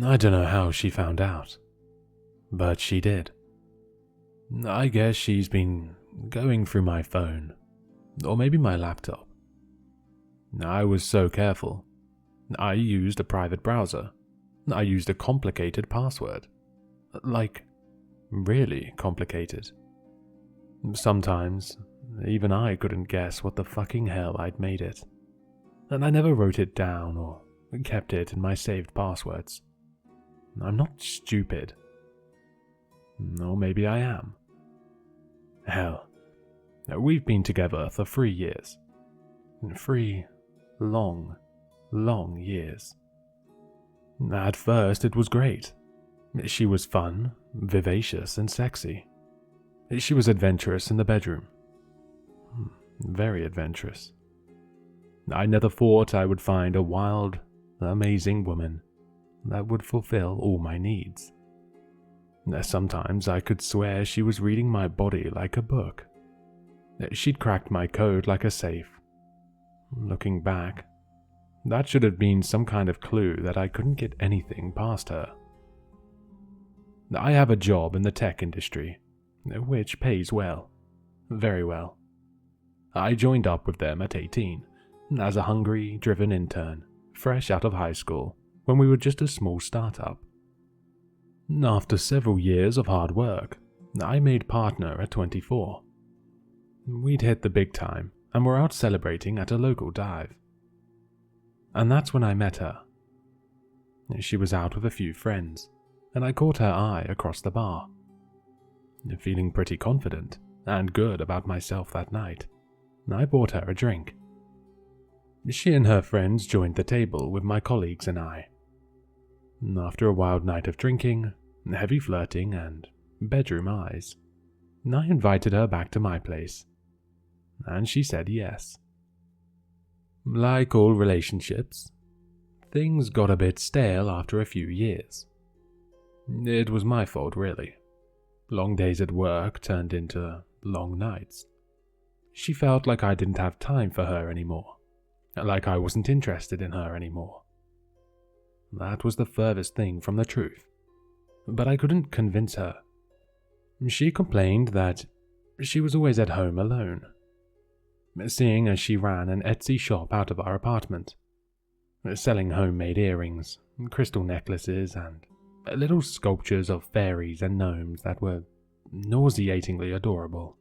I don't know how she found out, but she did. I guess she's been going through my phone, or maybe my laptop. I was so careful. I used a private browser. I used a complicated password. Like, really complicated. Sometimes, even I couldn't guess what the fucking hell I'd made it. And I never wrote it down or kept it in my saved passwords. I'm not stupid. Or maybe I am. Hell, we've been together for 3 years. 3 long, long years. At first it was great. She was fun, vivacious, and sexy. She was adventurous in the bedroom. Very adventurous. I never thought I would find a wild, amazing woman that would fulfill all my needs. Sometimes I could swear she was reading my body like a book. She'd cracked my code like a safe. Looking back, that should have been some kind of clue that I couldn't get anything past her. I have a job in the tech industry, which pays well. Very well. I joined up with them at 18, as a hungry, driven intern, fresh out of high school, when we were just a small startup. After several years of hard work, I made partner at 24. We'd hit the big time, and were out celebrating at a local dive. And that's when I met her. She was out with a few friends, and I caught her eye across the bar. Feeling pretty confident and good about myself that night, I bought her a drink. She and her friends joined the table with my colleagues and I. After a wild night of drinking, heavy flirting, and bedroom eyes, I invited her back to my place, and she said yes. Like all relationships, things got a bit stale after a few years. It was my fault, really. Long days at work turned into long nights. She felt like I didn't have time for her anymore, like I wasn't interested in her anymore. That was the furthest thing from the truth, but I couldn't convince her. She complained that she was always at home alone, seeing as she ran an Etsy shop out of our apartment, selling homemade earrings, crystal necklaces, and little sculptures of fairies and gnomes that were nauseatingly adorable.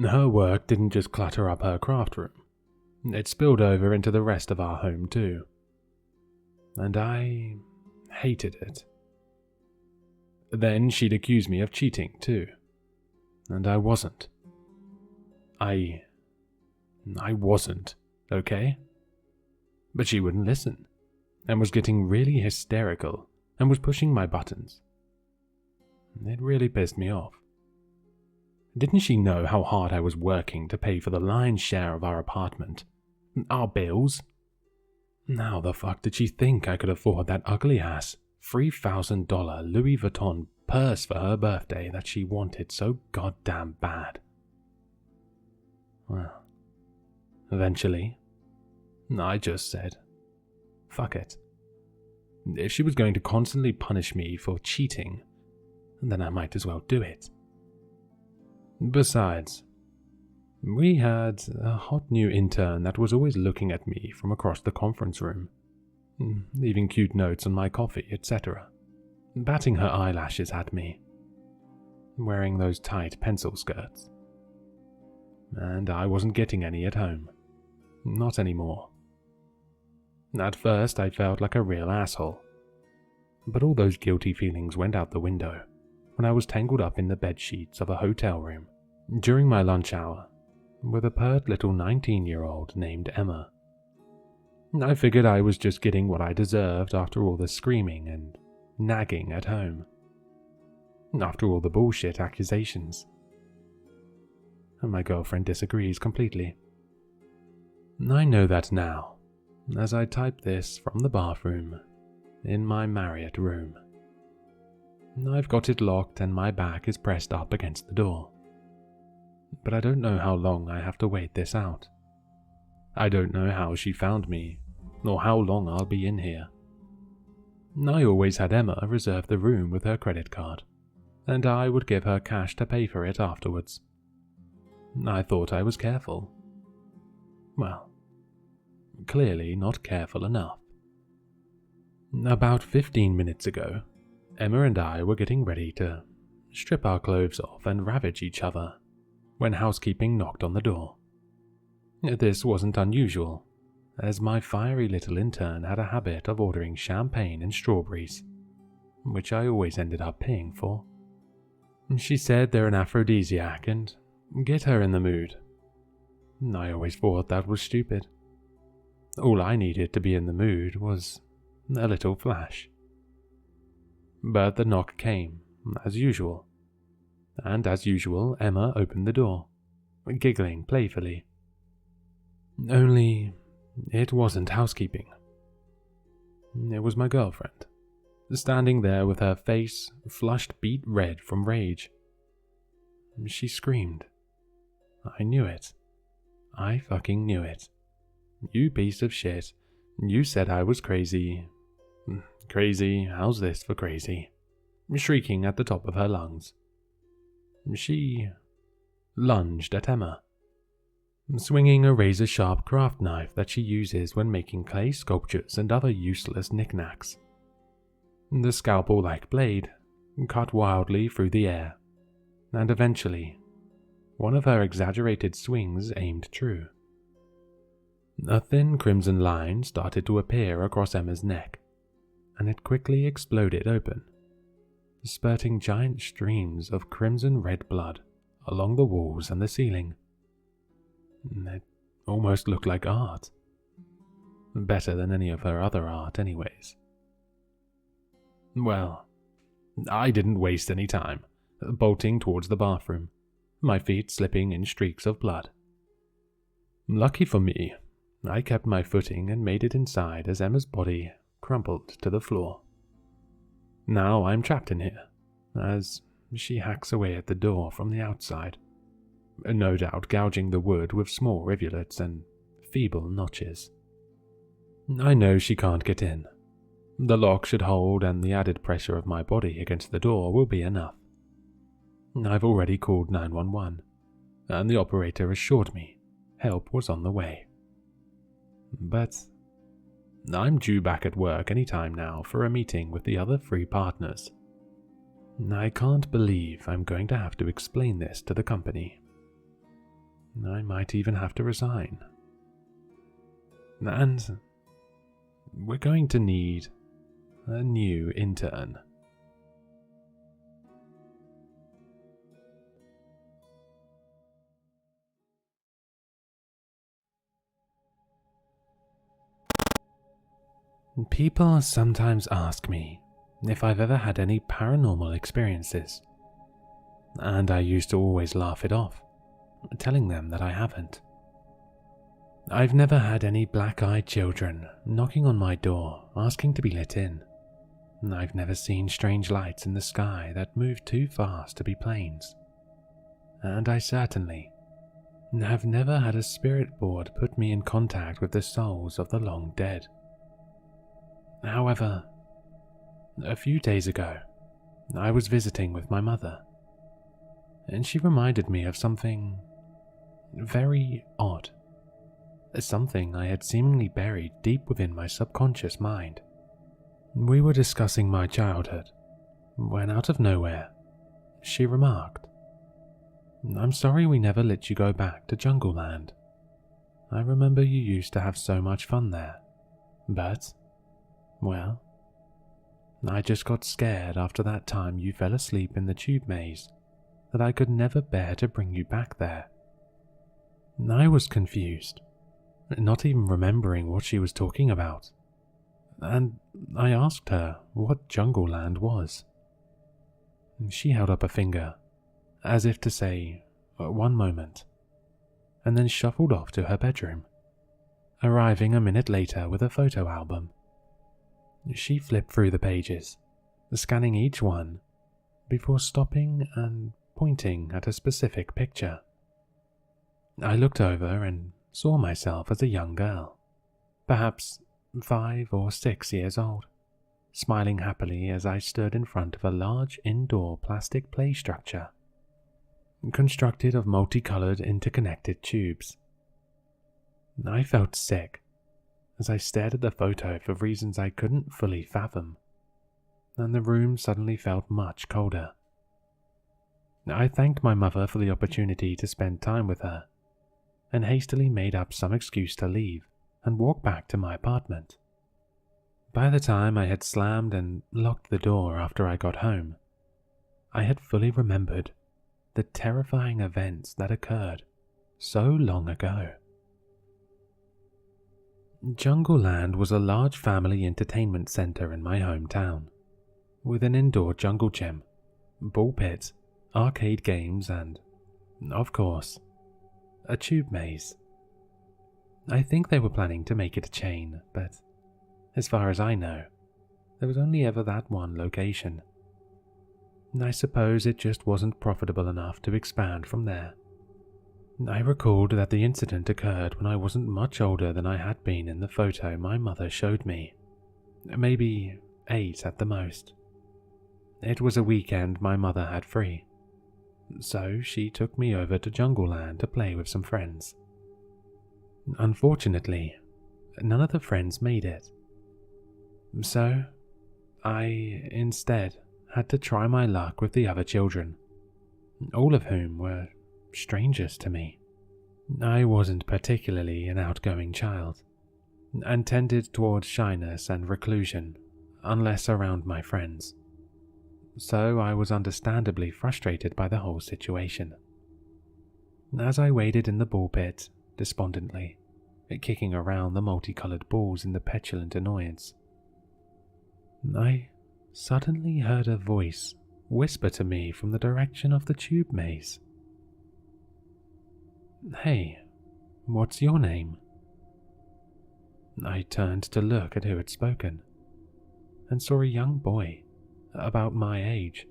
Her work didn't just clutter up her craft room, it spilled over into the rest of our home too. And I hated it. Then she'd accuse me of cheating too, and I wasn't. I wasn't, okay? But she wouldn't listen, and was getting really hysterical, and was pushing my buttons. It really pissed me off. Didn't she know how hard I was working to pay for the lion's share of our apartment? Our bills? How the fuck did she think I could afford that ugly-ass $3,000 Louis Vuitton purse for her birthday that she wanted so goddamn bad? Well, eventually, I just said, fuck it. If she was going to constantly punish me for cheating, then I might as well do it. Besides, we had a hot new intern that was always looking at me from across the conference room, leaving cute notes on my coffee, etc., batting her eyelashes at me, wearing those tight pencil skirts. And I wasn't getting any at home. Not anymore. At first, I felt like a real asshole. But all those guilty feelings went out the window when I was tangled up in the bed sheets of a hotel room during my lunch hour with a pert little 19-year-old named Emma. I figured I was just getting what I deserved after all the screaming and nagging at home. After all the bullshit accusations. And my girlfriend disagrees completely. I know that now, as I type this from the bathroom in my Marriott room. I've got it locked and my back is pressed up against the door. But I don't know how long I have to wait this out. I don't know how she found me, or how long I'll be in here. I always had Emma reserve the room with her credit card, and I would give her cash to pay for it afterwards. I thought I was careful. Well, clearly not careful enough. About 15 minutes ago, Emma and I were getting ready to strip our clothes off and ravage each other when housekeeping knocked on the door. This wasn't unusual, as my fiery little intern had a habit of ordering champagne and strawberries, which I always ended up paying for. She said they're an aphrodisiac and get her in the mood. I always thought that was stupid. All I needed to be in the mood was a little flash. But the knock came, as usual. And as usual, Emma opened the door, giggling playfully. Only it wasn't housekeeping. It was my girlfriend, standing there with her face flushed beet red from rage. She screamed. I knew it. I fucking knew it. You piece of shit. You said I was crazy. Crazy, how's this for crazy? Shrieking at the top of her lungs. She lunged at Emma, swinging a razor-sharp craft knife that she uses when making clay sculptures and other useless knickknacks. The scalpel-like blade cut wildly through the air, and eventually, one of her exaggerated swings aimed true. A thin crimson line started to appear across Emma's neck, and it quickly exploded open, spurting giant streams of crimson-red blood along the walls and the ceiling. It almost looked like art. Better than any of her other art, anyways. Well, I didn't waste any time, bolting towards the bathroom, my feet slipping in streaks of blood. Lucky for me, I kept my footing and made it inside as Emma's body crumpled to the floor. Now I'm trapped in here, as she hacks away at the door from the outside, no doubt gouging the wood with small rivulets and feeble notches. I know she can't get in. The lock should hold, and the added pressure of my body against the door will be enough. I've already called 911, and the operator assured me help was on the way. But I'm due back at work any time now for a meeting with the other 3 partners. I can't believe I'm going to have to explain this to the company. I might even have to resign. And we're going to need a new intern. People sometimes ask me if I've ever had any paranormal experiences, and I used to always laugh it off, telling them that I haven't. I've never had any black-eyed children knocking on my door asking to be let in. I've never seen strange lights in the sky that move too fast to be planes. And I certainly have never had a spirit board put me in contact with the souls of the long dead. However, a few days ago, I was visiting with my mother, and she reminded me of something very odd, something I had seemingly buried deep within my subconscious mind. We were discussing my childhood, when out of nowhere, she remarked, "I'm sorry we never let you go back to Jungle Land. I remember you used to have so much fun there, but, well, I just got scared after that time you fell asleep in the tube maze that I could never bear to bring you back there." I was confused, not even remembering what she was talking about, and I asked her what Jungle Land was. She held up a finger, as if to say, "One moment," and then shuffled off to her bedroom, arriving a minute later with a photo album. She flipped through the pages, scanning each one, before stopping and pointing at a specific picture. I looked over and saw myself as a young girl, perhaps 5 or 6 years old, smiling happily as I stood in front of a large indoor plastic play structure, constructed of multicolored interconnected tubes. I felt sick as I stared at the photo for reasons I couldn't fully fathom, and the room suddenly felt much colder. I thanked my mother for the opportunity to spend time with her, and hastily made up some excuse to leave and walk back to my apartment. By the time I had slammed and locked the door after I got home, I had fully remembered the terrifying events that occurred so long ago. Jungle Land was a large family entertainment center in my hometown, with an indoor jungle gym, ball pit, arcade games, and, of course, a tube maze. I think they were planning to make it a chain, but as far as I know, there was only ever that one location. I suppose it just wasn't profitable enough to expand from there. I recalled that the incident occurred when I wasn't much older than I had been in the photo my mother showed me, maybe 8 at the most. It was a weekend my mother had free, so she took me over to Jungle Land to play with some friends. Unfortunately, none of the friends made it, so I instead had to try my luck with the other children, all of whom were strangers to me. I wasn't particularly an outgoing child, and tended towards shyness and reclusion, unless around my friends, so I was understandably frustrated by the whole situation. As I waded in the ball pit, despondently, kicking around the multicolored balls in the petulant annoyance, I suddenly heard a voice whisper to me from the direction of the tube maze. "Hey, what's your name?" I turned to look at who had spoken, and saw a young boy, about my age,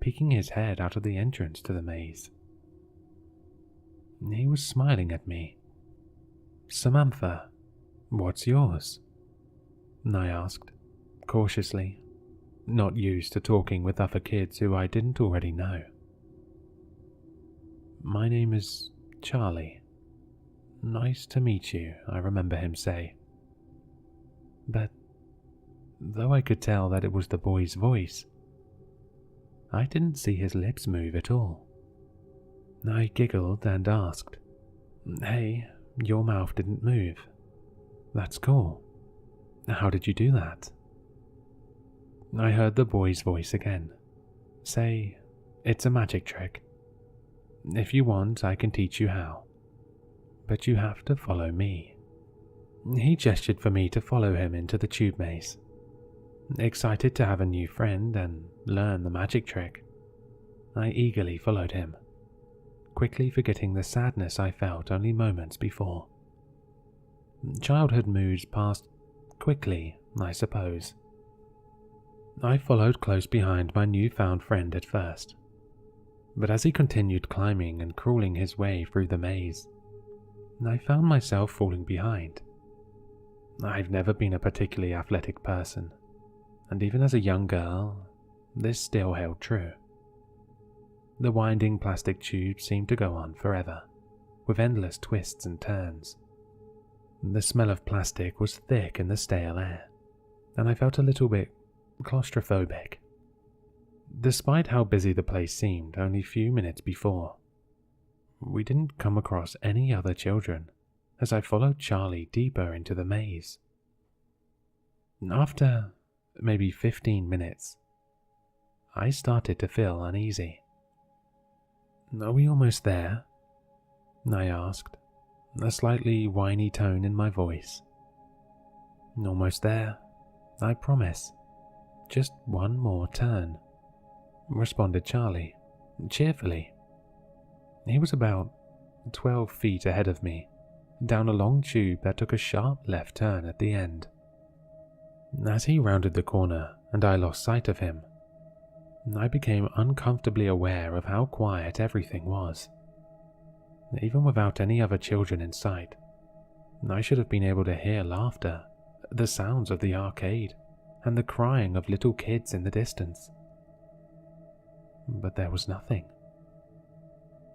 peeking his head out of the entrance to the maze. He was smiling at me. "Samantha, what's yours?" I asked, cautiously, not used to talking with other kids who I didn't already know. "My name is Charlie. Nice to meet you," I remember him say. But though I could tell that it was the boy's voice, I didn't see his lips move at all. I giggled and asked, "Hey, your mouth didn't move. That's cool. How did you do that?" I heard the boy's voice again, say, "It's a magic trick. If you want, I can teach you how. But you have to follow me." He gestured for me to follow him into the tube maze. Excited to have a new friend and learn the magic trick, I eagerly followed him, quickly forgetting the sadness I felt only moments before. Childhood moods passed quickly, I suppose. I followed close behind my newfound friend at first, but as he continued climbing and crawling his way through the maze, I found myself falling behind. I've never been a particularly athletic person, and even as a young girl, this still held true. The winding plastic tube seemed to go on forever, with endless twists and turns. The smell of plastic was thick in the stale air, and I felt a little bit claustrophobic. Despite how busy the place seemed only a few minutes before, we didn't come across any other children as I followed Charlie deeper into the maze. After maybe 15 minutes, I started to feel uneasy. "Are we almost there?" I asked, a slightly whiny tone in my voice. "Almost there, I promise. Just one more turn," responded Charlie, cheerfully. He was about 12 feet ahead of me, down a long tube that took a sharp left turn at the end. As he rounded the corner and I lost sight of him, I became uncomfortably aware of how quiet everything was. Even without any other children in sight, I should have been able to hear laughter, the sounds of the arcade, and the crying of little kids in the distance. But there was nothing.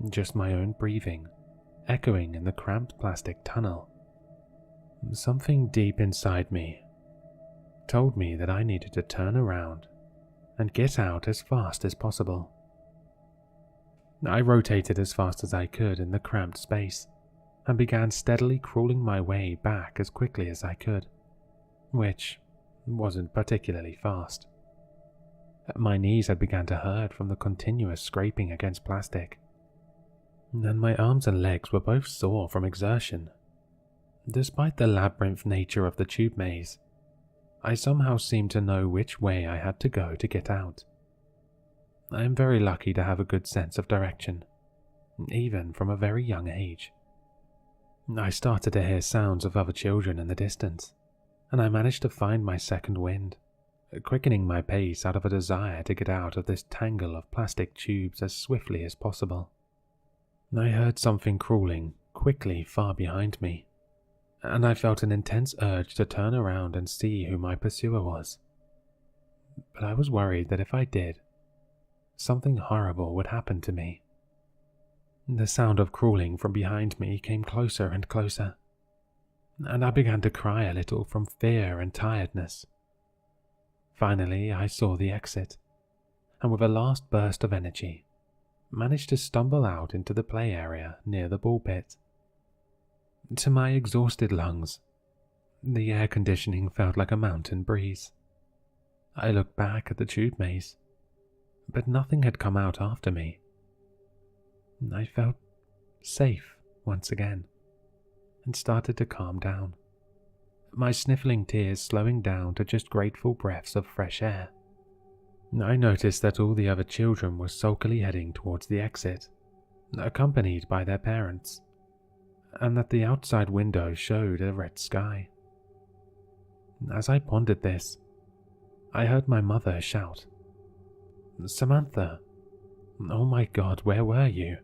Just my own breathing, echoing in the cramped plastic tunnel. Something deep inside me told me that I needed to turn around and get out as fast as possible. I rotated as fast as I could in the cramped space and began steadily crawling my way back as quickly as I could, which wasn't particularly fast. My knees had begun to hurt from the continuous scraping against plastic, and my arms and legs were both sore from exertion. Despite the labyrinth nature of the tube maze, I somehow seemed to know which way I had to go to get out. I am very lucky to have a good sense of direction, even from a very young age. I started to hear sounds of other children in the distance, and I managed to find my second wind, quickening my pace out of a desire to get out of this tangle of plastic tubes as swiftly as possible. I heard something crawling quickly far behind me, and I felt an intense urge to turn around and see who my pursuer was. But I was worried that if I did, something horrible would happen to me. The sound of crawling from behind me came closer and closer, and I began to cry a little from fear and tiredness. Finally, I saw the exit, and with a last burst of energy, managed to stumble out into the play area near the ball pit. To my exhausted lungs, the air conditioning felt like a mountain breeze. I looked back at the tube maze, but nothing had come out after me. I felt safe once again, and started to calm down, my sniffling tears slowing down to just grateful breaths of fresh air. I noticed that all the other children were sulkily heading towards the exit, accompanied by their parents, and that the outside window showed a red sky. As I pondered this, I heard my mother shout, "Samantha, oh my God, where were you?"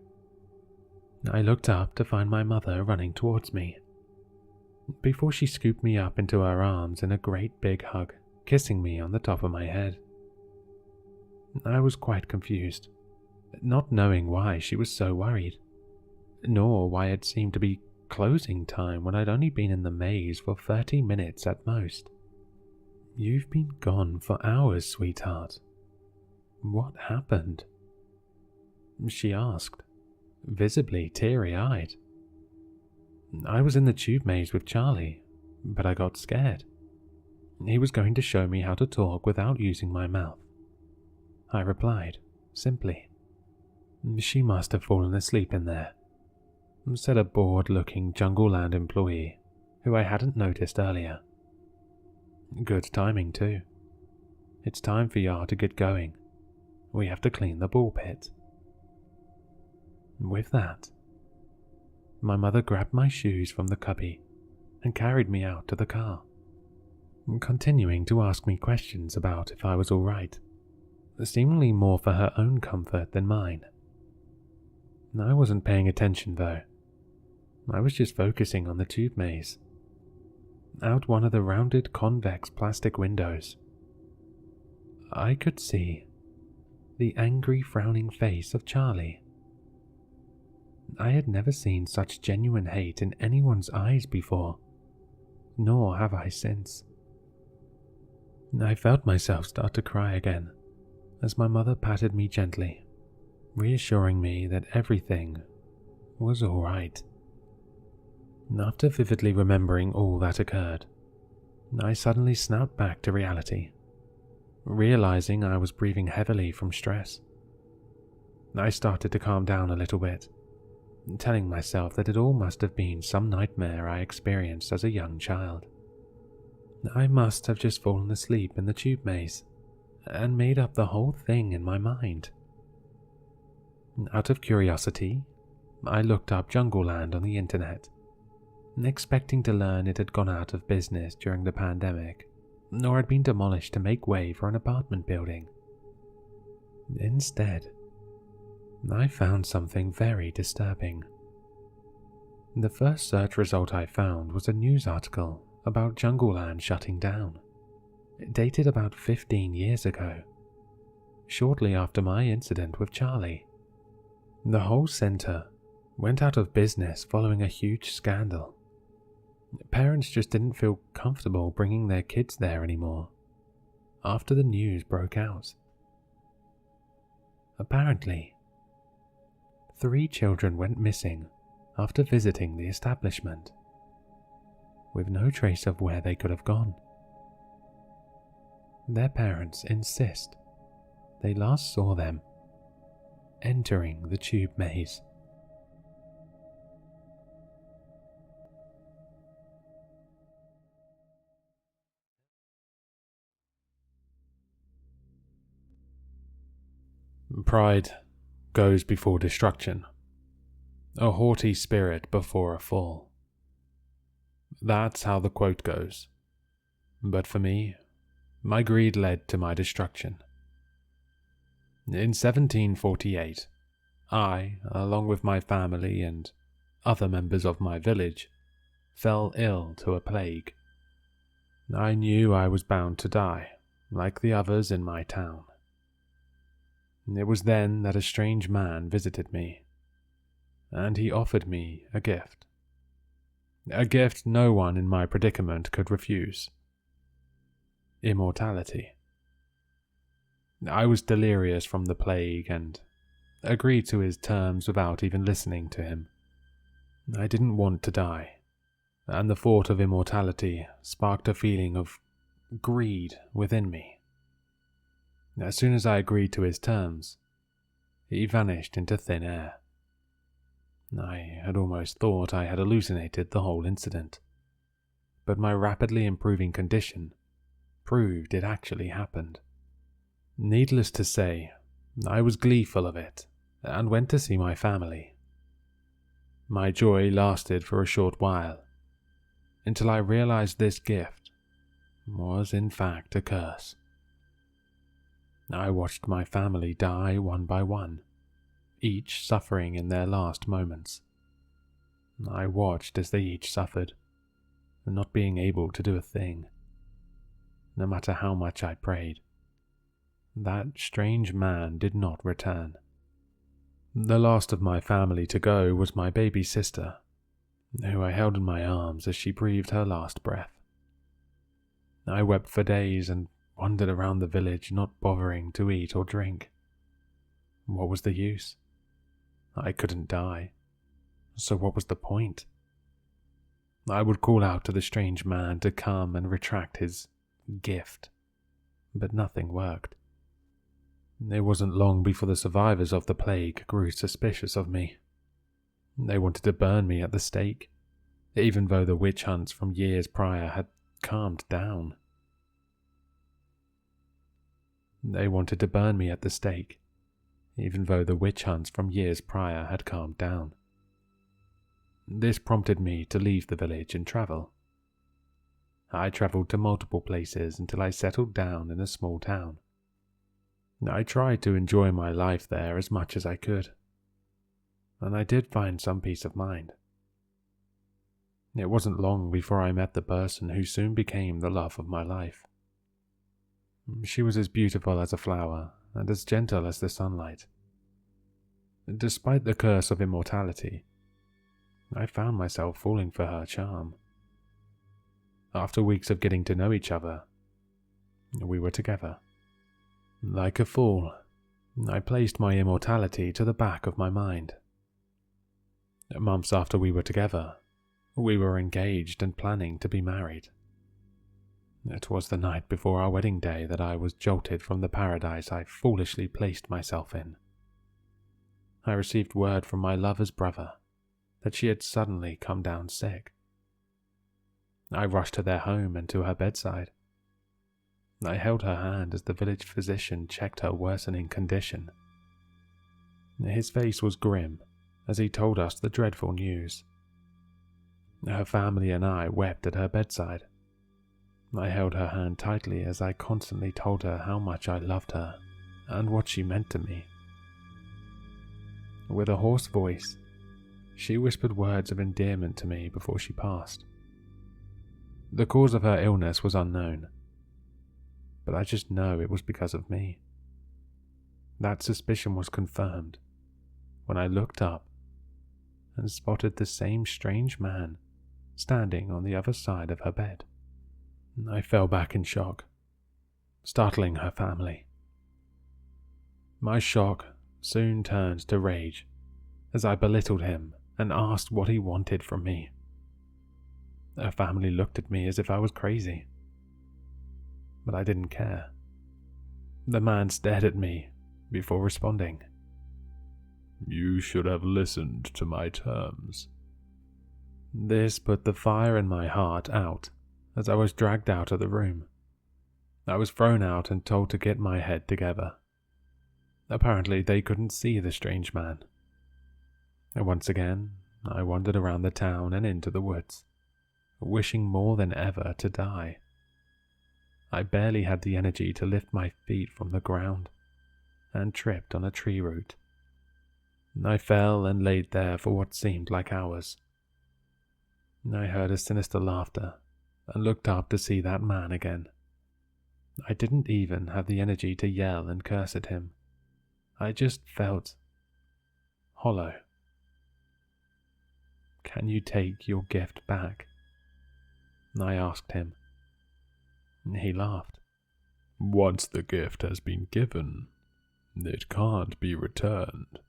I looked up to find my mother running towards me, before she scooped me up into her arms in a great big hug, kissing me on the top of my head. I was quite confused, not knowing why she was so worried, nor why it seemed to be closing time when I'd only been in the maze for 30 minutes at most. "You've been gone for hours, sweetheart. What happened?" she asked, visibly teary-eyed. "I was in the tube maze with Charlie, but I got scared. He was going to show me how to talk without using my mouth," I replied, simply. "She must have fallen asleep in there," said a bored-looking Jungle Land employee who I hadn't noticed earlier. "Good timing, too. It's time for y'all to get going. We have to clean the ball pit." With that, my mother grabbed my shoes from the cubby and carried me out to the car, continuing to ask me questions about if I was all right, seemingly more for her own comfort than mine. I wasn't paying attention though. I was just focusing on the tube maze. Out one of the rounded convex plastic windows, I could see the angry frowning face of Charlie. I had never seen such genuine hate in anyone's eyes before, nor have I since. I felt myself start to cry again as my mother patted me gently, reassuring me that everything was all right. After vividly remembering all that occurred, I suddenly snapped back to reality, realizing I was breathing heavily from stress. I started to calm down a little bit, telling myself that it all must have been some nightmare I experienced as a young child. I must have just fallen asleep in the tube maze and made up the whole thing in my mind. Out of curiosity, I looked up Jungle Land on the internet, expecting to learn it had gone out of business during the pandemic, or had been demolished to make way for an apartment building. Instead, I found something very disturbing. The first search result I found was a news article about Jungle Land shutting down. It dated about 15 years ago, shortly after my incident with Charlie. The whole center went out of business following a huge scandal. Parents just didn't feel comfortable bringing their kids there anymore after the news broke out. Apparently, 3 children went missing after visiting the establishment, with no trace of where they could have gone. Their parents insist they last saw them entering the tube maze. Pride goes before destruction, a haughty spirit before a fall. That's how the quote goes. But for me, my greed led to my destruction. In 1748, I, along with my family and other members of my village, fell ill to a plague. I knew I was bound to die, like the others in my town. It was then that a strange man visited me, and he offered me a gift. A gift no one in my predicament could refuse. Immortality. I was delirious from the plague and agreed to his terms without even listening to him. I didn't want to die, and the thought of immortality sparked a feeling of greed within me. As soon as I agreed to his terms, he vanished into thin air. I had almost thought I had hallucinated the whole incident, but my rapidly improving condition proved it actually happened. Needless to say, I was gleeful of it and went to see my family. My joy lasted for a short while, until I realized this gift was in fact a curse. I watched my family die one by one, each suffering in their last moments. I watched as they each suffered, not being able to do a thing, no matter how much I prayed. That strange man did not return. The last of my family to go was my baby sister, who I held in my arms as she breathed her last breath. I wept for days and wandered around the village, not bothering to eat or drink. What was the use? I couldn't die, so what was the point? I would call out to the strange man to come and retract his gift, but nothing worked. It wasn't long before the survivors of the plague grew suspicious of me. They wanted to burn me at the stake, even though the witch hunts from years prior had calmed down. They wanted to burn me at the stake, even though the witch hunts from years prior had calmed down. This prompted me to leave the village and travel. I traveled to multiple places until I settled down in a small town. I tried to enjoy my life there as much as I could, and I did find some peace of mind. It wasn't long before I met the person who soon became the love of my life. She was as beautiful as a flower and as gentle as the sunlight. Despite the curse of immortality, I found myself falling for her charm. After weeks of getting to know each other, we were together. Like a fool, I placed my immortality to the back of my mind. Months after we were together, we were engaged and planning to be married. It was the night before our wedding day that I was jolted from the paradise I foolishly placed myself in. I received word from my lover's brother that she had suddenly come down sick. I rushed to their home and to her bedside. I held her hand as the village physician checked her worsening condition. His face was grim as he told us the dreadful news. Her family and I wept at her bedside. I held her hand tightly as I constantly told her how much I loved her and what she meant to me. With a hoarse voice, she whispered words of endearment to me before she passed. The cause of her illness was unknown, but I just know it was because of me. That suspicion was confirmed when I looked up and spotted the same strange man standing on the other side of her bed. I fell back in shock, startling her family. My shock soon turned to rage as I belittled him and asked what he wanted from me. Her family looked at me as if I was crazy, but I didn't care. The man stared at me before responding. "You should have listened to my terms." This put the fire in my heart out as I was dragged out of the room. I was thrown out and told to get my head together. Apparently they couldn't see the strange man. And once again, I wandered around the town and into the woods, wishing more than ever to die. I barely had the energy to lift my feet from the ground and tripped on a tree root. I fell and laid there for what seemed like hours. I heard a sinister laughter and looked up to see that man again. I didn't even have the energy to yell and curse at him. I just felt hollow. "Can you take your gift back?" I asked him. He laughed. "Once the gift has been given, it can't be returned.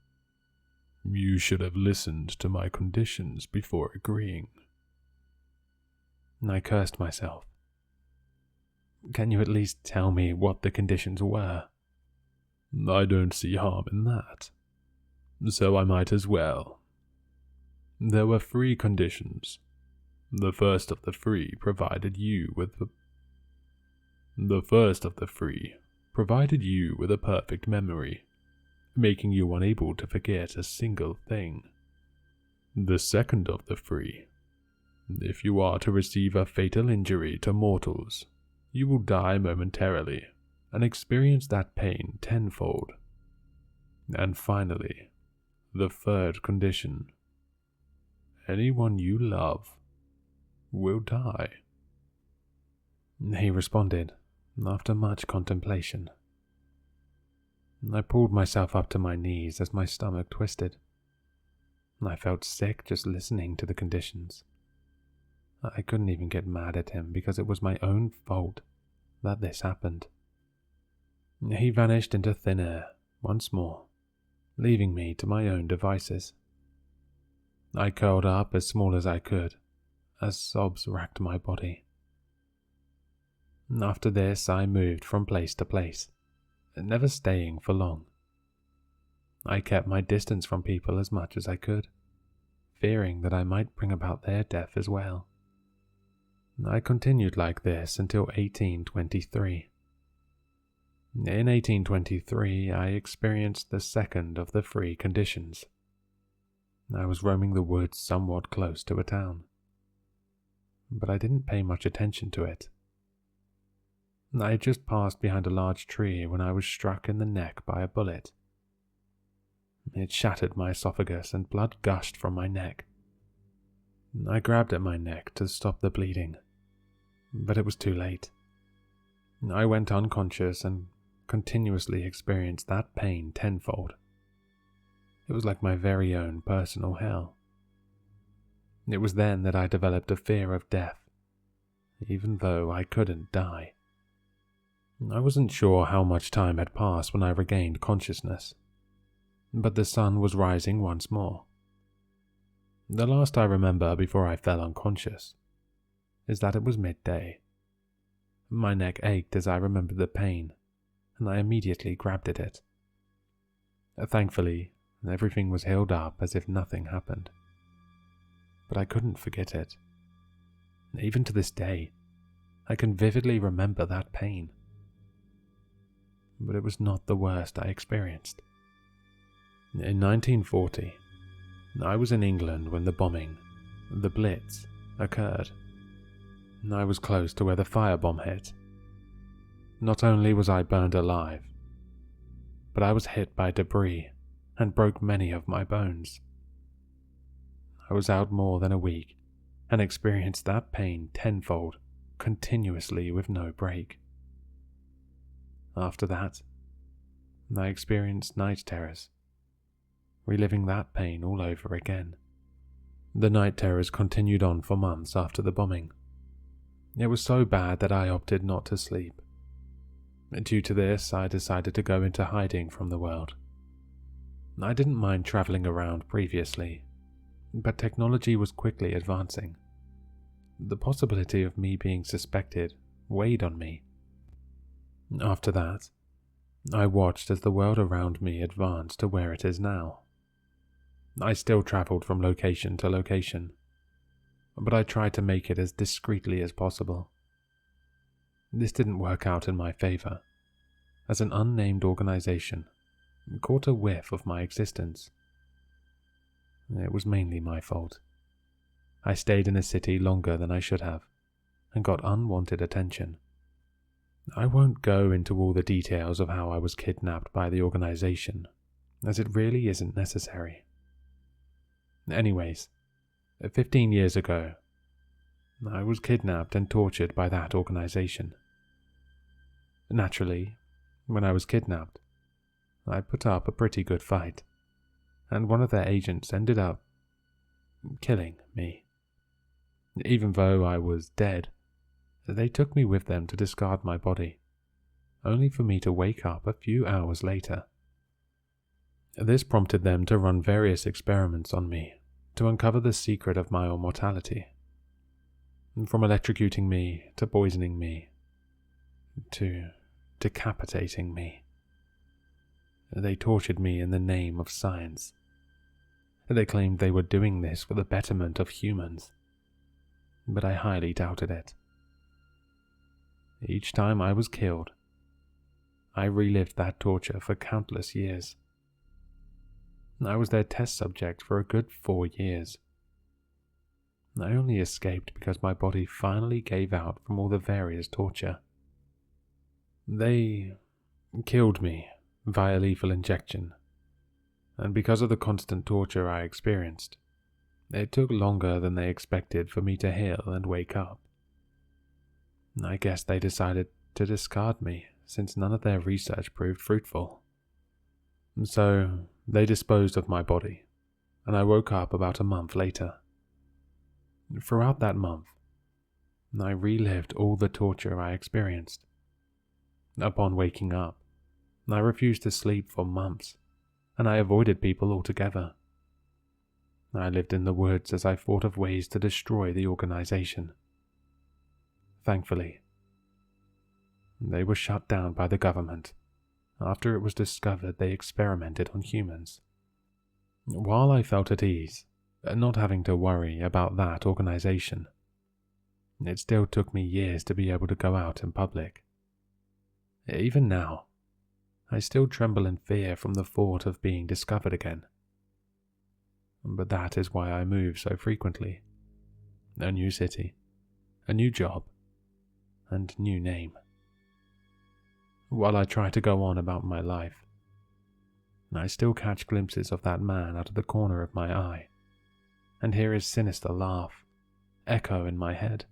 You should have listened to my conditions before agreeing." I cursed myself. "Can you at least tell me what the conditions were?" "I don't see harm in that, so I might as well. There were 3 conditions. The first of the 3 provided you with a perfect memory, making you unable to forget a single thing. The second of the 3, if you are to receive a fatal injury to mortals, you will die momentarily and experience that pain tenfold. And finally, the third condition, anyone you love will die." He responded after much contemplation. I pulled myself up to my knees as my stomach twisted. I felt sick just listening to the conditions. I couldn't even get mad at him because it was my own fault that this happened. He vanished into thin air once more, leaving me to my own devices. I curled up as small as I could, as sobs racked my body. After this, I moved from place to place, never staying for long. I kept my distance from people as much as I could, fearing that I might bring about their death as well. I continued like this until 1823. In 1823, I experienced the second of the 3 conditions. I was roaming the woods somewhat close to a town, but I didn't pay much attention to it. I had just passed behind a large tree when I was struck in the neck by a bullet. It shattered my esophagus and blood gushed from my neck. I grabbed at my neck to stop the bleeding, but it was too late. I went unconscious and continuously experienced that pain tenfold. It was like my very own personal hell. It was then that I developed a fear of death, even though I couldn't die. I wasn't sure how much time had passed when I regained consciousness, but the sun was rising once more. The last I remember before I fell unconscious is that it was midday. My neck ached as I remembered the pain, and I immediately grabbed at it. Thankfully, everything was healed up as if nothing happened. But I couldn't forget it. Even to this day, I can vividly remember that pain. But it was not the worst I experienced. In 1940, I was in England when the bombing, the Blitz, occurred. I was close to where the firebomb hit. Not only was I burned alive, but I was hit by debris and broke many of my bones. I was out more than a week and experienced that pain tenfold, continuously with no break. After that, I experienced night terrors, reliving that pain all over again. The night terrors continued on for months after the bombing. It was so bad that I opted not to sleep. Due to this, I decided to go into hiding from the world. I didn't mind traveling around previously, but technology was quickly advancing. The possibility of me being suspected weighed on me. After that, I watched as the world around me advanced to where it is now. I still traveled from location to location, but I tried to make it as discreetly as possible. This didn't work out in my favor, as an unnamed organization caught a whiff of my existence. It was mainly my fault. I stayed in a city longer than I should have, and got unwanted attention. I won't go into all the details of how I was kidnapped by the organization, as it really isn't necessary. Anyways, 15 years ago, I was kidnapped and tortured by that organization. Naturally, when I was kidnapped, I put up a pretty good fight, and one of their agents ended up killing me. Even though I was dead, they took me with them to discard my body, only for me to wake up a few hours later. This prompted them to run various experiments on me to uncover the secret of my immortality. From electrocuting me to poisoning me to decapitating me. They tortured me in the name of science. They claimed they were doing this for the betterment of humans, but I highly doubted it. Each time I was killed, I relived that torture for countless years. I was their test subject for a good 4 years. I only escaped because my body finally gave out from all the various torture. They killed me via lethal injection, and because of the constant torture I experienced, it took longer than they expected for me to heal and wake up. I guess they decided to discard me since none of their research proved fruitful. So they disposed of my body, and I woke up about a month later. Throughout that month, I relived all the torture I experienced. Upon waking up, I refused to sleep for months, and I avoided people altogether. I lived in the woods as I thought of ways to destroy the organization. Thankfully, they were shut down by the government after it was discovered they experimented on humans. While I felt at ease, not having to worry about that organization, it still took me years to be able to go out in public. Even now, I still tremble in fear from the thought of being discovered again. But that is why I move so frequently. A new city, a new job, and new name. While I try to go on about my life, I still catch glimpses of that man out of the corner of my eye, and hear his sinister laugh echo in my head.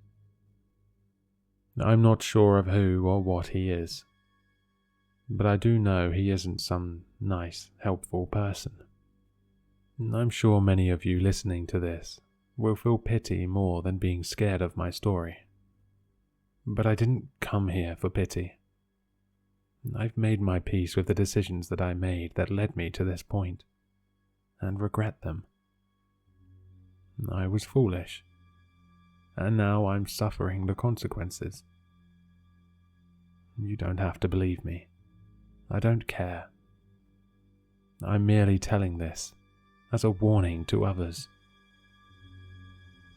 I'm not sure of who or what he is, but I do know he isn't some nice, helpful person. I'm sure many of you listening to this will feel pity more than being scared of my story. But I didn't come here for pity. I've made my peace with the decisions that I made that led me to this point, and regret them. I was foolish, and now I'm suffering the consequences. You don't have to believe me. I don't care. I'm merely telling this as a warning to others.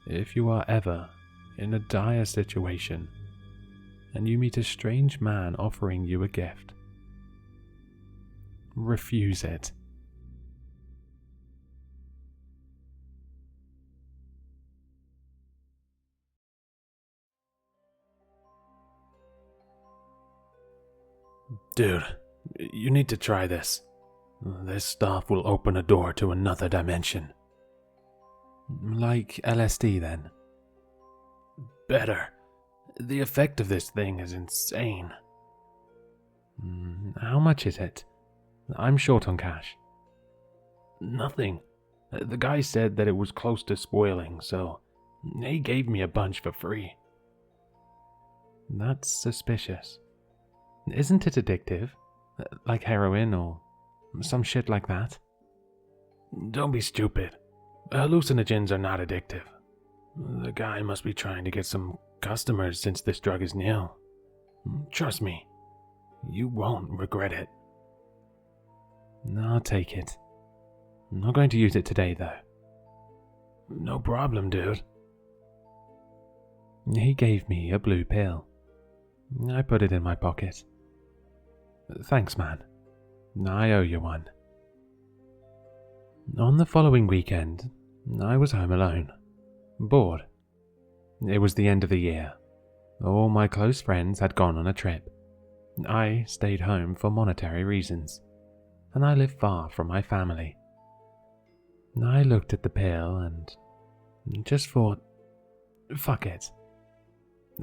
If you are ever in a dire situation and you meet a strange man offering you a gift, refuse it. Dude, you need to try this. This stuff will open a door to another dimension. Like LSD then? Better. The effect of this thing is insane. How much is it? I'm short on cash. Nothing. The guy said that it was close to spoiling, so he gave me a bunch for free. That's suspicious. Isn't it addictive? Like heroin or some shit like that? Don't be stupid. Hallucinogens are not addictive. The guy must be trying to get some customers since this drug is new. Trust me, you won't regret it. I'll take it. I'm not going to use it today, though. No problem, dude. He gave me a blue pill. I put it in my pocket. Thanks, man. I owe you one. On the following weekend, I was home alone, bored. It was the end of the year. All my close friends had gone on a trip. I stayed home for monetary reasons, and I live far from my family. I looked at the pill and just thought, fuck it.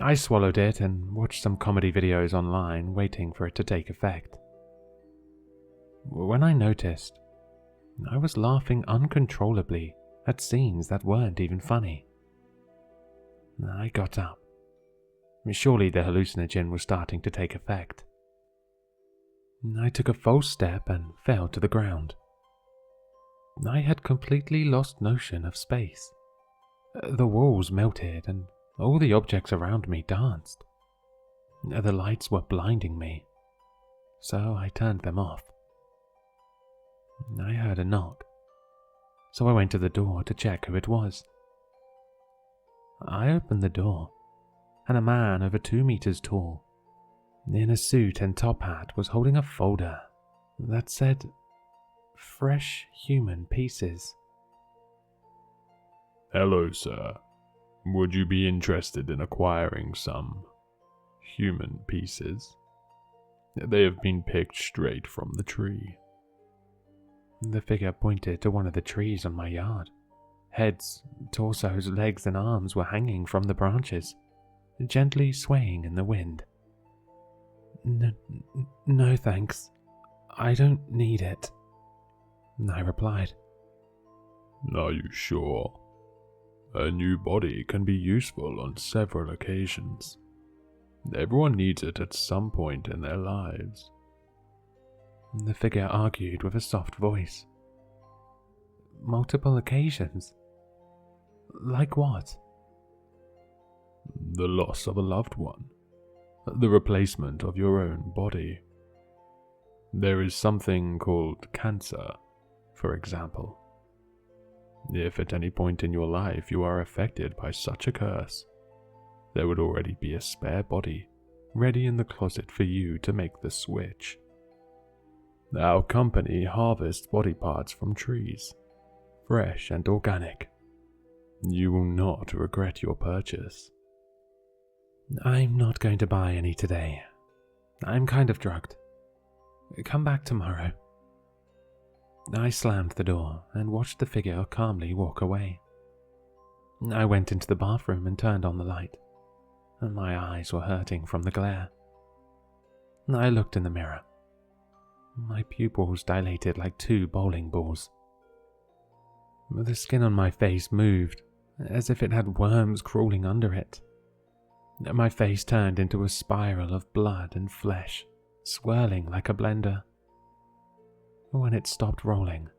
I swallowed it and watched some comedy videos online waiting for it to take effect. When I noticed, I was laughing uncontrollably at scenes that weren't even funny. I got up. Surely the hallucinogen was starting to take effect. I took a false step and fell to the ground. I had completely lost notion of space. The walls melted and all the objects around me danced. The lights were blinding me, so I turned them off. I heard a knock, so I went to the door to check who it was. I opened the door, and a man over 2 meters tall, in a suit and top hat, was holding a folder that said, "Fresh human pieces." Hello, sir. Would you be interested in acquiring some human pieces? They have been picked straight from the tree. The figure pointed to one of the trees on my yard. Heads, torsos, legs, and arms were hanging from the branches, gently swaying in the wind. No thanks. I don't need it, I replied. Are you sure? A new body can be useful on several occasions. Everyone needs it at some point in their lives. The figure argued with a soft voice. Multiple occasions? Like what? The loss of a loved one. The replacement of your own body. There is something called cancer, for example. If at any point in your life you are affected by such a curse, there would already be a spare body ready in the closet for you to make the switch. Our company harvests body parts from trees, fresh and organic. You will not regret your purchase. I'm not going to buy any today. I'm kind of drugged. Come back tomorrow. I slammed the door and watched the figure calmly walk away. I went into the bathroom and turned on the light, and my eyes were hurting from the glare. I looked in the mirror. My pupils dilated like 2 bowling balls. The skin on my face moved, as if it had worms crawling under it. My face turned into a spiral of blood and flesh, swirling like a blender. When it stopped rolling,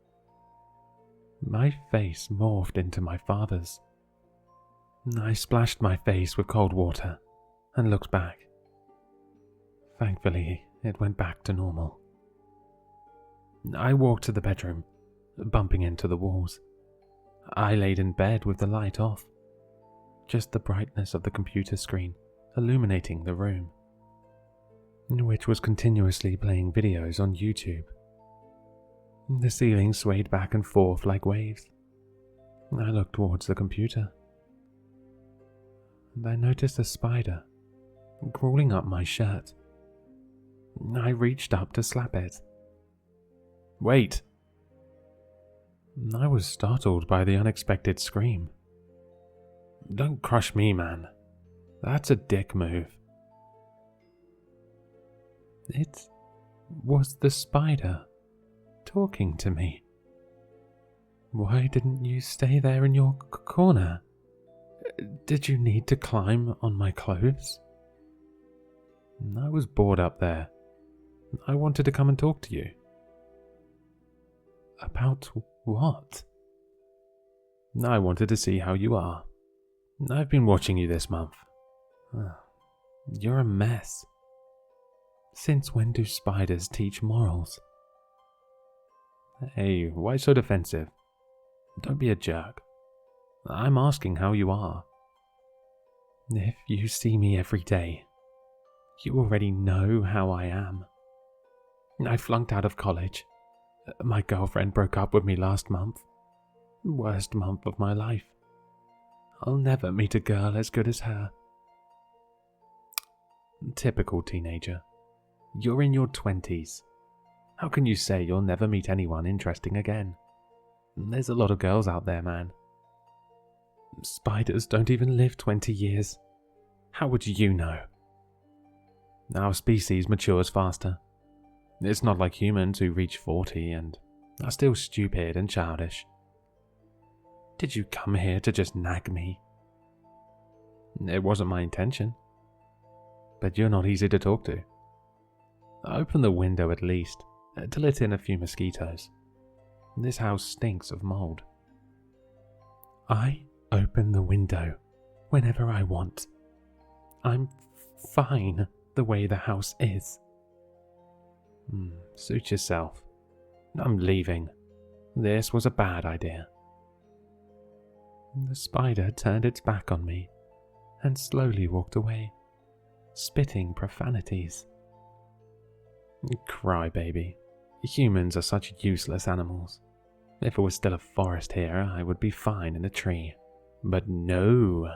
my face morphed into my father's. I splashed my face with cold water and looked back. Thankfully, it went back to normal. I walked to the bedroom, bumping into the walls. I laid in bed with the light off, just the brightness of the computer screen illuminating the room, which was continuously playing videos on YouTube. The ceiling swayed back and forth like waves. I looked towards the computer, and I noticed a spider crawling up my shirt. I reached up to slap it. Wait! I was startled by the unexpected scream. Don't crush me, man. That's a dick move. It Was the spider talking to me? Why didn't you stay there in your corner? Did you need to climb on my clothes? I was bored up there. I wanted to come and talk to you. About what? I wanted to see how you are. I've been watching you this month. You're a mess. Since when do spiders teach morals? Hey, why so defensive? Don't be a jerk. I'm asking how you are. If you see me every day, you already know how I am. I flunked out of college. My girlfriend broke up with me last month. Worst month of my life. I'll never meet a girl as good as her. Typical teenager. You're in your 20s. How can you say you'll never meet anyone interesting again? There's a lot of girls out there, man. Spiders don't even live 20 years. How would you know? Our species matures faster. It's not like humans who reach 40 and are still stupid and childish. Did you come here to just nag me? It wasn't my intention. But you're not easy to talk to. Open the window at least, to let in a few mosquitoes. This house stinks of mold. I open the window whenever I want. I'm fine the way the house is. Suit yourself. I'm leaving. This was a bad idea. The spider turned its back on me and slowly walked away, spitting profanities. Crybaby. Humans are such useless animals. If it was still a forest here, I would be fine in a tree. But no,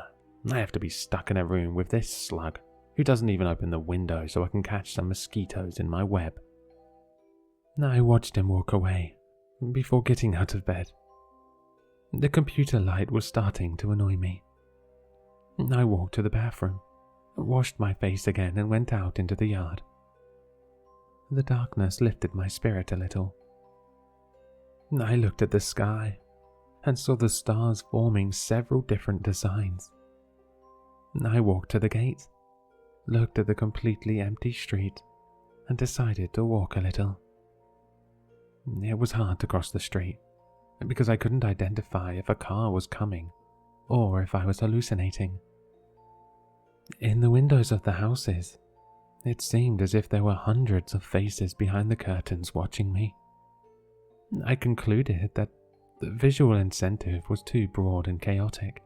I have to be stuck in a room with this slug, who doesn't even open the window so I can catch some mosquitoes in my web. I watched him walk away, before getting out of bed. The computer light was starting to annoy me. I walked to the bathroom, washed my face again and went out into the yard. The darkness lifted my spirit a little. I looked at the sky and saw the stars forming several different designs. I walked to the gate, looked at the completely empty street, and decided to walk a little. It was hard to cross the street, because I couldn't identify if a car was coming or if I was hallucinating. In the windows of the houses, it seemed as if there were hundreds of faces behind the curtains watching me. I concluded that the visual incentive was too broad and chaotic,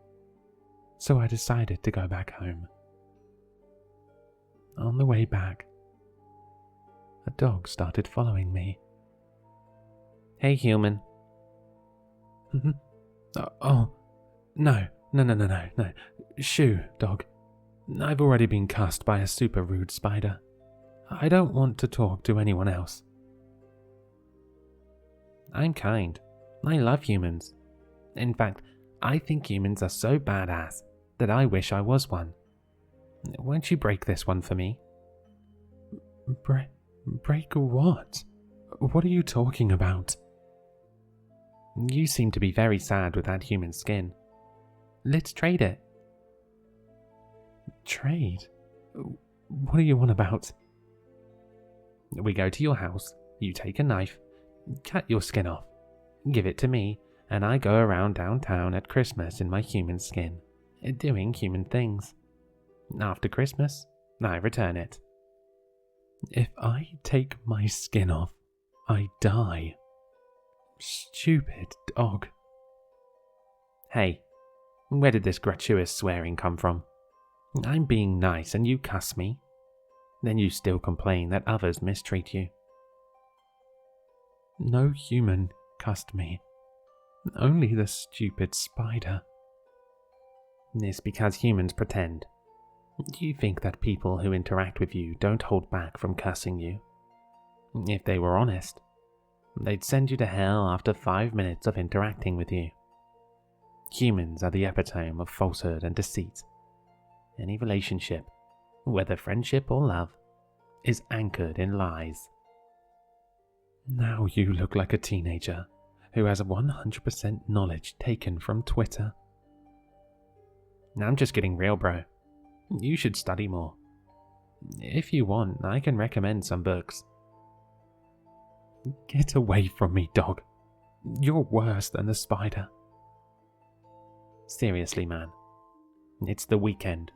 so I decided to go back home. On the way back, a dog started following me. Hey, human. Oh, no. Shoo, dog. I've already been cussed by a super rude spider. I don't want to talk to anyone else. I'm kind. I love humans. In fact, I think humans are so badass that I wish I was one. Won't you break this one for me? Break what? What are you talking about? You seem to be very sad with that human skin. Let's trade it. Trade? What are you on about? We go to your house, you take a knife, cut your skin off, give it to me, and I go around downtown at Christmas in my human skin, doing human things. After Christmas, I return it. If I take my skin off, I die. Stupid dog. Hey, where did this gratuitous swearing come from? I'm being nice and you cuss me. Then you still complain that others mistreat you. No human cussed me. Only the stupid spider. It's because humans pretend. You think that people who interact with you don't hold back from cussing you. If they were honest, they'd send you to hell after 5 minutes of interacting with you. Humans are the epitome of falsehood and deceit. Any relationship, whether friendship or love, is anchored in lies. Now you look like a teenager who has 100% knowledge taken from Twitter. I'm just getting real, bro. You should study more. If you want, I can recommend some books. Get away from me, dog. You're worse than the spider. Seriously, man. It's the weekend,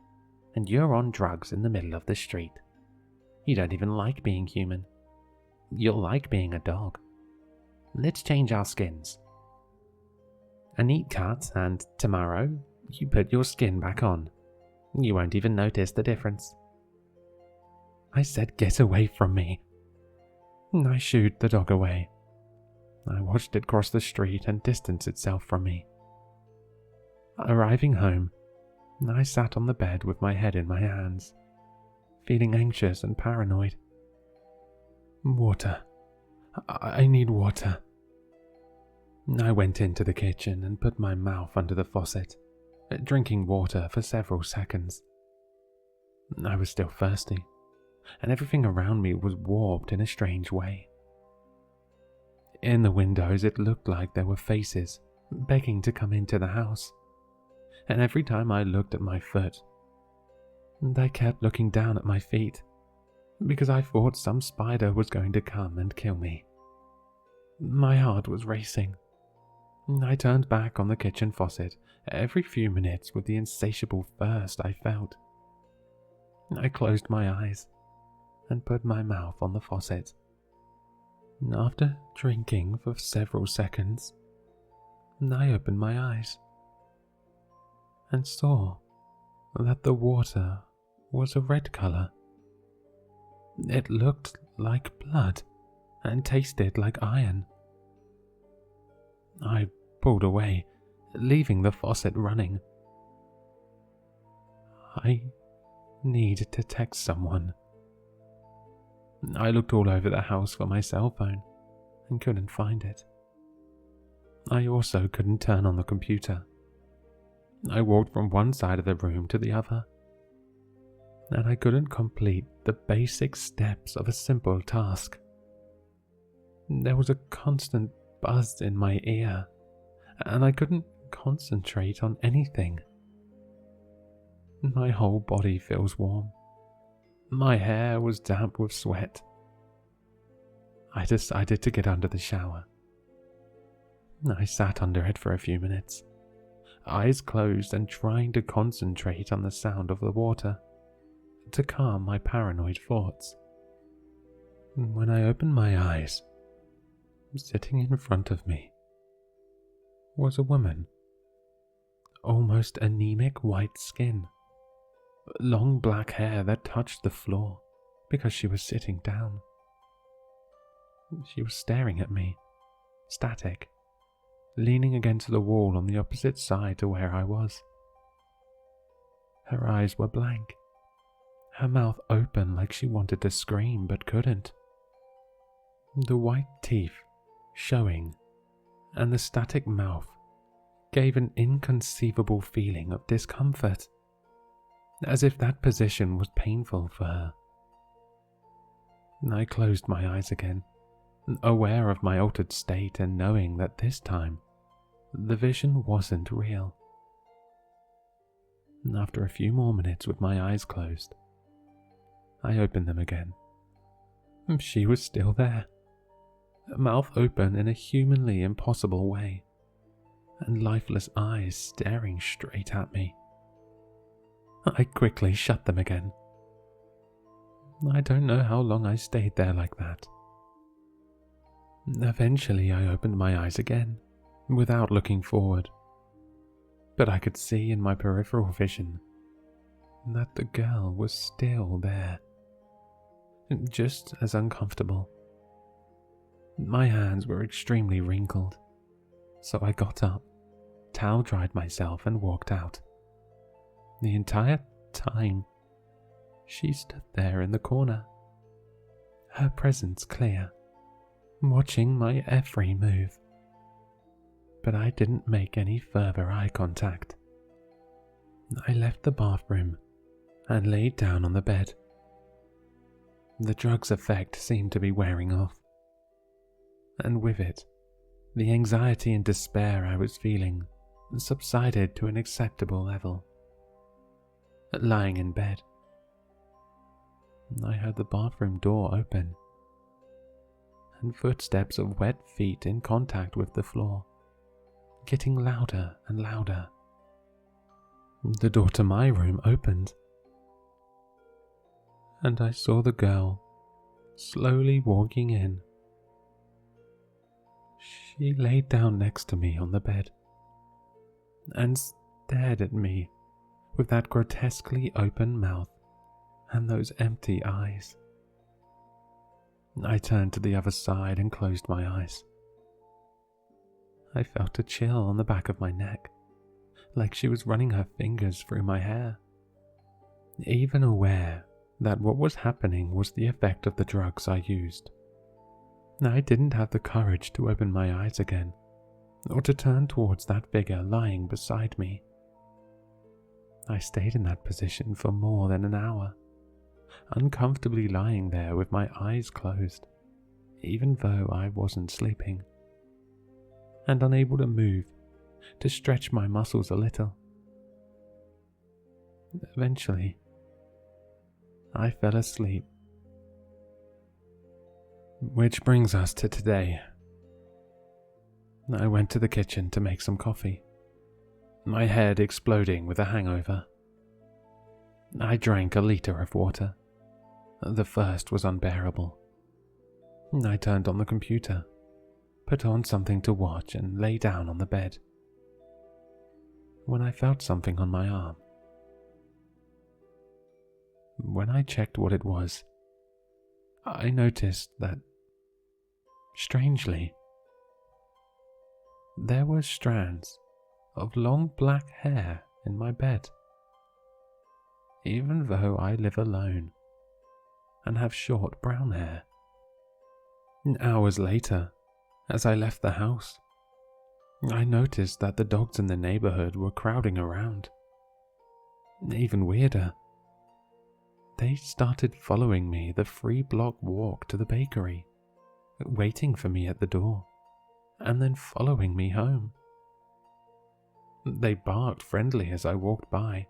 and you're on drugs in the middle of the street. You don't even like being human. You'll like being a dog. Let's change our skins. A neat cut, and tomorrow, you put your skin back on. You won't even notice the difference. I said get away from me. I shooed the dog away. I watched it cross the street and distance itself from me. Arriving home, I sat on the bed with my head in my hands, feeling anxious and paranoid. Water. I need water. I went into the kitchen and put my mouth under the faucet, drinking water for several seconds. I was still thirsty, and everything around me was warped in a strange way. In the windows, it looked like there were faces begging to come into the house, and every time I looked at my foot, I kept looking down at my feet, because I thought some spider was going to come and kill me. My heart was racing. I turned back on the kitchen faucet every few minutes with the insatiable thirst I felt. I closed my eyes and put my mouth on the faucet. After drinking for several seconds, I opened my eyes and saw that the water was a red color. It looked like blood and tasted like iron. I pulled away, leaving the faucet running. I need to text someone. I looked all over the house for my cell phone and couldn't find it. I also couldn't turn on the computer. I walked from one side of the room to the other, and I couldn't complete the basic steps of a simple task. There was a constant buzz in my ear, and I couldn't concentrate on anything. My whole body feels warm. My hair was damp with sweat. I decided to get under the shower. I sat under it for a few minutes, eyes closed and trying to concentrate on the sound of the water to calm my paranoid thoughts. When I opened my eyes, sitting in front of me was a woman, almost anemic white skin, long black hair that touched the floor because she was sitting down. She was staring at me, static, leaning against the wall on the opposite side to where I was. Her eyes were blank, her mouth open like she wanted to scream but couldn't. The white teeth showing and the static mouth gave an inconceivable feeling of discomfort, as if that position was painful for her. I closed my eyes again, aware of my altered state and knowing that this time the vision wasn't real. After a few more minutes with my eyes closed, I opened them again. She was still there, mouth open in a humanly impossible way, and lifeless eyes staring straight at me. I quickly shut them again. I don't know how long I stayed there like that. Eventually I opened my eyes again, without looking forward, but I could see in my peripheral vision that the girl was still there, just as uncomfortable. My hands were extremely wrinkled, so I got up, towel-dried myself and walked out. The entire time, she stood there in the corner, her presence clear, watching my every move. But I didn't make any further eye contact. I left the bathroom and laid down on the bed. The drug's effect seemed to be wearing off. and with it, the anxiety and despair I was feeling subsided to an acceptable level. Lying in bed, I heard the bathroom door open, and footsteps of wet feet in contact with the floor, getting louder and louder. The door to my room opened, and I saw the girl slowly walking in. She laid down next to me on the bed and stared at me with that grotesquely open mouth and those empty eyes. I turned to the other side and closed my eyes. I felt a chill on the back of my neck, like she was running her fingers through my hair. Even aware that what was happening was the effect of the drugs I used, I didn't have the courage to open my eyes again, or to turn towards that figure lying beside me. I stayed in that position for more than an hour, uncomfortably lying there with my eyes closed, even though I wasn't sleeping, and unable to move, to stretch my muscles a little. Eventually, I fell asleep. Which brings us to today. I went to the kitchen to make some coffee, my head exploding with a hangover. I drank a liter of water. The thirst was unbearable. I turned on the computer, put on something to watch, and lay down on the bed, when I felt something on my arm. When I checked what it was, I noticed that, strangely, there were strands of long black hair in my bed, even though I live alone and have short brown hair. Hours later, as I left the house, I noticed that the dogs in the neighborhood were crowding around. Even weirder, they started following me the 3-block walk to the bakery, waiting for me at the door, and then following me home. They barked friendly as I walked by,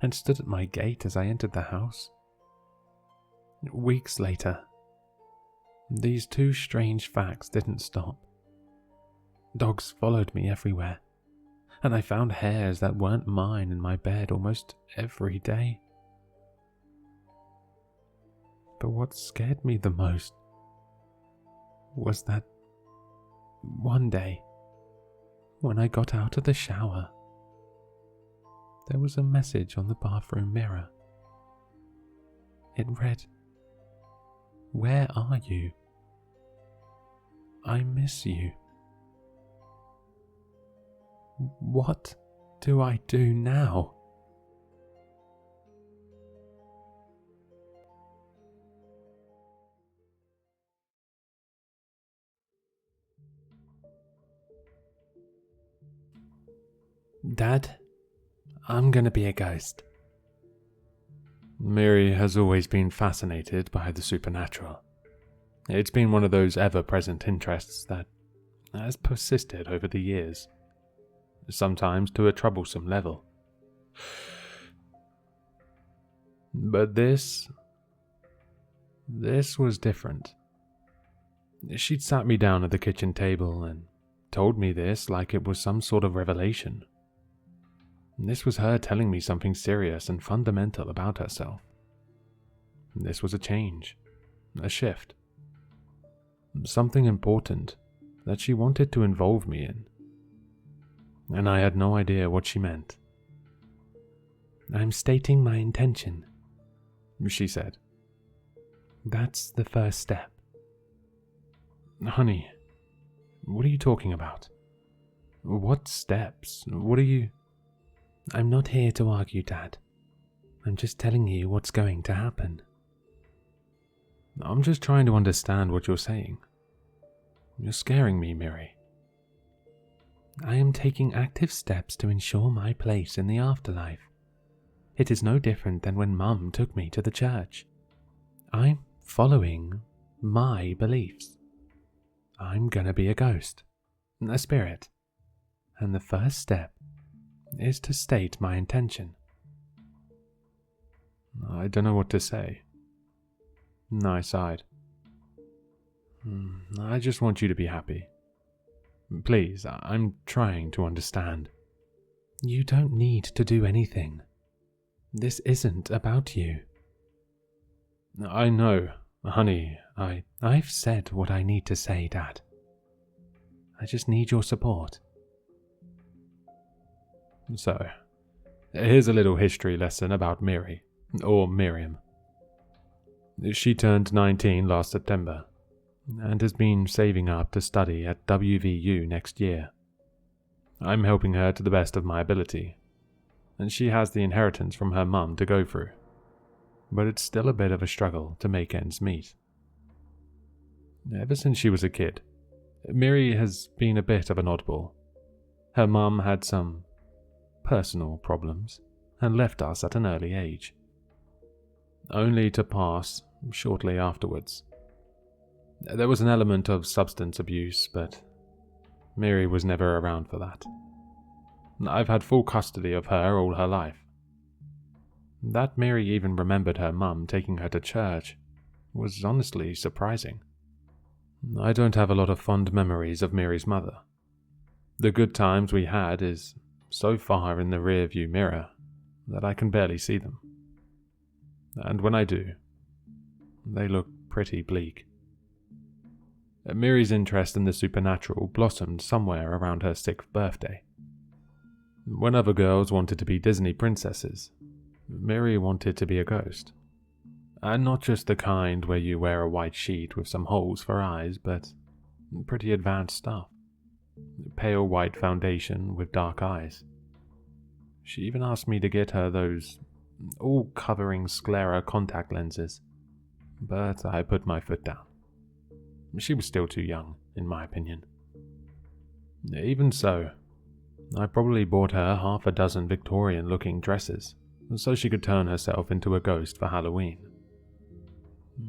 and stood at my gate as I entered the house. Weeks later, these two strange facts didn't stop. Dogs followed me everywhere, and I found hairs that weren't mine in my bed almost every day. But what scared me the most was that one day, when I got out of the shower, there was a message on the bathroom mirror. It read, "Where are you? I miss you." What do I do now? Dad, I'm gonna be a ghost. Miri has always been fascinated by the supernatural. It's been one of those ever-present interests that has persisted over the years, sometimes to a troublesome level. But this was different. She'd sat me down at the kitchen table and told me this like it was some sort of revelation. This was her telling me something serious and fundamental about herself. This was a change, a shift, something important that she wanted to involve me in, and I had no idea what she meant. "I'm stating my intention," she said. "That's the first step." Honey, what are you talking about? What steps? What are you... I'm not here to argue, Dad. I'm just telling you what's going to happen. I'm just trying to understand what you're saying. You're scaring me, Miri. I am taking active steps to ensure my place in the afterlife. It is no different than when Mum took me to the church. I'm following my beliefs. I'm gonna be a ghost, a spirit, and the first step is to state my intention. I don't know what to say. I sighed. I just want you to be happy. Please, I'm trying to understand. You don't need to do anything. This isn't about you. I know, honey, I've said what I need to say, Dad. I just need your support. So, here's a little history lesson about Miri, or Miriam. She turned 19 last September, and has been saving up to study at WVU next year. I'm helping her to the best of my ability, and she has the inheritance from her mum to go through, but it's still a bit of a struggle to make ends meet. Ever since she was a kid, Miri has been a bit of an oddball. Her mum had some personal problems and left us at an early age, only to pass shortly afterwards. There was an element of substance abuse, but Miri was never around for that. I've had full custody of her all her life. That Miri even remembered her mum taking her to church was honestly surprising. I don't have a lot of fond memories of Miri's mother. The good times we had is so far in the rear-view mirror that I can barely see them. And when I do, they look pretty bleak. Miri's interest in the supernatural blossomed somewhere around her 6th birthday. When other girls wanted to be Disney princesses, Miri wanted to be a ghost. And not just the kind where you wear a white sheet with some holes for eyes, but pretty advanced stuff. Pale white foundation with dark eyes. She even asked me to get her those all-covering sclera contact lenses, but I put my foot down. She was still too young, in my opinion. Even so, I probably bought her half a dozen Victorian-looking dresses, so she could turn herself into a ghost for Halloween.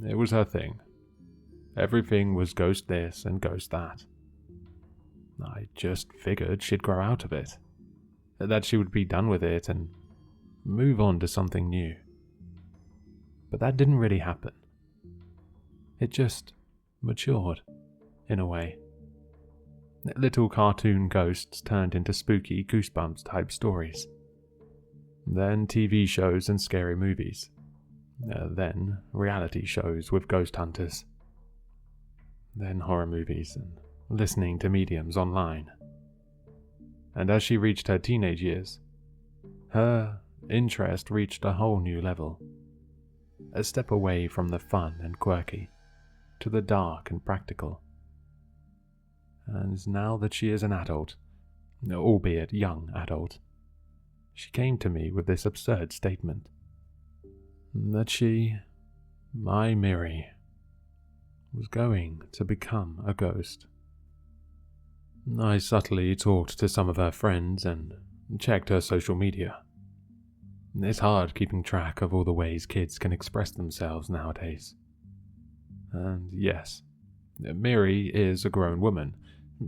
It was her thing. Everything was ghost this and ghost that. I just figured she'd grow out of it, that she would be done with it and move on to something new. But that didn't really happen. It just matured, in a way. Little cartoon ghosts turned into spooky Goosebumps type stories. Then TV shows and scary movies. Then reality shows with ghost hunters. Then horror movies and listening to mediums online. And as she reached her teenage years, her interest reached a whole new level. A step away from the fun and quirky to the dark and practical. And now that she is an adult, albeit young adult, she came to me with this absurd statement. That she, my Miri, was going to become a ghost. I subtly talked to some of her friends and checked her social media. It's hard keeping track of all the ways kids can express themselves nowadays. And yes, Miri is a grown woman.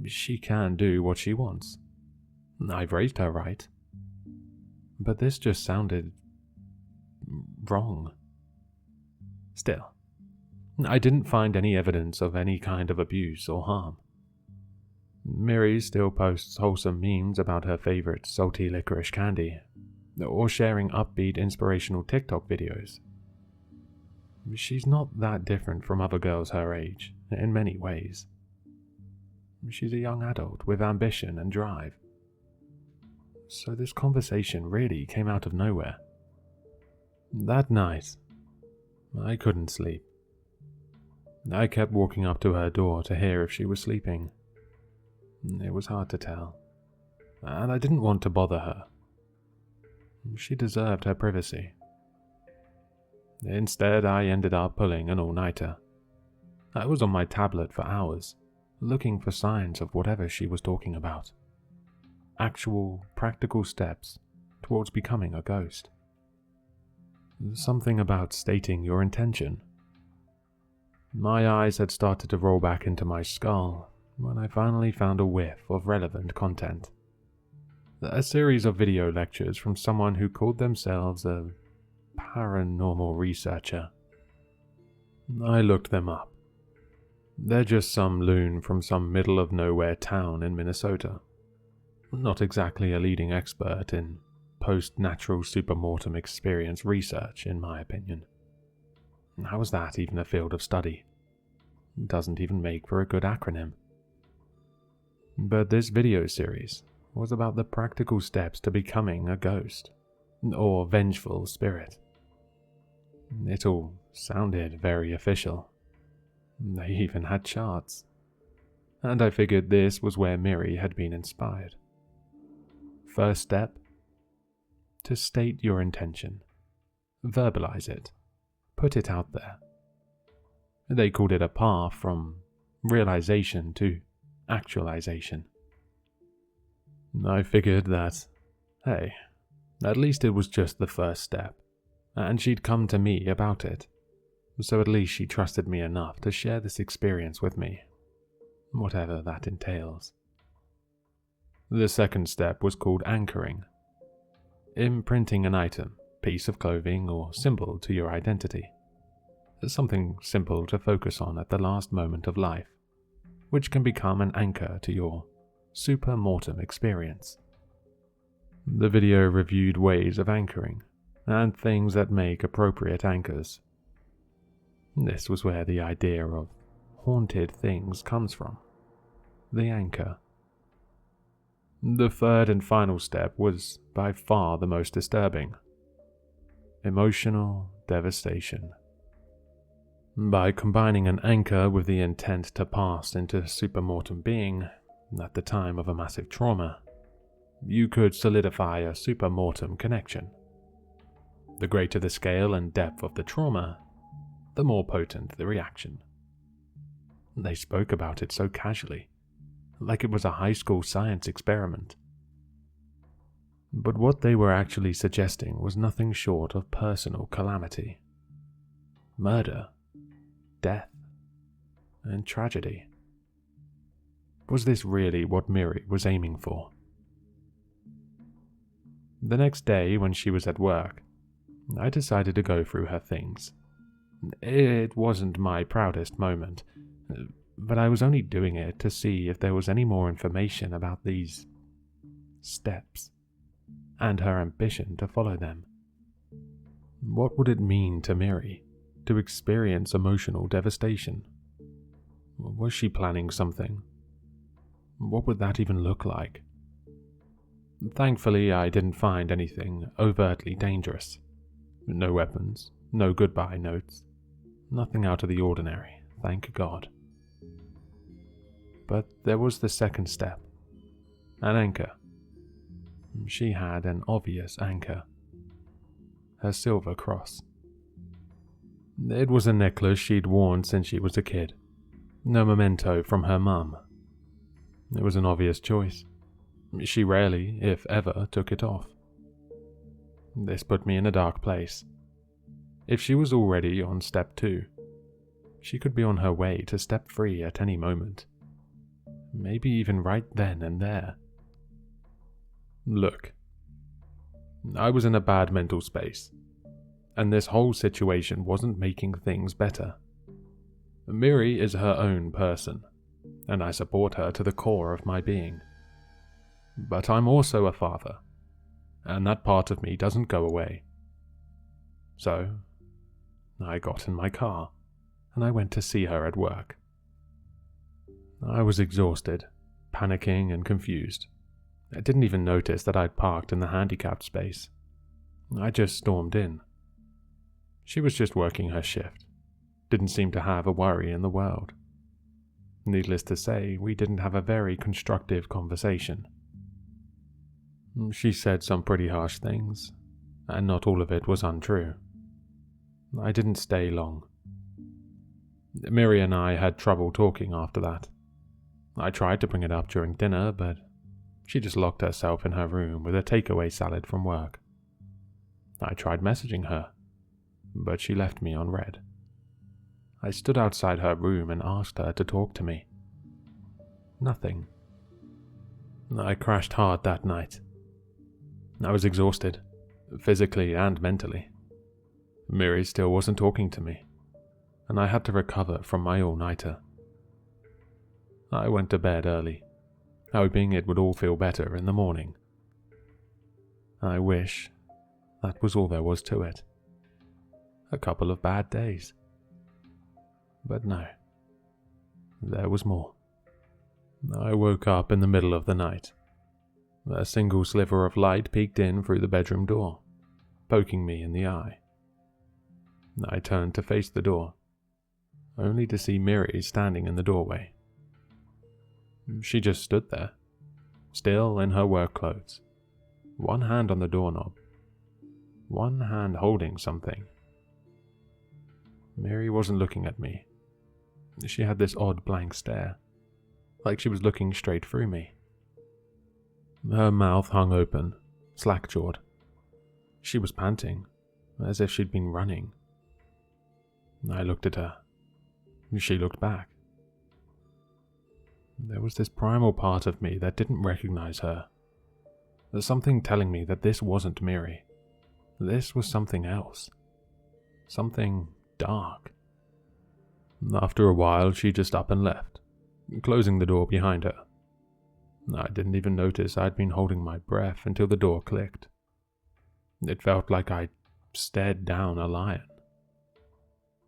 She can do what she wants. I've raised her right. But this just sounded wrong. Still, I didn't find any evidence of any kind of abuse or harm. Miri still posts wholesome memes about her favorite salty licorice candy, or sharing upbeat inspirational TikTok videos. She's not that different from other girls her age, in many ways. She's a young adult with ambition and drive. So this conversation really came out of nowhere. That night, I couldn't sleep. I kept walking up to her door to hear if she was sleeping. It was hard to tell, and I didn't want to bother her. She deserved her privacy. Instead, I ended up pulling an all-nighter. I was on my tablet for hours, looking for signs of whatever she was talking about. Actual, practical steps towards becoming a ghost. Something about stating your intention. My eyes had started to roll back into my skull, when I finally found a whiff of relevant content. A series of video lectures from someone who called themselves a paranormal researcher. I looked them up. They're just some loon from some middle-of-nowhere town in Minnesota. Not exactly a leading expert in post-natural supermortem experience research, in my opinion. How is that even a field of study? Doesn't even make for a good acronym. But this video series was about the practical steps to becoming a ghost, or vengeful spirit. It all sounded very official. They even had charts. And I figured this was where Miri had been inspired. First step: to state your intention. Verbalize it. Put it out there. They called it a path from realization to actualization. I figured that, hey, at least it was just the first step, and she'd come to me about it, so at least she trusted me enough to share this experience with me, whatever that entails. The second step was called anchoring. Imprinting an item, piece of clothing, or symbol to your identity. Something simple to focus on at the last moment of life, which can become an anchor to your super-mortem experience. The video reviewed ways of anchoring, and things that make appropriate anchors. This was where the idea of haunted things comes from. The anchor. The third and final step was by far the most disturbing. Emotional devastation. By combining an anchor with the intent to pass into supermortem being at the time of a massive trauma, you could solidify a supermortem connection. The greater the scale and depth of the trauma, the more potent the reaction. They spoke about it so casually, like it was a high school science experiment. But what they were actually suggesting was nothing short of personal calamity. Murder, death, and tragedy. Was this really what Miri was aiming for? The next day, when she was at work, I decided to go through her things. It wasn't my proudest moment, but I was only doing it to see if there was any more information about these steps, and her ambition to follow them. What would it mean to Miri to experience emotional devastation? Was she planning something? What would that even look like? Thankfully, I didn't find anything overtly dangerous. No weapons, no goodbye notes, nothing out of the ordinary, thank God. But there was the second step, an anchor. She had an obvious anchor. Her silver cross. It was a necklace she'd worn since she was a kid. No memento from her mum. It was an obvious choice. She rarely, if ever, took it off. This put me in a dark place. If she was already on step 2, she could be on her way to step 3 at any moment. Maybe even right then and there. Look, I was in a bad mental space, and this whole situation wasn't making things better. Miri is her own person, and I support her to the core of my being. But I'm also a father, and that part of me doesn't go away. So, I got in my car, and I went to see her at work. I was exhausted, panicking and confused. I didn't even notice that I'd parked in the handicapped space. I just stormed in. She was just working her shift. Didn't seem to have a worry in the world. Needless to say, we didn't have a very constructive conversation. She said some pretty harsh things, and not all of it was untrue. I didn't stay long. Miri and I had trouble talking after that. I tried to bring it up during dinner, but she just locked herself in her room with a takeaway salad from work. I tried messaging her, but she left me on read. I stood outside her room and asked her to talk to me. Nothing. I crashed hard that night. I was exhausted, physically and mentally. Miri still wasn't talking to me, and I had to recover from my all-nighter. I went to bed early, hoping it would all feel better in the morning. I wish that was all there was to it. A couple of bad days. But no, there was more. I woke up in the middle of the night. A single sliver of light peeked in through the bedroom door, poking me in the eye. I turned to face the door, only to see Miri standing in the doorway. She just stood there, still in her work clothes, one hand on the doorknob, one hand holding something. Miri wasn't looking at me. She had this odd blank stare, like she was looking straight through me. Her mouth hung open, slack-jawed. She was panting, as if she'd been running. I looked at her. She looked back. There was this primal part of me that didn't recognize her. There's something telling me that this wasn't Miri. This was something else. Something dark. After a while, she just up and left, closing the door behind her. I didn't even notice I'd been holding my breath until the door clicked. It felt like I stared down a lion.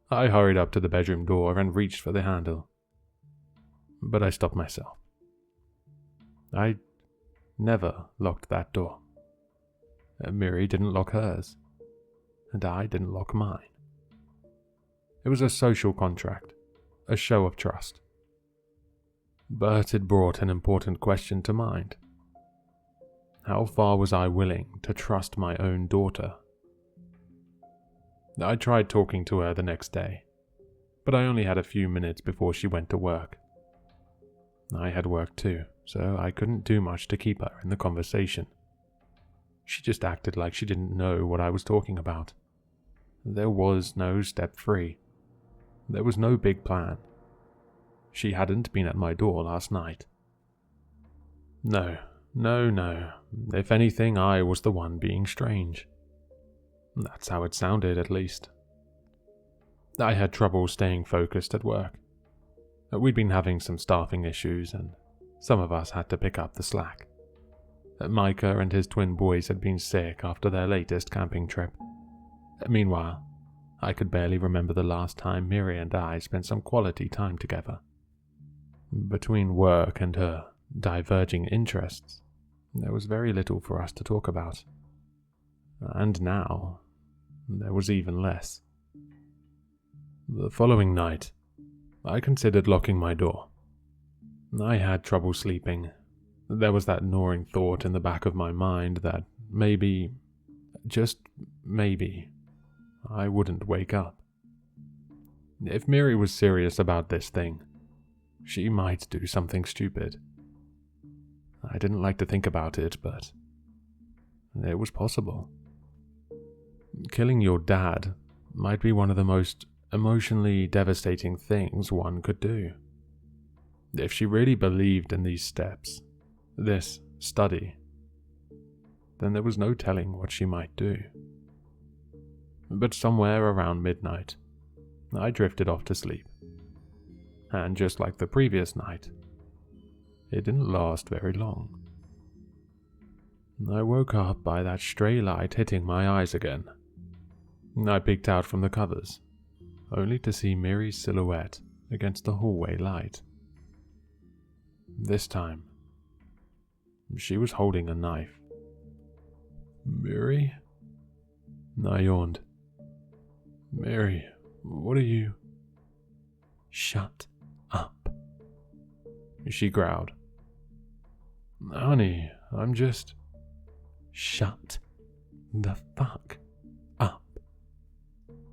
I hurried up to the bedroom door and reached for the handle. But I stopped myself. I never locked that door. Miri didn't lock hers, and I didn't lock mine. It was a social contract, a show of trust. But it brought an important question to mind. How far was I willing to trust my own daughter? I tried talking to her the next day, but I only had a few minutes before she went to work. I had work too, so I couldn't do much to keep her in the conversation. She just acted like she didn't know what I was talking about. There was no step 3. There was no big plan. She hadn't been at my door last night. No. If anything, I was the one being strange. That's how it sounded, at least. I had trouble staying focused at work. We'd been having some staffing issues, and some of us had to pick up the slack. Micah and his twin boys had been sick after their latest camping trip. Meanwhile, I could barely remember the last time Miri and I spent some quality time together. Between work and her diverging interests, there was very little for us to talk about. And now, there was even less. The following night, I considered locking my door. I had trouble sleeping. There was that gnawing thought in the back of my mind that maybe, just maybe, I wouldn't wake up. If Miri was serious about this thing, she might do something stupid. I didn't like to think about it, but it was possible. Killing your dad might be one of the most emotionally devastating things one could do. If she really believed in these steps, this study, then there was no telling what she might do. But somewhere around midnight, I drifted off to sleep. And just like the previous night, it didn't last very long. I woke up by that stray light hitting my eyes again. I peeked out from the covers, only to see Miri's silhouette against the hallway light. This time, she was holding a knife. "Miri?" I yawned. "Miri, what are you?" "Shut up," she growled. "Honey, I'm just..." "Shut the fuck up."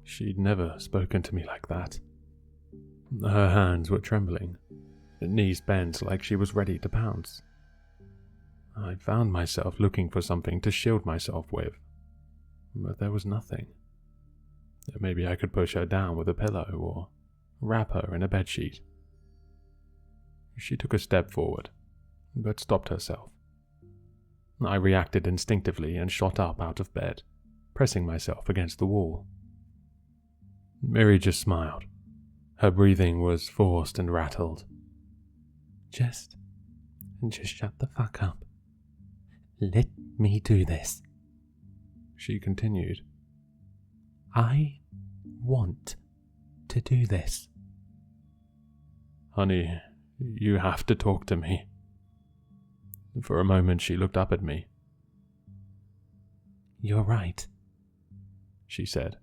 She'd never spoken to me like that. Her hands were trembling, knees bent like she was ready to pounce. I found myself looking for something to shield myself with, but there was nothing. Maybe I could push her down with a pillow or wrap her in a bedsheet. She took a step forward, but stopped herself. I reacted instinctively and shot up out of bed, pressing myself against the wall. Mary just smiled. Her breathing was forced and rattled. Just shut the fuck up. Let me do this, she continued. I want to do this. Honey, you have to talk to me. For a moment she looked up at me. You're right, she said.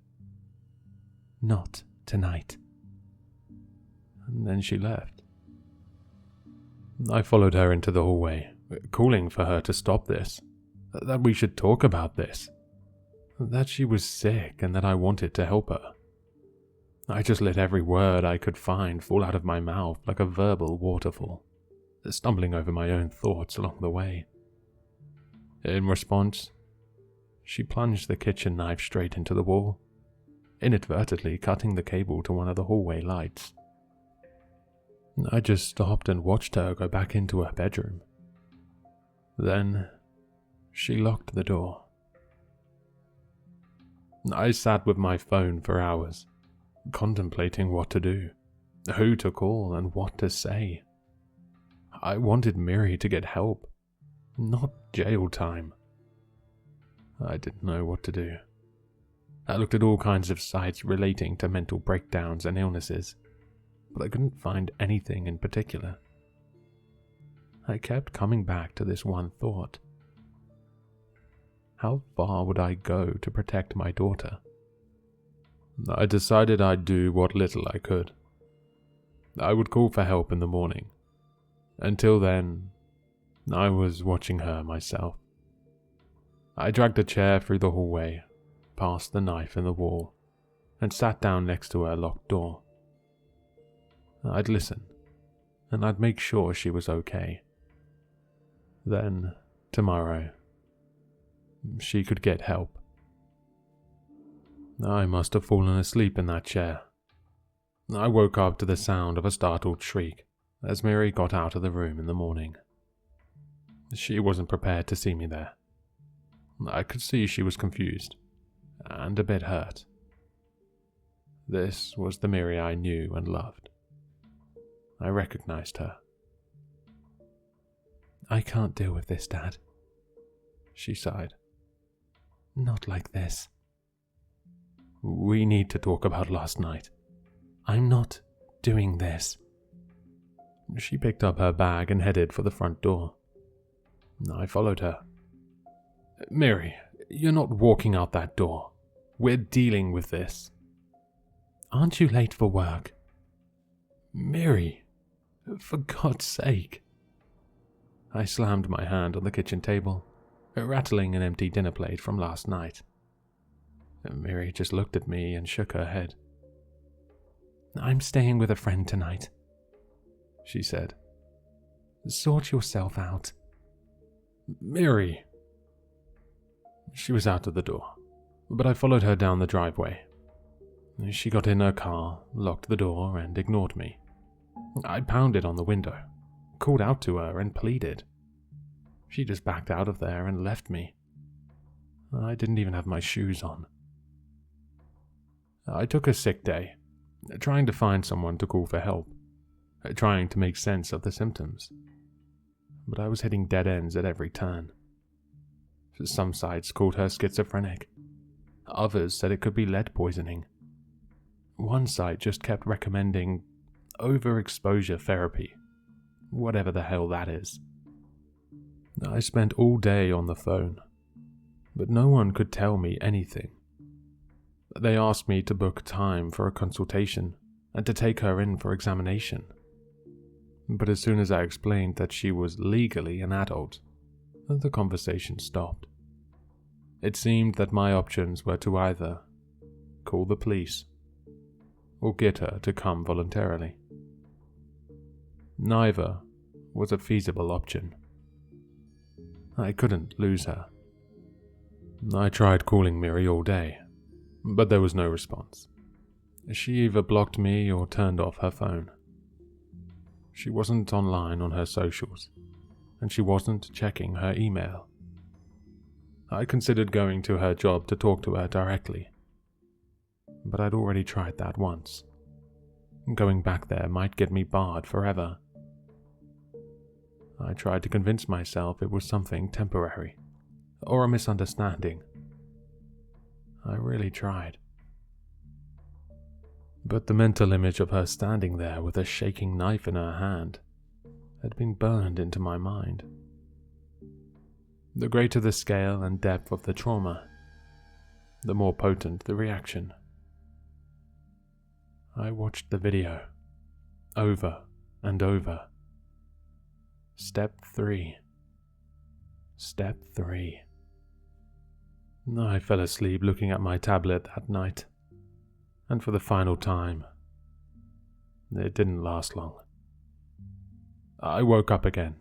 Not tonight. And then she left. I followed her into the hallway, calling for her to stop this, that we should talk about this, that she was sick and that I wanted to help her. I just let every word I could find fall out of my mouth like a verbal waterfall, stumbling over my own thoughts along the way. In response, she plunged the kitchen knife straight into the wall, inadvertently cutting the cable to one of the hallway lights. I just stopped and watched her go back into her bedroom. Then, she locked the door. I sat with my phone for hours, contemplating what to do, who to call, and what to say. I wanted Miri to get help, not jail time. I didn't know what to do. I looked at all kinds of sites relating to mental breakdowns and illnesses, but I couldn't find anything in particular. I kept coming back to this one thought. How far would I go to protect my daughter? I decided I'd do what little I could. I would call for help in the morning. Until then, I was watching her myself. I dragged a chair through the hallway, past the knife in the wall, and sat down next to her locked door. I'd listen, and I'd make sure she was okay. Then, tomorrow, she could get help. I must have fallen asleep in that chair. I woke up to the sound of a startled shriek as Mary got out of the room in the morning. She wasn't prepared to see me there. I could see she was confused and a bit hurt. This was the Mary I knew and loved. I recognized her. I can't deal with this, Dad, she sighed. Not like this. We need to talk about last night. I'm not doing this. She picked up her bag and headed for the front door. I followed her. Mary, you're not walking out that door. We're dealing with this. Aren't you late for work? Mary, for God's sake. I slammed my hand on the kitchen table, rattling an empty dinner plate from last night. Mary just looked at me and shook her head. I'm staying with a friend tonight, she said. Sort yourself out. Mary. She was out of the door, but I followed her down the driveway. She got in her car, locked the door, and ignored me. I pounded on the window, called out to her, and pleaded. She just backed out of there and left me. I didn't even have my shoes on. I took a sick day, trying to find someone to call for help, trying to make sense of the symptoms. But I was hitting dead ends at every turn. Some sites called her schizophrenic. Others said it could be lead poisoning. One site just kept recommending overexposure therapy, whatever the hell that is. I spent all day on the phone, but no one could tell me anything. They asked me to book time for a consultation and to take her in for examination. But as soon as I explained that she was legally an adult, the conversation stopped. It seemed that my options were to either call the police or get her to come voluntarily. Neither was a feasible option. I couldn't lose her. I tried calling Miri all day, but there was no response. She either blocked me or turned off her phone. She wasn't online on her socials, and she wasn't checking her email. I considered going to her job to talk to her directly, but I'd already tried that once. Going back there might get me barred forever. I tried to convince myself it was something temporary, or a misunderstanding. I really tried. But the mental image of her standing there with a shaking knife in her hand had been burned into my mind. The greater the scale and depth of the trauma, the more potent the reaction. I watched the video, over and over. Step 3. Step 3. I fell asleep looking at my tablet that night, and for the final time. It didn't last long. I woke up again,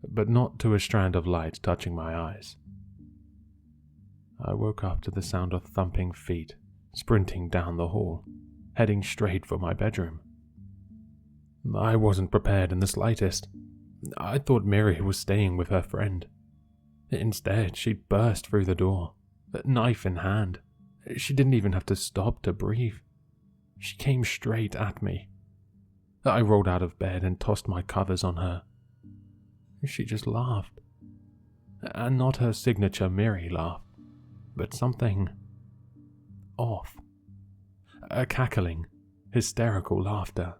but not to a strand of light touching my eyes. I woke up to the sound of thumping feet sprinting down the hall, heading straight for my bedroom. I wasn't prepared in the slightest. I thought Mary was staying with her friend. Instead, she burst through the door, knife in hand. She didn't even have to stop to breathe. She came straight at me. I rolled out of bed and tossed my covers on her. She just laughed. And not her signature Mary laugh, but something off. A cackling, hysterical laughter.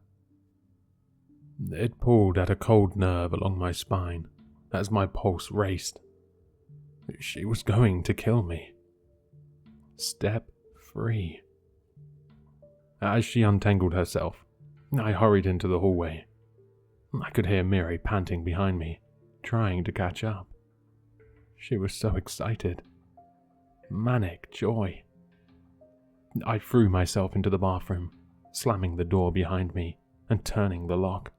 It pulled at a cold nerve along my spine as my pulse raced. She was going to kill me. Step 3. As she untangled herself, I hurried into the hallway. I could hear Mary panting behind me, trying to catch up. She was so excited. Manic joy. I threw myself into the bathroom, slamming the door behind me and turning the lock.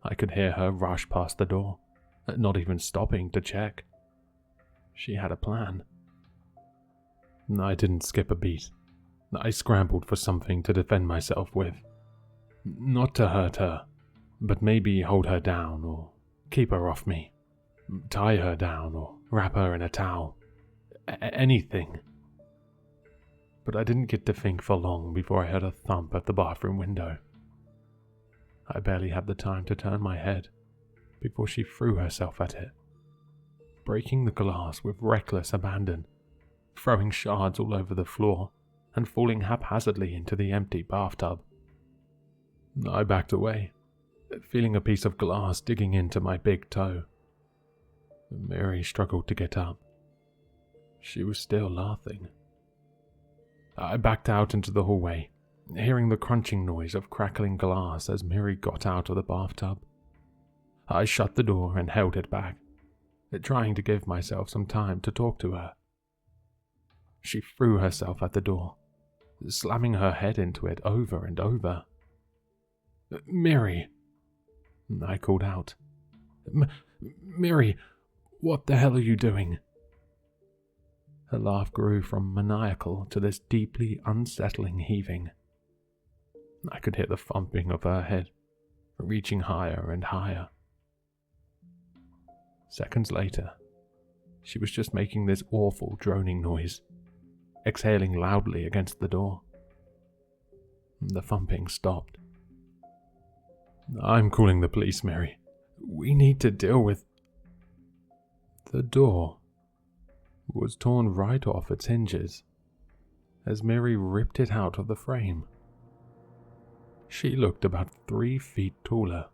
I could hear her rush past the door, not even stopping to check. She had a plan. I didn't skip a beat. I scrambled for something to defend myself with. Not to hurt her, but maybe hold her down or keep her off me. Tie her down or wrap her in a towel. Anything. But I didn't get to think for long before I heard a thump at the bathroom window. I barely had the time to turn my head before she threw herself at it, breaking the glass with reckless abandon, throwing shards all over the floor and falling haphazardly into the empty bathtub. I backed away, feeling a piece of glass digging into my big toe. Mary struggled to get up. She was still laughing. I backed out into the hallway, hearing the crunching noise of crackling glass as Mary got out of the bathtub. I shut the door and held it back, trying to give myself some time to talk to her. She threw herself at the door, slamming her head into it over and over. "Mary!" I called out. "Mary, what the hell are you doing?" Her laugh grew from maniacal to this deeply unsettling heaving. I could hear the thumping of her head, reaching higher and higher. Seconds later, she was just making this awful droning noise, exhaling loudly against the door. The thumping stopped. "I'm calling the police, Mary. We need to deal with..." The door was torn right off its hinges as Mary ripped it out of the frame. She looked about 3 feet taller,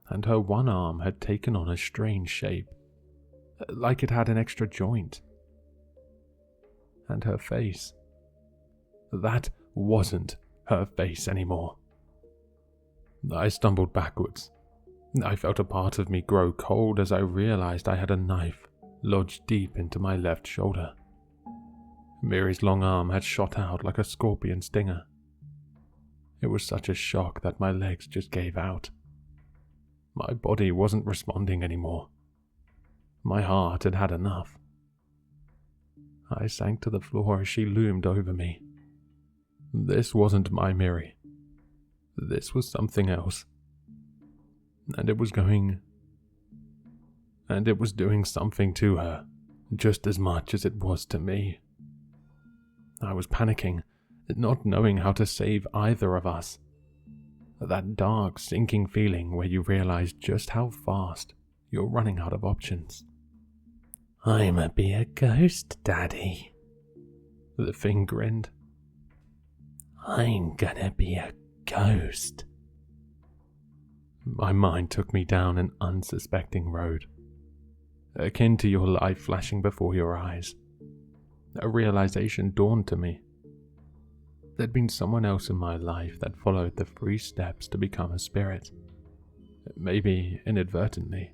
and her one arm had taken on a strange shape, like it had an extra joint. And her face. That wasn't her face anymore. I stumbled backwards. I felt a part of me grow cold as I realized I had a knife lodged deep into my left shoulder. Mary's long arm had shot out like a scorpion stinger. It was such a shock that my legs just gave out. My body wasn't responding anymore. My heart had had enough. I sank to the floor as she loomed over me. This wasn't my Mary. This was something else. and it was doing something to her, just as much as it was to me. I was panicking, not knowing how to save either of us. That dark, sinking feeling where you realize just how fast you're running out of options. "I'ma be a ghost, Daddy," the thing grinned. "I'm gonna be a ghost." My mind took me down an unsuspecting road, akin to your life flashing before your eyes. A realization dawned to me. There'd been someone else in my life that followed the 3 steps to become a spirit. Maybe inadvertently.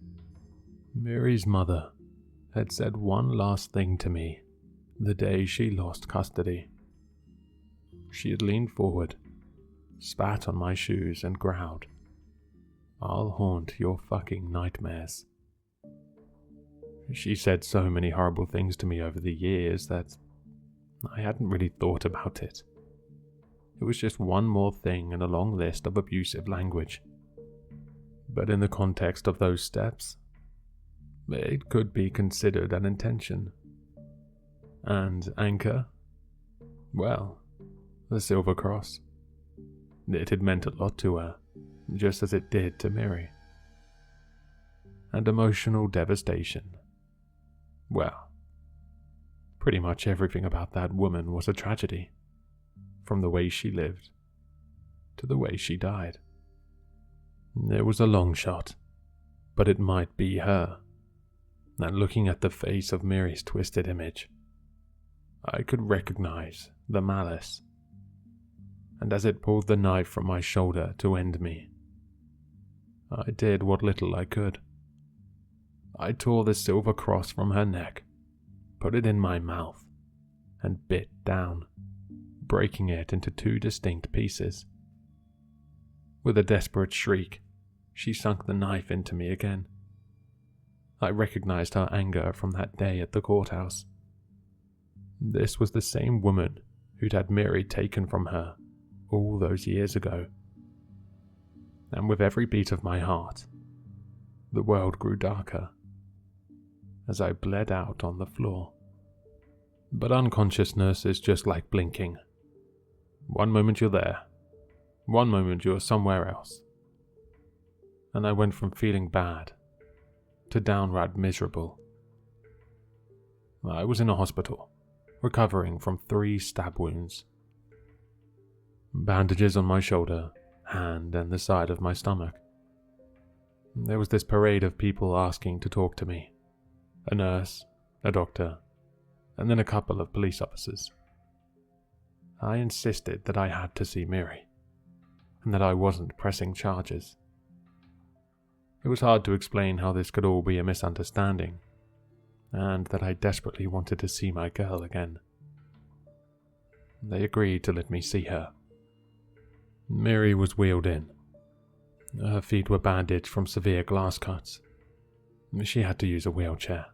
Mary's mother had said one last thing to me the day she lost custody. She had leaned forward, spat on my shoes and growled, "I'll haunt your fucking nightmares." She said so many horrible things to me over the years that I hadn't really thought about it. It was just one more thing in a long list of abusive language. But in the context of those steps, it could be considered an intention. And anchor? Well, the Silver Cross. It had meant a lot to her, just as it did to Mary. And emotional devastation. Well, pretty much everything about that woman was a tragedy, from the way she lived to the way she died. It was a long shot, but it might be her. And looking at the face of Mary's twisted image, I could recognize the malice. And as it pulled the knife from my shoulder to end me, I did what little I could. I tore the silver cross from her neck, put it in my mouth, and bit down, breaking it into 2 distinct pieces. With a desperate shriek, she sunk the knife into me again. I recognized her anger from that day at the courthouse. This was the same woman who'd had Mary taken from her all those years ago. And with every beat of my heart, the world grew darker as I bled out on the floor. But unconsciousness is just like blinking. One moment you're there, one moment you're somewhere else. And I went from feeling bad to downright miserable. I was in a hospital, recovering from 3 stab wounds. Bandages on my shoulder, hand, and the side of my stomach. There was this parade of people asking to talk to me. A nurse, a doctor, and then a couple of police officers. I insisted that I had to see Mary, and that I wasn't pressing charges. It was hard to explain how this could all be a misunderstanding, and that I desperately wanted to see my girl again. They agreed to let me see her. Mary was wheeled in. Her feet were bandaged from severe glass cuts. She had to use a wheelchair.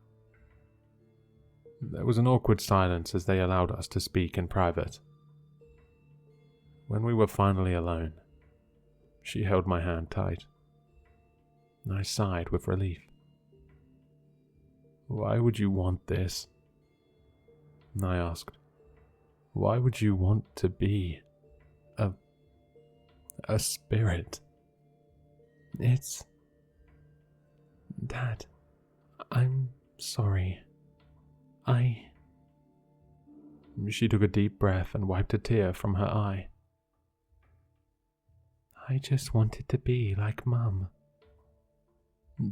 There was an awkward silence as they allowed us to speak in private. When we were finally alone, she held my hand tight. I sighed with relief. "Why would you want this?" I asked. "Why would you want to be a spirit?" "It's... Dad, I'm sorry. She took a deep breath and wiped a tear from her eye. "I just wanted to be like Mum."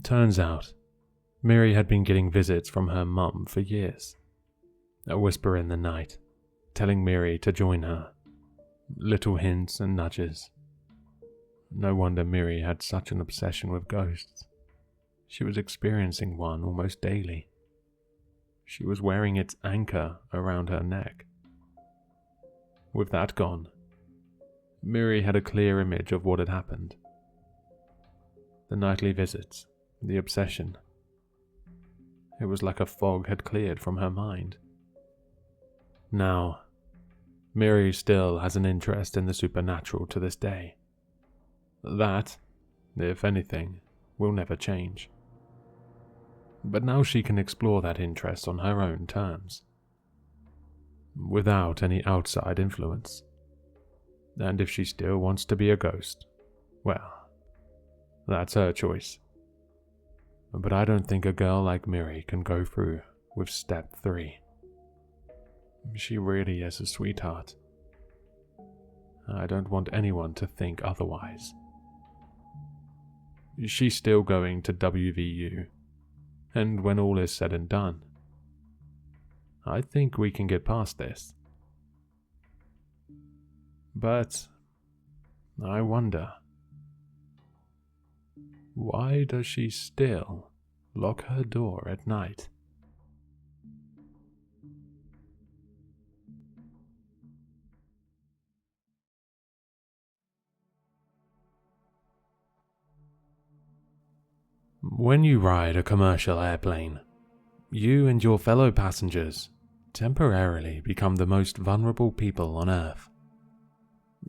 Turns out, Mary had been getting visits from her mum for years. A whisper in the night, telling Mary to join her. Little hints and nudges. No wonder Mary had such an obsession with ghosts. She was experiencing one almost daily. She was wearing its anchor around her neck. With that gone, Mary had a clear image of what had happened. The nightly visits, the obsession. It was like a fog had cleared from her mind. Now, Mary still has an interest in the supernatural to this day. That, if anything, will never change. But now she can explore that interest on her own terms, without any outside influence. And if she still wants to be a ghost, well, that's her choice. But I don't think a girl like Miri can go through with step 3. She really is a sweetheart. I don't want anyone to think otherwise. She's still going to WVU, and when all is said and done, I think we can get past this. But I wonder, why does she still lock her door at night? When you ride a commercial airplane, you and your fellow passengers temporarily become the most vulnerable people on Earth.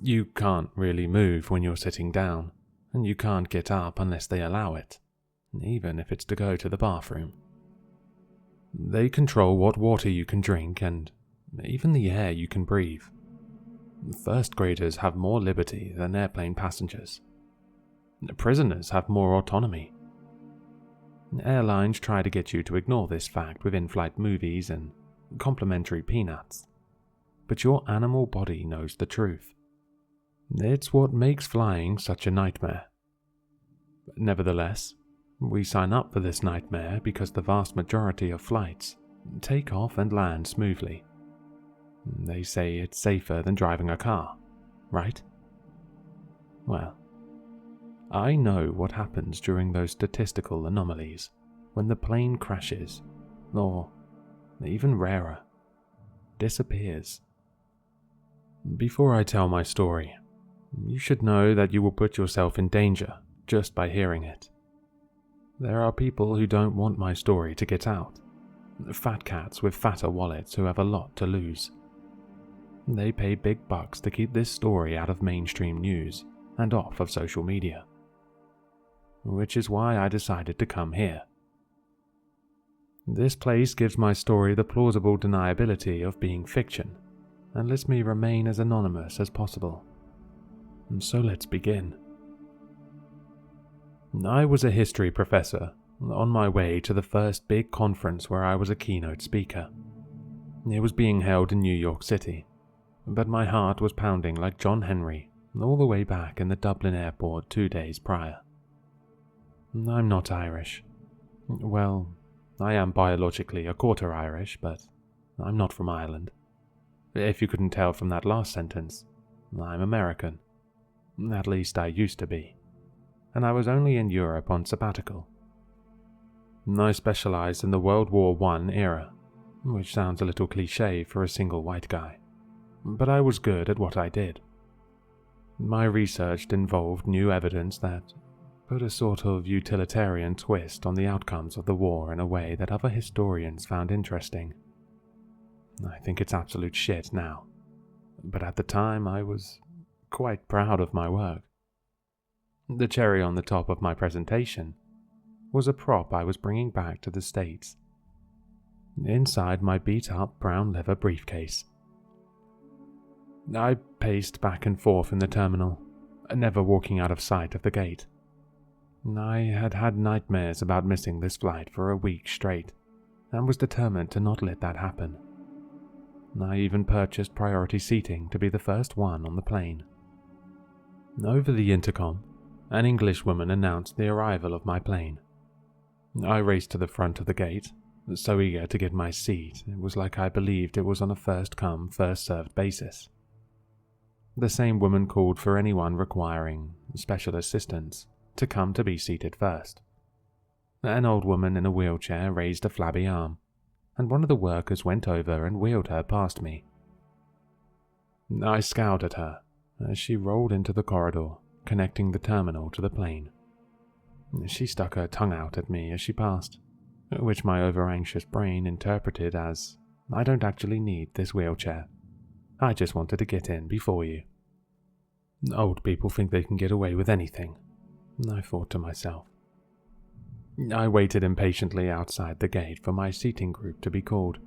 You can't really move when you're sitting down, and you can't get up unless they allow it, even if it's to go to the bathroom. They control what water you can drink and even the air you can breathe. First graders have more liberty than airplane passengers. Prisoners have more autonomy. Airlines try to get you to ignore this fact with in-flight movies and complimentary peanuts, but your animal body knows the truth. It's what makes flying such a nightmare. Nevertheless, we sign up for this nightmare because the vast majority of flights take off and land smoothly. They say it's safer than driving a car, right? Well, I know what happens during those statistical anomalies when the plane crashes, or, even rarer, disappears. Before I tell my story, you should know that you will put yourself in danger just by hearing it. There are people who don't want my story to get out. Fat cats with fatter wallets who have a lot to lose. They pay big bucks to keep this story out of mainstream news and off of social media. Which is why I decided to come here. This place gives my story the plausible deniability of being fiction, and lets me remain as anonymous as possible. So let's begin. I was a history professor, on my way to the first big conference where I was a keynote speaker. It was being held in New York City, but my heart was pounding like John Henry all the way back in the Dublin airport 2 days prior. I'm not Irish. Well, I am biologically a quarter Irish, but I'm not from Ireland. If you couldn't tell from that last sentence, I'm American. At least I used to be. And I was only in Europe on sabbatical. I specialized in the World War I era, which sounds a little cliché for a single white guy, but I was good at what I did. My research involved new evidence that put a sort of utilitarian twist on the outcomes of the war in a way that other historians found interesting. I think it's absolute shit now, but at the time I was quite proud of my work. The cherry on the top of my presentation was a prop I was bringing back to the States. Inside my beat-up brown leather briefcase. I paced back and forth in the terminal, never walking out of sight of the gate. I had had nightmares about missing this flight for a week straight, and was determined to not let that happen. I even purchased priority seating to be the first one on the plane. Over the intercom, an Englishwoman announced the arrival of my plane. I raced to the front of the gate, so eager to get my seat it was like I believed it was on a first-come, first-served basis. The same woman called for anyone requiring special assistance to come to be seated first. An old woman in a wheelchair raised a flabby arm, and one of the workers went over and wheeled her past me. I scowled at her as she rolled into the corridor, connecting the terminal to the plane. She stuck her tongue out at me as she passed, which my over-anxious brain interpreted as, I don't actually need this wheelchair. I just wanted to get in before you. Old people think they can get away with anything, I thought to myself. I waited impatiently outside the gate for my seating group to be called,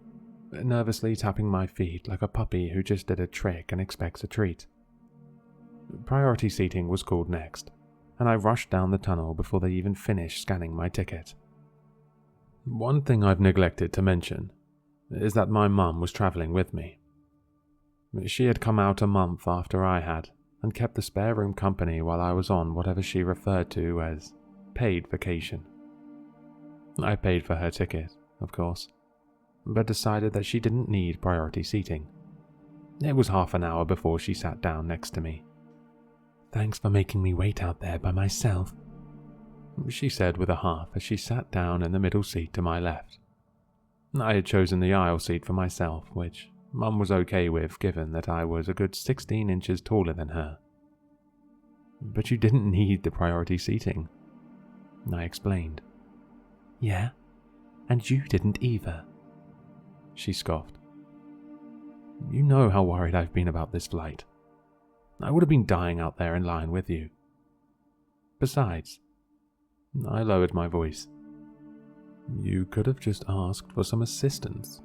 nervously tapping my feet like a puppy who just did a trick and expects a treat. Priority seating was called next, and I rushed down the tunnel before they even finished scanning my ticket. One thing I've neglected to mention is that my mum was travelling with me. She had come out a month after I had, and kept the spare room company while I was on whatever she referred to as paid vacation. I paid for her ticket, of course, but decided that she didn't need priority seating. It was half an hour before she sat down next to me. "Thanks for making me wait out there by myself," she said with a huff as she sat down in the middle seat to my left. I had chosen the aisle seat for myself, which Mum was okay with given that I was a good 16 inches taller than her. "But you didn't need the priority seating," I explained. "Yeah, and you didn't either," she scoffed. "You know how worried I've been about this flight. I would have been dying out there in line with you. Besides," I lowered my voice, "you could have just asked for some assistance,"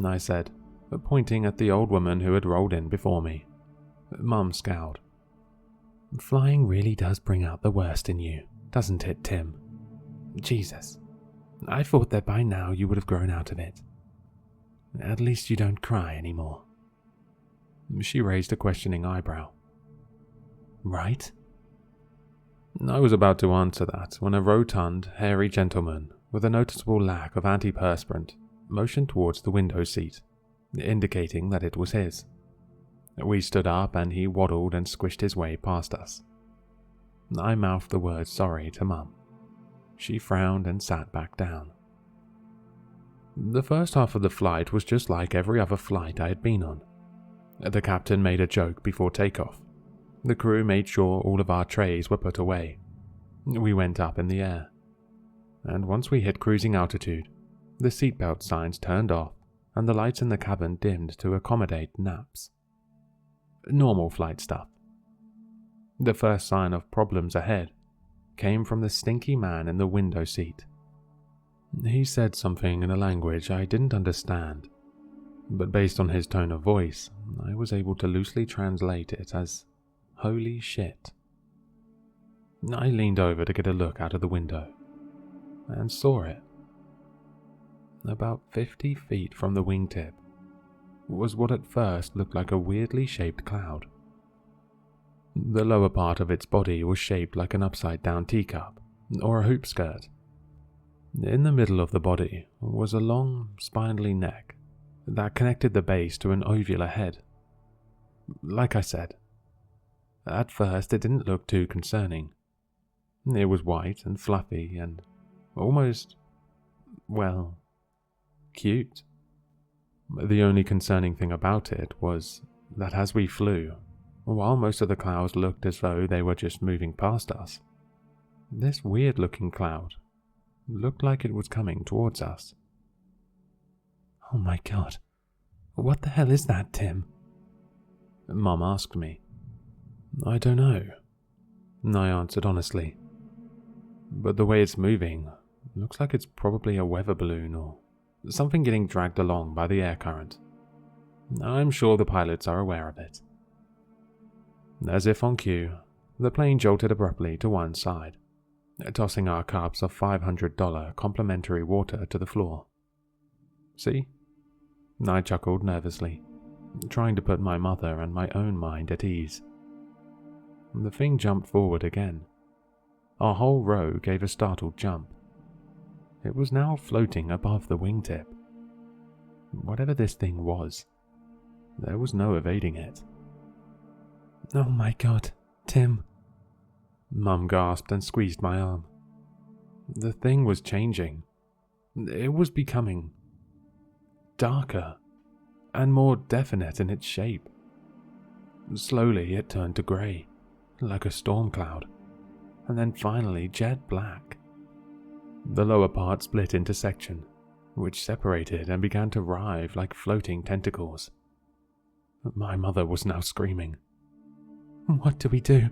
I said, pointing at the old woman who had rolled in before me. Mum scowled. "Flying really does bring out the worst in you, doesn't it, Tim? Jesus, I thought that by now you would have grown out of it. At least you don't cry anymore." She raised a questioning eyebrow. "Right?" I was about to answer that when a rotund, hairy gentleman with a noticeable lack of antiperspirant motioned towards the window seat, indicating that it was his. We stood up and he waddled and squished his way past us. I mouthed the word sorry to Mum. She frowned and sat back down. The first half of the flight was just like every other flight I had been on. The captain made a joke before takeoff. The crew made sure all of our trays were put away. We went up in the air. And once we hit cruising altitude, the seatbelt signs turned off and the lights in the cabin dimmed to accommodate naps. Normal flight stuff. The first sign of problems ahead came from the stinky man in the window seat. He said something in a language I didn't understand, but based on his tone of voice, I was able to loosely translate it as "holy shit." I leaned over to get a look out of the window, and saw it. About 50 feet from the wingtip was what at first looked like a weirdly shaped cloud. The lower part of its body was shaped like an upside-down teacup, or a hoop skirt. In the middle of the body was a long, spindly neck that connected the base to an ovular head. Like I said, at first it didn't look too concerning. It was white and fluffy and almost, well, cute. The only concerning thing about it was that as we flew, while most of the clouds looked as though they were just moving past us, this weird-looking cloud looked like it was coming towards us. "Oh my God, what the hell is that, Tim?" Mum asked me. "I don't know," I answered honestly. "But the way it's moving looks like it's probably a weather balloon or something getting dragged along by the air current. I'm sure the pilots are aware of it." As if on cue, the plane jolted abruptly to one side, tossing our cups of $500 complimentary water to the floor. "See?" I chuckled nervously, trying to put my mother and my own mind at ease. The thing jumped forward again. Our whole row gave a startled jump. It was now floating above the wingtip. Whatever this thing was, there was no evading it. "Oh my God, Tim," Mum gasped and squeezed my arm. The thing was changing. It was becoming darker and more definite in its shape. Slowly it turned to grey, like a storm cloud, and then finally jet black. The lower part split into section, which separated and began to writhe like floating tentacles. My mother was now screaming. "What do we do?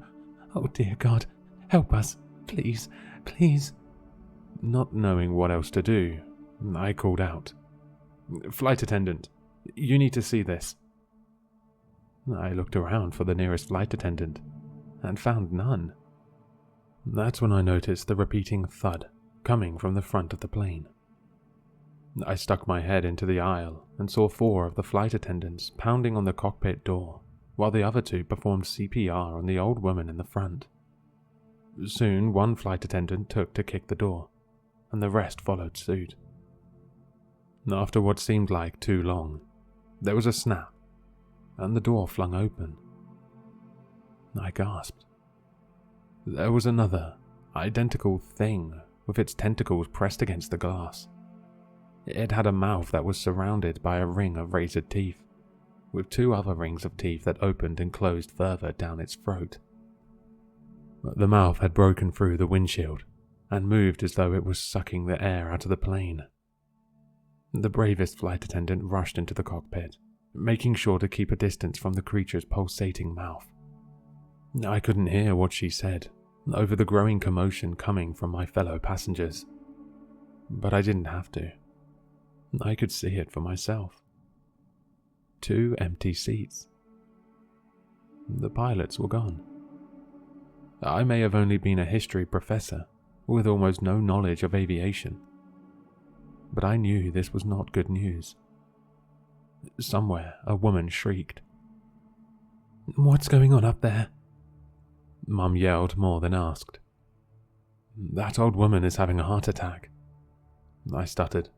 Oh dear God, help us, please, please." Not knowing what else to do, I called out, "Flight attendant, you need to see this." I looked around for the nearest flight attendant and found none. That's when I noticed the repeating thud coming from the front of the plane. I stuck my head into the aisle and saw 4 of the flight attendants pounding on the cockpit door, while the other 2 performed CPR on the old woman in the front. Soon, one flight attendant took to kick the door, and the rest followed suit. After what seemed like too long, there was a snap, and the door flung open. I gasped. There was another, identical thing with its tentacles pressed against the glass. It had a mouth that was surrounded by a ring of razored teeth, with 2 other rings of teeth that opened and closed further down its throat. The mouth had broken through the windshield and moved as though it was sucking the air out of the plane. The bravest flight attendant rushed into the cockpit, making sure to keep a distance from the creature's pulsating mouth. I couldn't hear what she said over the growing commotion coming from my fellow passengers, but I didn't have to. I could see it for myself. 2 empty seats. The pilots were gone. I may have only been a history professor with almost no knowledge of aviation, but I knew this was not good news. Somewhere, a woman shrieked. "What's going on up there?" Mum yelled more than asked. "That old woman is having a heart attack," I stuttered,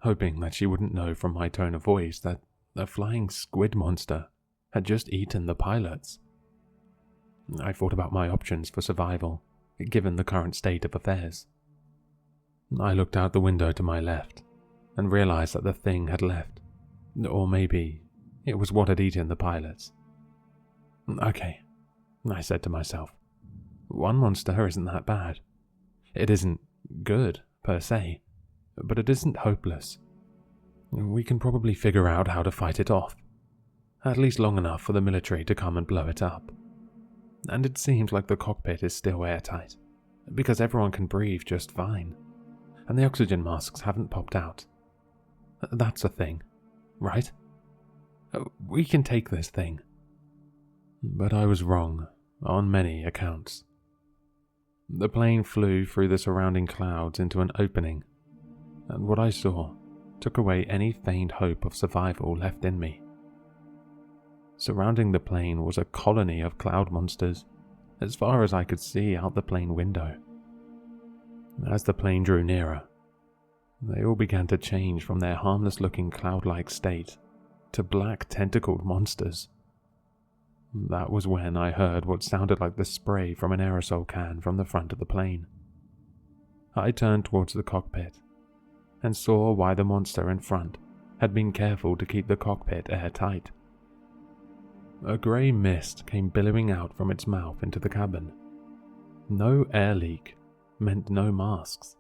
hoping that she wouldn't know from my tone of voice that a flying squid monster had just eaten the pilots. I thought about my options for survival, given the current state of affairs. I looked out the window to my left and realized that the thing had left, or maybe it was what had eaten the pilots. "Okay," I said to myself. "One monster isn't that bad. It isn't good, per se, but it isn't hopeless. We can probably figure out how to fight it off, at least long enough for the military to come and blow it up. And it seems like the cockpit is still airtight, because everyone can breathe just fine, and the oxygen masks haven't popped out. That's a thing, right? We can take this thing." But I was wrong on many accounts. The plane flew through the surrounding clouds into an opening, and what I saw took away any faint hope of survival left in me. Surrounding the plane was a colony of cloud monsters, as far as I could see out the plane window. As the plane drew nearer, they all began to change from their harmless-looking cloud-like state to black tentacled monsters. That was when I heard what sounded like the spray from an aerosol can from the front of the plane. I turned towards the cockpit and saw why the monster in front had been careful to keep the cockpit airtight. A grey mist came billowing out from its mouth into the cabin. No air leak meant no masks.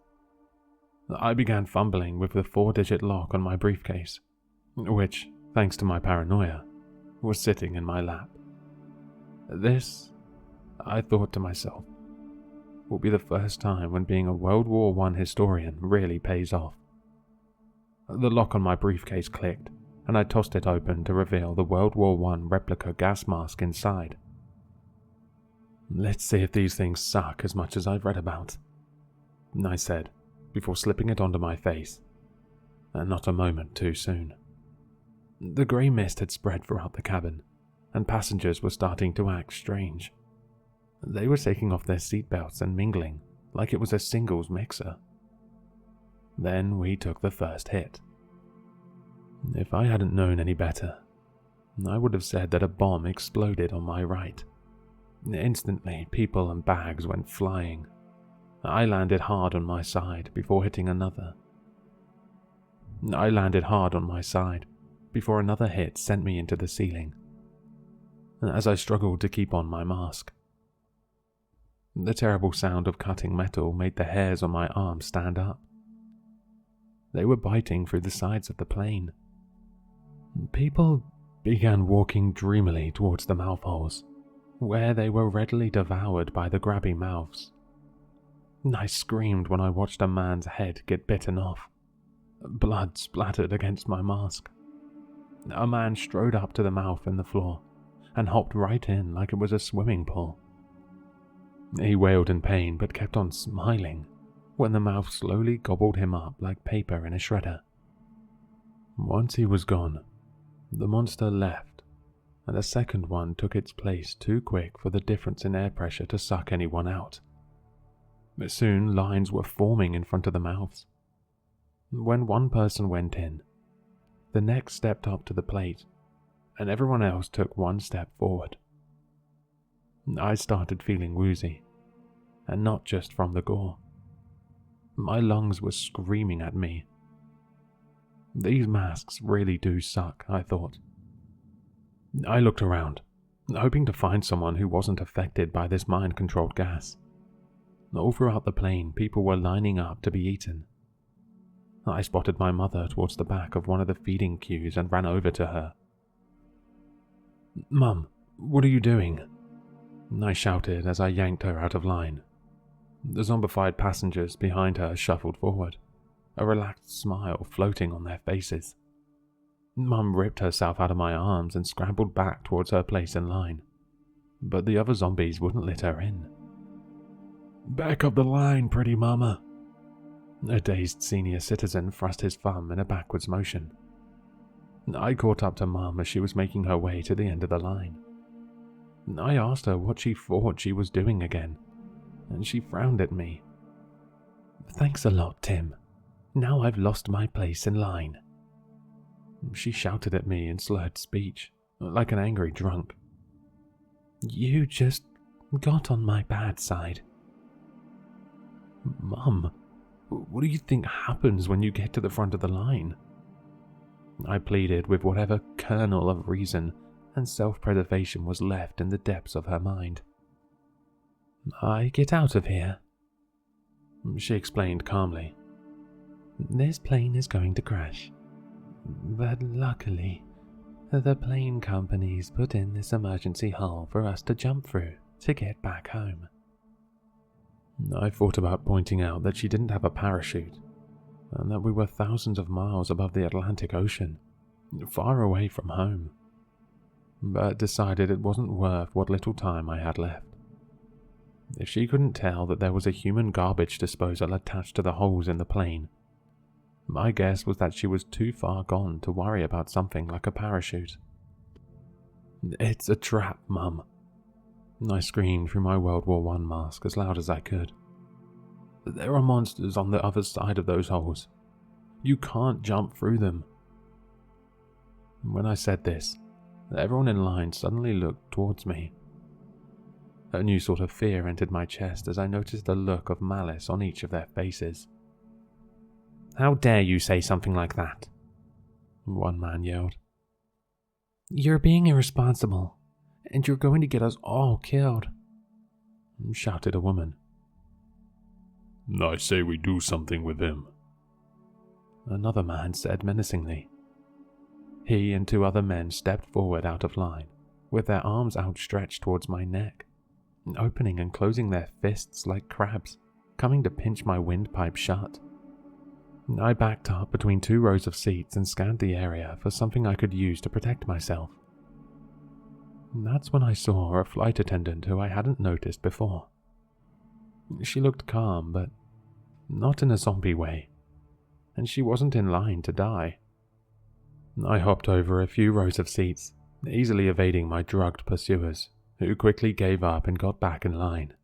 I began fumbling with the 4-digit lock on my briefcase, which, thanks to my paranoia, was sitting in my lap. This, I thought to myself, will be the first time when being a World War I historian really pays off. The lock on my briefcase clicked, and I tossed it open to reveal the World War I replica gas mask inside. "Let's see if these things suck as much as I've read about," I said, before slipping it onto my face, and not a moment too soon. The grey mist had spread throughout the cabin, and passengers were starting to act strange. They were taking off their seatbelts and mingling like it was a singles mixer. Then we took the first hit. If I hadn't known any better, I would have said that a bomb exploded on my right. Instantly, people and bags went flying. I landed hard on my side before hitting another. Another hit sent me into the ceiling, as I struggled to keep on my mask. The terrible sound of cutting metal made the hairs on my arms stand up. They were biting through the sides of the plane. People began walking dreamily towards the mouth holes, where they were readily devoured by the grabby mouths. I screamed when I watched a man's head get bitten off. Blood splattered against my mask. A man strode up to the mouth in the floor and hopped right in like it was a swimming pool. He wailed in pain but kept on smiling when the mouth slowly gobbled him up like paper in a shredder. Once he was gone, the monster left, and a second one took its place too quick for the difference in air pressure to suck anyone out. But soon lines were forming in front of the mouths. When one person went in, the next stepped up to the plate, and everyone else took one step forward. I started feeling woozy, and not just from the gore. My lungs were screaming at me. These masks really do suck, I thought. I looked around, hoping to find someone who wasn't affected by this mind-controlled gas. All throughout the plane, people were lining up to be eaten. I spotted my mother towards the back of one of the feeding queues and ran over to her. "Mum, what are you doing?" I shouted as I yanked her out of line. The zombified passengers behind her shuffled forward, a relaxed smile floating on their faces. Mum ripped herself out of my arms and scrambled back towards her place in line, but the other zombies wouldn't let her in. "Back up the line, pretty mama." A dazed senior citizen thrust his thumb in a backwards motion. I caught up to Mum as she was making her way to the end of the line. I asked her what she thought she was doing again, and she frowned at me. "Thanks a lot, Tim. Now I've lost my place in line." She shouted at me in slurred speech, like an angry drunk. "You just got on my bad side." "Mum, what do you think happens when you get to the front of the line?" I pleaded with whatever kernel of reason and self-preservation was left in the depths of her mind. "I get out of here," she explained calmly. "This plane is going to crash. But luckily, the plane companies put in this emergency hull for us to jump through to get back home." I thought about pointing out that she didn't have a parachute, and that we were thousands of miles above the Atlantic Ocean, far away from home, but decided it wasn't worth what little time I had left. If she couldn't tell that there was a human garbage disposal attached to the holes in the plane, my guess was that she was too far gone to worry about something like a parachute. "It's a trap, Mum," I screamed through my World War I mask as loud as I could. "There are monsters on the other side of those holes. You can't jump through them." When I said this, everyone in line suddenly looked towards me. A new sort of fear entered my chest as I noticed a look of malice on each of their faces. "How dare you say something like that?" one man yelled. "You're being irresponsible, and you're going to get us all killed," shouted a woman. "I say we do something with him," another man said menacingly. He and two other men stepped forward out of line, with their arms outstretched towards my neck, opening and closing their fists like crabs, coming to pinch my windpipe shut. I backed up between two rows of seats and scanned the area for something I could use to protect myself. That's when I saw a flight attendant who I hadn't noticed before. She looked calm, but not in a zombie way, and she wasn't in line to die. I hopped over a few rows of seats, easily evading my drugged pursuers, who quickly gave up and got back in line,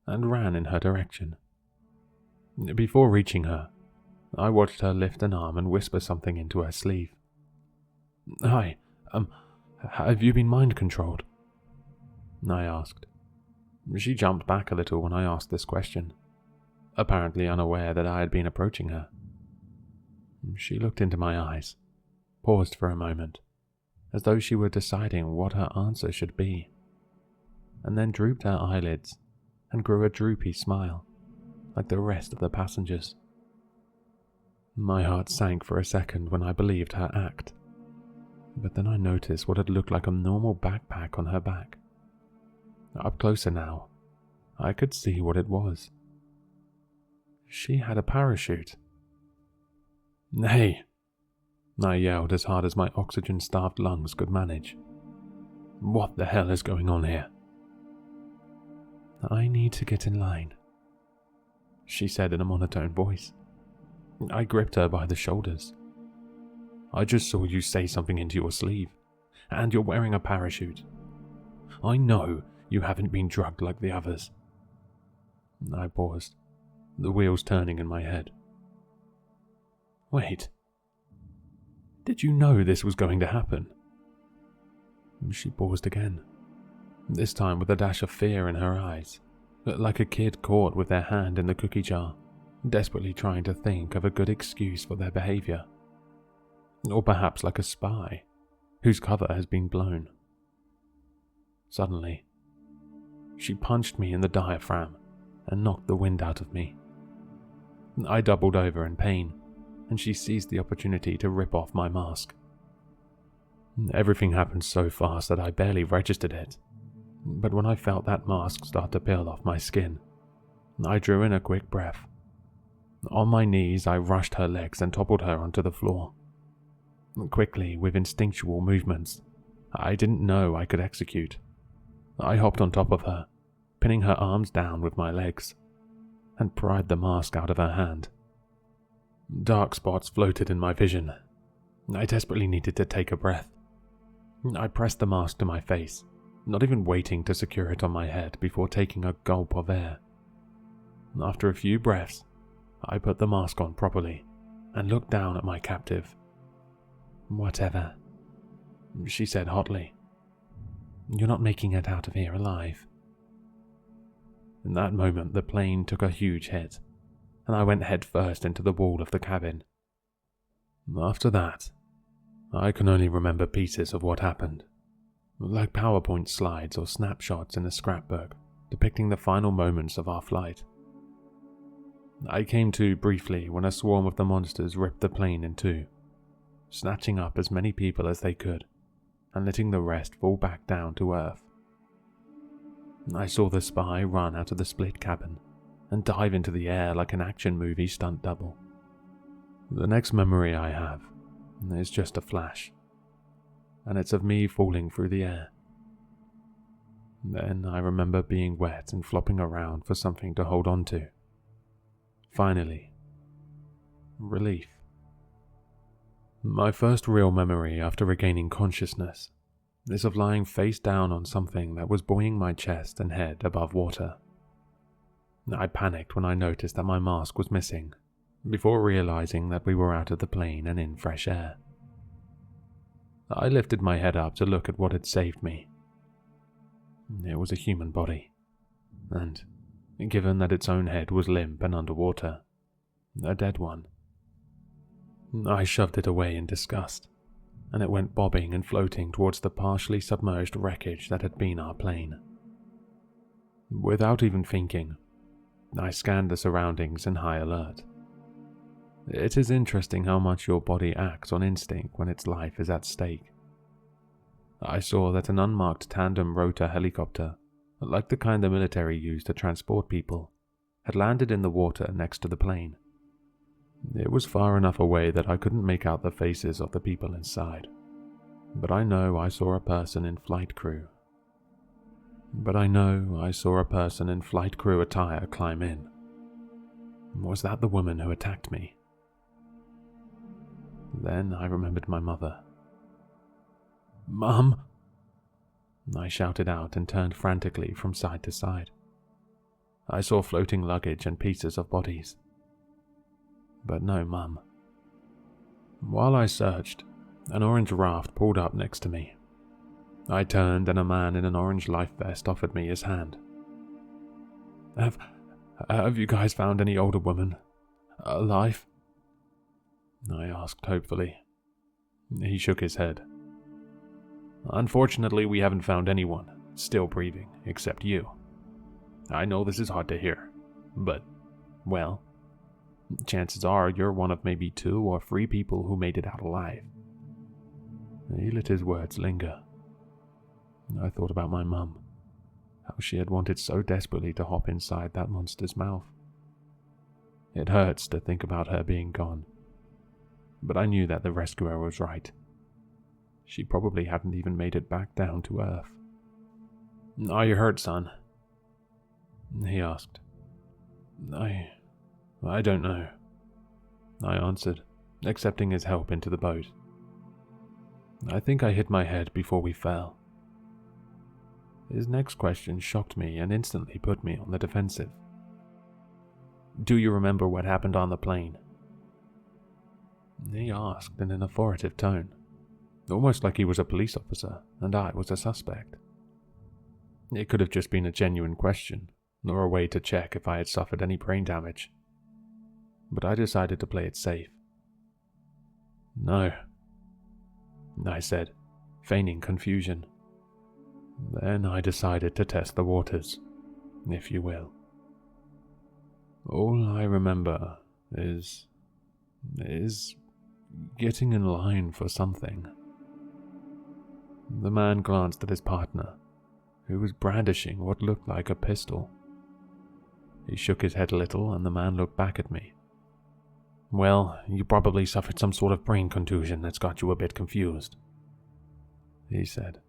and ran in her direction. Before reaching her, I watched her lift an arm and whisper something into her sleeve. "Hi, have you been mind-controlled?" I asked. She jumped back a little when I asked this question, apparently unaware that I had been approaching her. She looked into my eyes, paused for a moment, as though she were deciding what her answer should be, and then drooped her eyelids and grew a droopy smile, like the rest of the passengers. My heart sank for a second when I believed her act, but then I noticed what had looked like a normal backpack on her back. Up closer now, I could see what it was. She had a parachute. "Hey!" I yelled as hard as my oxygen-starved lungs could manage. "What the hell is going on here?" "I need to get in line," she said in a monotone voice. I gripped her by the shoulders. "I just saw you say something into your sleeve, and you're wearing a parachute. I know you haven't been drugged like the others." I paused, the wheels turning in my head. "Wait. Did you know this was going to happen?" She paused again, this time with a dash of fear in her eyes, like a kid caught with their hand in the cookie jar, desperately trying to think of a good excuse for their behavior. Or perhaps like a spy, whose cover has been blown. Suddenly, she punched me in the diaphragm and knocked the wind out of me. I doubled over in pain, and she seized the opportunity to rip off my mask. Everything happened so fast that I barely registered it, but when I felt that mask start to peel off my skin, I drew in a quick breath. On my knees, I rushed her legs and toppled her onto the floor. Quickly, with instinctual movements I didn't know I could execute, I hopped on top of her, pinning her arms down with my legs, and pried the mask out of her hand. Dark spots floated in my vision. I desperately needed to take a breath. I pressed the mask to my face, not even waiting to secure it on my head before taking a gulp of air. After a few breaths, I put the mask on properly and looked down at my captive. "Whatever," she said hotly. "You're not making it out of here alive." In that moment, the plane took a huge hit, and I went headfirst into the wall of the cabin. After that, I can only remember pieces of what happened, like PowerPoint slides or snapshots in a scrapbook depicting the final moments of our flight. I came to briefly when a swarm of the monsters ripped the plane in two, snatching up as many people as they could and letting the rest fall back down to Earth. I saw the spy run out of the split cabin and dive into the air like an action movie stunt double. The next memory I have is just a flash, and it's of me falling through the air. Then I remember being wet and flopping around for something to hold on to. Finally, relief. My first real memory after regaining consciousness is of lying face down on something that was buoying my chest and head above water. I panicked when I noticed that my mask was missing, before realizing that we were out of the plane and in fresh air. I lifted my head up to look at what had saved me. It was a human body, and, given that its own head was limp and underwater, a dead one. I shoved it away in disgust, and it went bobbing and floating towards the partially submerged wreckage that had been our plane. Without even thinking, I scanned the surroundings in high alert. It is interesting how much your body acts on instinct when its life is at stake. I saw that an unmarked tandem rotor helicopter, like the kind the military used to transport people, had landed in the water next to the plane. It was far enough away that I couldn't make out the faces of the people inside, but I know I saw a person in flight crew attire climb in. Was that the woman who attacked me? Then I remembered my mother. "Mum!" I shouted out and turned frantically from side to side. I saw floating luggage and pieces of bodies, but no Mum. While I searched, an orange raft pulled up next to me. I turned and a man in an orange life vest offered me his hand. Have you guys found any older woman alive?" I asked hopefully. He shook his head. "Unfortunately, we haven't found anyone still breathing except you. I know this is hard to hear, but, well, chances are you're one of maybe 2 or 3 people who made it out alive." He let his words linger. I thought about my mum, how she had wanted so desperately to hop inside that monster's mouth. It hurts to think about her being gone. But I knew that the rescuer was right. She probably hadn't even made it back down to Earth. "Are you hurt, son?" he asked. I don't know," I answered, accepting his help into the boat. "I think I hit my head before we fell." His next question shocked me and instantly put me on the defensive. "Do you remember what happened on the plane?" he asked in an authoritative tone, almost like he was a police officer and I was a suspect. It could have just been a genuine question, or a way to check if I had suffered any brain damage. But I decided to play it safe. "No," I said, feigning confusion. Then I decided to test the waters, if you will. "All I remember is getting in line for something." The man glanced at his partner, who was brandishing what looked like a pistol. He shook his head a little, and the man looked back at me. "Well, you probably suffered some sort of brain contusion that's got you a bit confused," he said.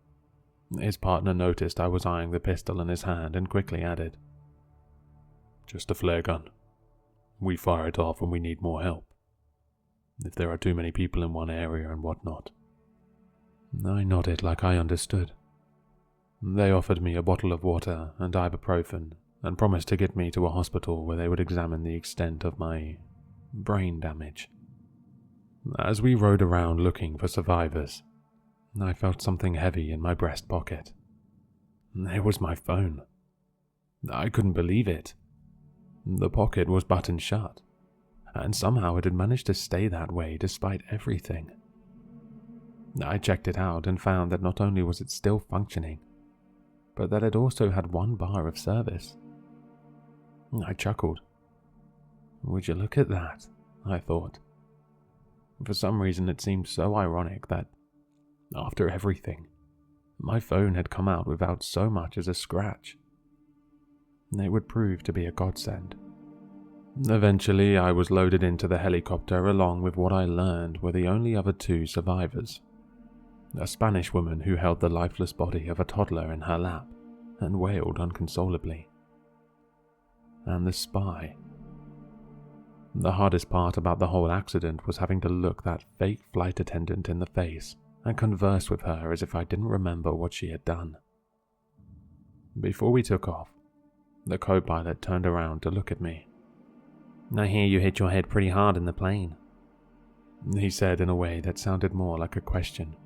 His partner noticed I was eyeing the pistol in his hand and quickly added, "Just a flare gun. We fire it off when we need more help, if there are too many people in one area and whatnot." I nodded like I understood. They offered me a bottle of water and ibuprofen and promised to get me to a hospital where they would examine the extent of my brain damage. As we rode around looking for survivors, I felt something heavy in my breast pocket. It was my phone. I couldn't believe it. The pocket was buttoned shut, and somehow it had managed to stay that way despite everything. I checked it out and found that not only was it still functioning, but that it also had 1 bar of service. I chuckled. "Would you look at that?" I thought. For some reason it seemed so ironic that, after everything, my phone had come out without so much as a scratch. It would prove to be a godsend. Eventually, I was loaded into the helicopter along with what I learned were the only other 2 survivors. A Spanish woman who held the lifeless body of a toddler in her lap and wailed unconsolably. And the spy. The hardest part about the whole accident was having to look that fake flight attendant in the face and converse with her as if I didn't remember what she had done. Before we took off, the co-pilot turned around to look at me. "I hear you hit your head pretty hard in the plane," he said in a way that sounded more like a question.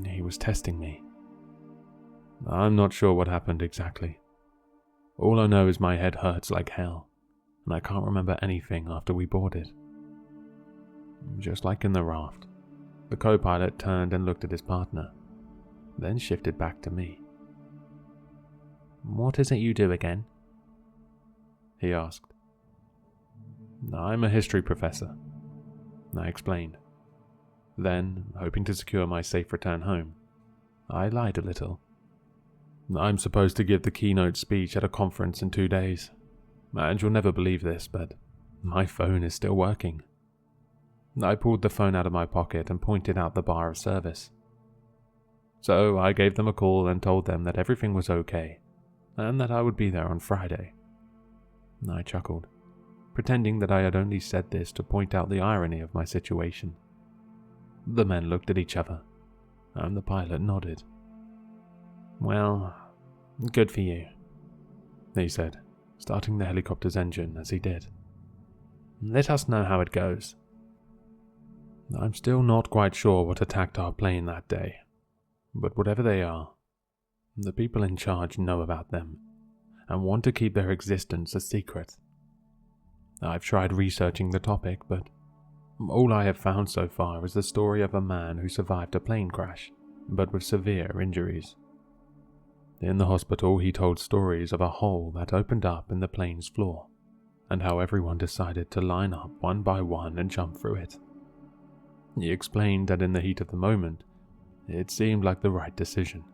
He was testing me. I'm not sure what happened exactly. All I know is my head hurts like hell, and I can't remember anything after we boarded. Just like in the raft, the co-pilot turned and looked at his partner, then shifted back to me. "What is it you do again?" he asked. "I'm a history professor," I explained. Then, hoping to secure my safe return home, I lied a little. "I'm supposed to give the keynote speech at a conference in 2 days, and you'll never believe this, but my phone is still working." I pulled the phone out of my pocket and pointed out the bar of service. So I gave them a call and told them that everything was okay, and that I would be there on Friday. I chuckled, pretending that I had only said this to point out the irony of my situation. The men looked at each other, and the pilot nodded. "Well, good for you," he said, starting the helicopter's engine as he did. "Let us know how it goes." I'm still not quite sure what attacked our plane that day, but whatever they are, the people in charge know about them and want to keep their existence a secret. I've tried researching the topic, but all I have found so far is the story of a man who survived a plane crash, but with severe injuries. In the hospital, he told stories of a hole that opened up in the plane's floor, and how everyone decided to line up one by one and jump through it. He explained that in the heat of the moment, it seemed like the right decision.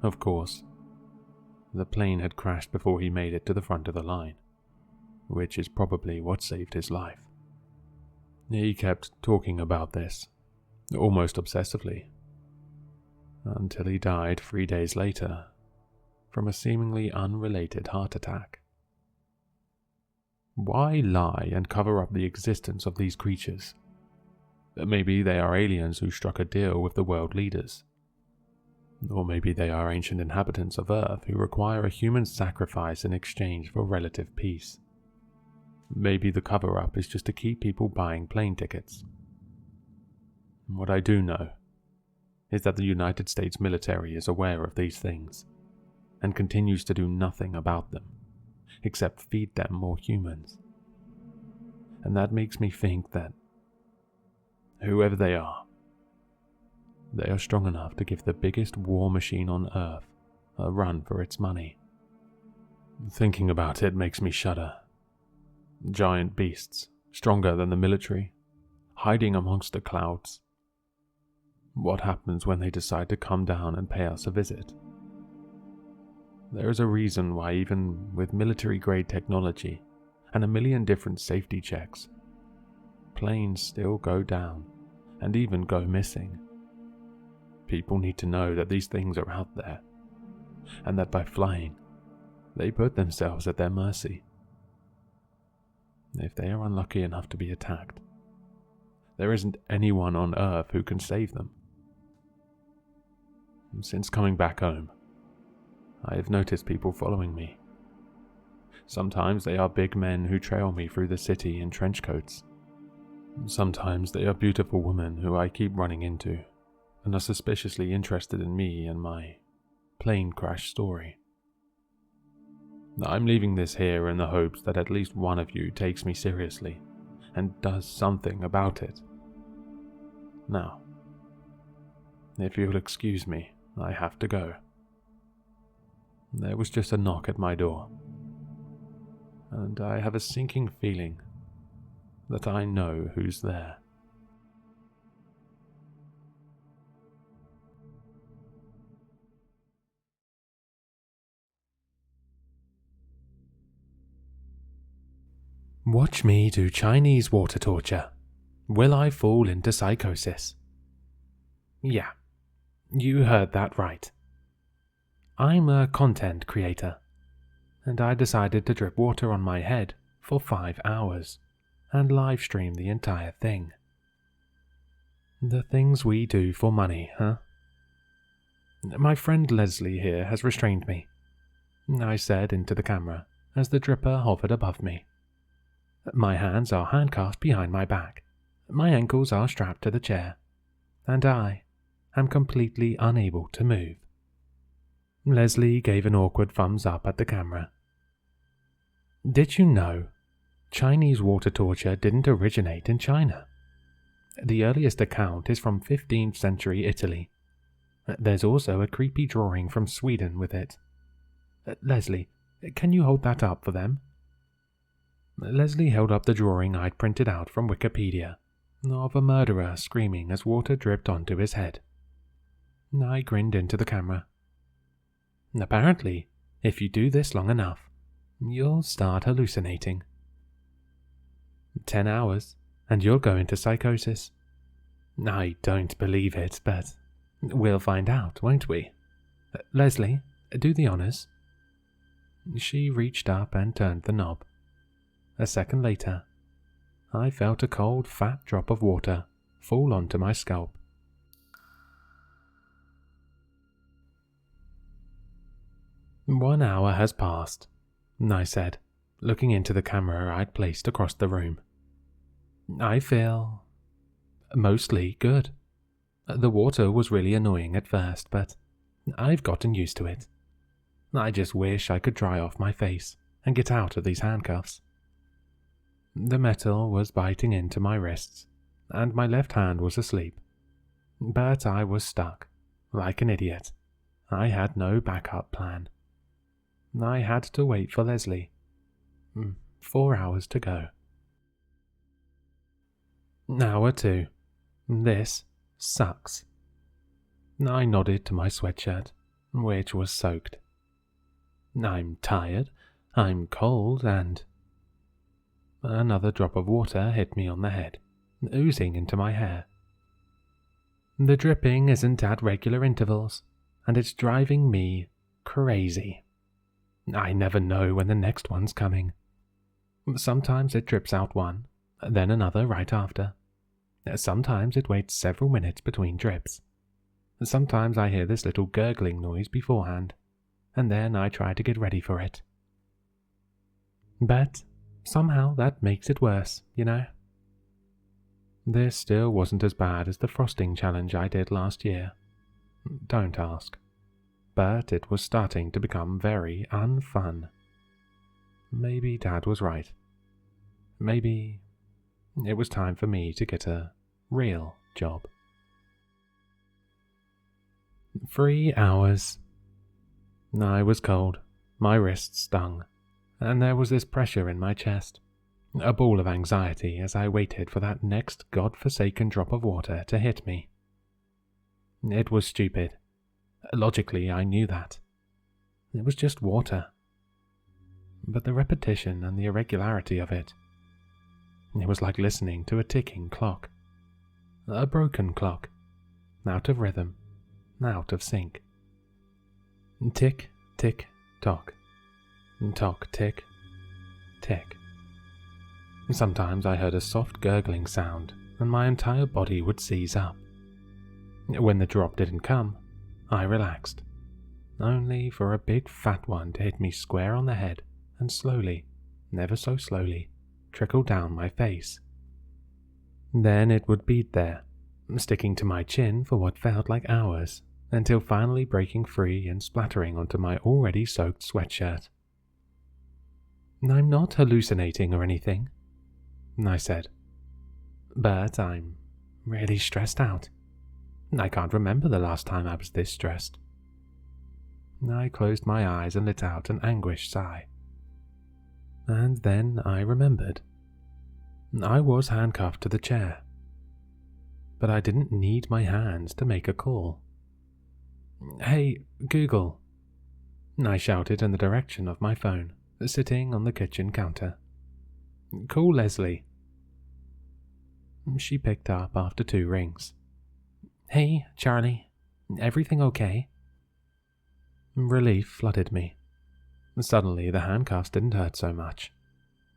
Of course, the plane had crashed before he made it to the front of the line. which is probably what saved his life. He kept talking about this, almost obsessively, until he died 3 days later from a seemingly unrelated heart attack. Why lie and cover up the existence of these creatures? Maybe they are aliens who struck a deal with the world leaders. Or maybe they are ancient inhabitants of Earth who require a human sacrifice in exchange for relative peace. Maybe the cover-up is just to keep people buying plane tickets. What I do know is that the United States military is aware of these things and continues to do nothing about them, except feed them more humans. And that makes me think that whoever they are strong enough to give the biggest war machine on Earth a run for its money. Thinking about it makes me shudder. Giant beasts, stronger than the military, hiding amongst the clouds. What happens when they decide to come down and pay us a visit? There is a reason why even with military-grade technology and a million different safety checks, planes still go down and even go missing. People need to know that these things are out there, and that by flying, they put themselves at their mercy. If they are unlucky enough to be attacked, there isn't anyone on Earth who can save them. Since coming back home, I have noticed people following me. Sometimes they are big men who trail me through the city in trench coats. Sometimes they are beautiful women who I keep running into and are suspiciously interested in me and my plane crash story. I'm leaving this here in the hopes that at least one of you takes me seriously and does something about it. Now, if you'll excuse me, I have to go. There was just a knock at my door, and I have a sinking feeling that I know who's there. Watch me do Chinese water torture. Will I fall into psychosis? Yeah, you heard that right. I'm a content creator, and I decided to drip water on my head for 5 hours and live stream the entire thing. The things we do for money, huh? My friend Leslie here has restrained me, I said into the camera as the dripper hovered above me. My hands are handcuffed behind my back, my ankles are strapped to the chair, and I am completely unable to move. Leslie gave an awkward thumbs up at the camera. Did you know Chinese water torture didn't originate in China? The earliest account is from 15th century Italy. There's also a creepy drawing from Sweden with it. Leslie, can you hold that up for them? Leslie held up the drawing I'd printed out from Wikipedia, of a murderer screaming as water dripped onto his head. I grinned into the camera. Apparently, if you do this long enough, you'll start hallucinating. 10 hours, and you'll go into psychosis. I don't believe it, but we'll find out, won't we? Leslie, do the honors. She reached up and turned the knob. A second later, I felt a cold, fat drop of water fall onto my scalp. "1 hour has passed," I said, looking into the camera I'd placed across the room. "I feel mostly good. The water was really annoying at first, but I've gotten used to it. I just wish I could dry off my face and get out of these handcuffs." The metal was biting into my wrists, and my left hand was asleep. But I was stuck, like an idiot. I had no backup plan. I had to wait for Leslie. 4 hours to go. Hour 2. This sucks. I nodded to my sweatshirt, which was soaked. I'm tired, I'm cold, and Another drop of water hit me on the head, oozing into my hair. The dripping isn't at regular intervals, and it's driving me crazy. I never know when the next one's coming. Sometimes it drips out one, then another right after. Sometimes it waits several minutes between drips. Sometimes I hear this little gurgling noise beforehand, and then I try to get ready for it. But somehow that makes it worse, you know? This still wasn't as bad as the frosting challenge I did last year. Don't ask. But it was starting to become very unfun. Maybe Dad was right. Maybe it was time for me to get a real job. 3 hours. I was cold, my wrists stung, and there was this pressure in my chest, a ball of anxiety as I waited for that next godforsaken drop of water to hit me. It was stupid. Logically, I knew that. It was just water. But the repetition and the irregularity of it was like listening to a ticking clock. A broken clock, out of rhythm, out of sync. Tick, tick, tock. Tock, tick, tick. Sometimes I heard a soft gurgling sound and my entire body would seize up. When the drop didn't come, I relaxed, only for a big fat one to hit me square on the head and slowly, never so slowly, trickle down my face. Then it would beat there, sticking to my chin for what felt like hours, until finally breaking free and splattering onto my already soaked sweatshirt. I'm not hallucinating or anything, I said, but I'm really stressed out. I can't remember the last time I was this stressed. I closed my eyes and let out an anguished sigh. And then I remembered. I was handcuffed to the chair, but I didn't need my hands to make a call. Hey, Google, I shouted in the direction of my phone, sitting on the kitchen counter. Call Leslie. She picked up after 2 rings. Hey, Charlie, everything okay? Relief flooded me. Suddenly, the handcuffs didn't hurt so much.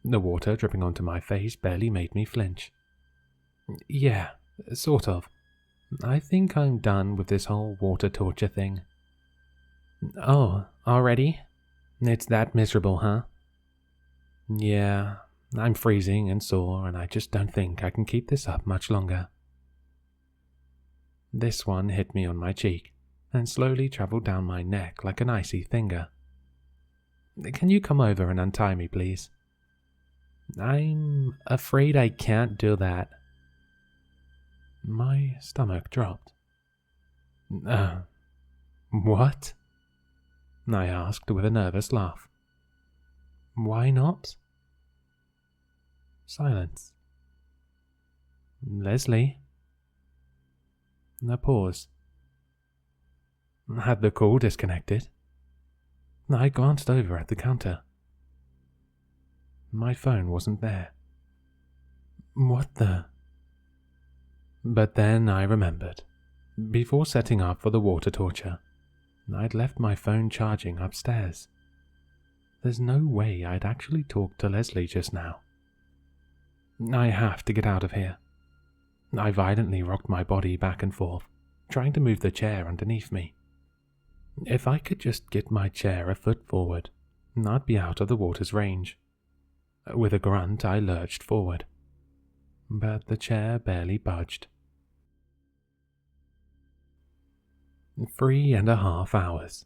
The water dripping onto my face barely made me flinch. Yeah, sort of. I think I'm done with this whole water torture thing. Oh, already? It's that miserable, huh? Yeah, I'm freezing and sore, and I just don't think I can keep this up much longer. This one hit me on my cheek and slowly traveled down my neck like an icy finger. Can you come over and untie me, please? I'm afraid I can't do that. My stomach dropped. What? I asked with a nervous laugh. Why not? Silence. Leslie? A pause. Had the call disconnected? I glanced over at the counter. My phone wasn't there. What the? But then I remembered. Before setting up for the water torture, I'd left my phone charging upstairs. There's no way I'd actually talked to Leslie just now. I have to get out of here. I violently rocked my body back and forth, trying to move the chair underneath me. If I could just get my chair a foot forward, I'd be out of the water's range. With a grunt, I lurched forward, but the chair barely budged. 3.5 hours.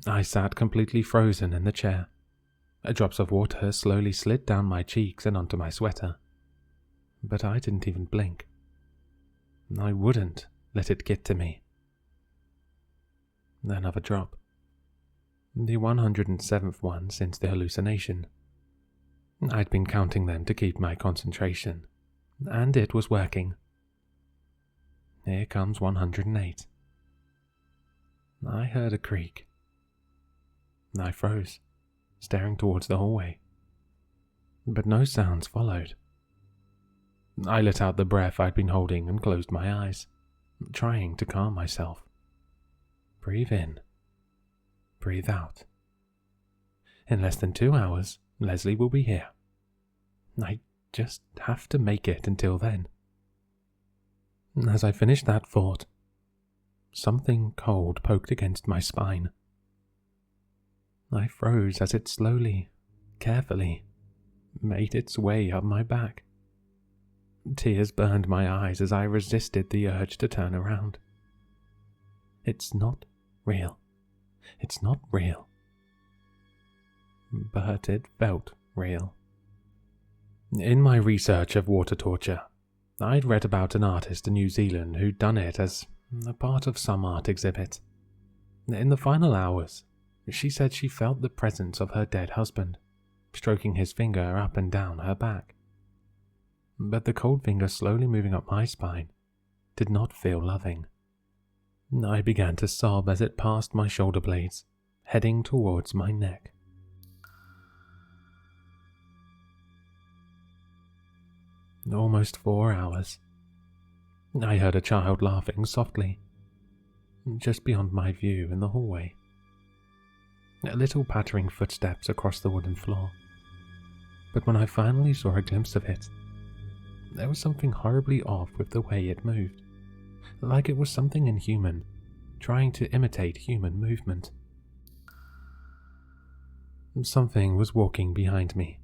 I sat completely frozen in the chair. Drops of water slowly slid down my cheeks and onto my sweater, but I didn't even blink. I wouldn't let it get to me. Another drop. The 107th one since the hallucination. I'd been counting them to keep my concentration, and it was working. Here comes 108. I heard a creak. I froze, staring towards the hallway. but no sounds followed. I let out the breath I'd been holding and closed my eyes, trying to calm myself. Breathe in, breathe out. In less than 2 hours, Leslie will be here. I just have to make it until then. As I finished that thought, something cold poked against my spine. I froze as it slowly, carefully, made its way up my back. Tears burned my eyes as I resisted the urge to turn around. It's not real. It's not real. But it felt real. In my research of water torture, I'd read about an artist in New Zealand who'd done it as a part of some art exhibit. In the final hours, she said she felt the presence of her dead husband, stroking his finger up and down her back. But the cold finger slowly moving up my spine did not feel loving. I began to sob as it passed my shoulder blades, heading towards my neck. Almost 4 hours. I heard a child laughing softly, just beyond my view in the hallway. Little pattering footsteps across the wooden floor. But when I finally saw a glimpse of it, there was something horribly off with the way it moved, like it was something inhuman, trying to imitate human movement. Something was walking behind me.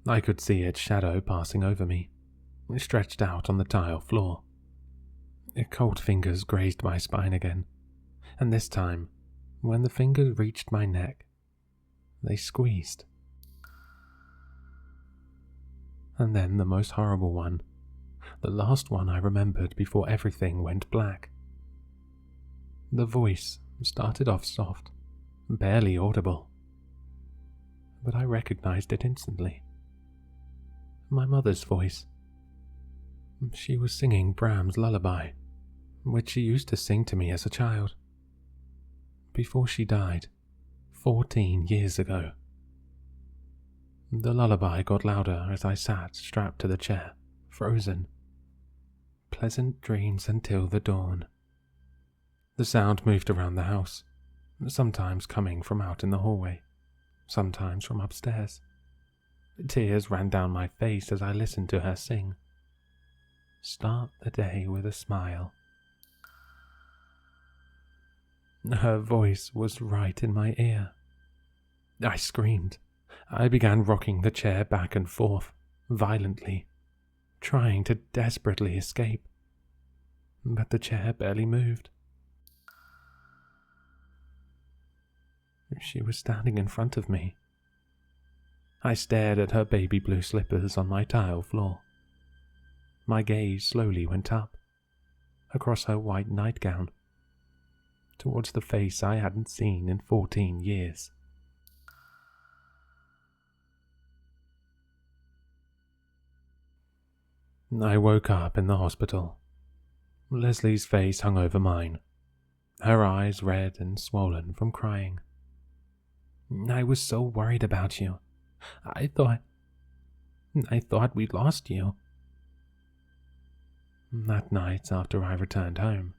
I could see its shadow passing over me, stretched out on the tile floor. Cold fingers grazed my spine again, and this time, when the fingers reached my neck, they squeezed. And then the most horrible one, the last one I remembered before everything went black. The voice started off soft, barely audible, but I recognized it instantly. My mother's voice. She was singing Bram's lullaby, which she used to sing to me as a child, before she died 14 years ago. The lullaby got louder as I sat strapped to the chair, frozen. Pleasant dreams until the dawn. The sound moved around the house, sometimes coming from out in the hallway, sometimes from upstairs. Tears ran down my face as I listened to her sing. Start the day with a smile. Her voice was right in my ear. I screamed. I began rocking the chair back and forth, violently, trying to desperately escape. But the chair barely moved. She was standing in front of me. I stared at her baby blue slippers on my tile floor. My gaze slowly went up, across her white nightgown, towards the face I hadn't seen in 14 years. I woke up in the hospital. Leslie's face hung over mine, her eyes red and swollen from crying. I was so worried about you. I thought we'd lost you. That night after I returned home,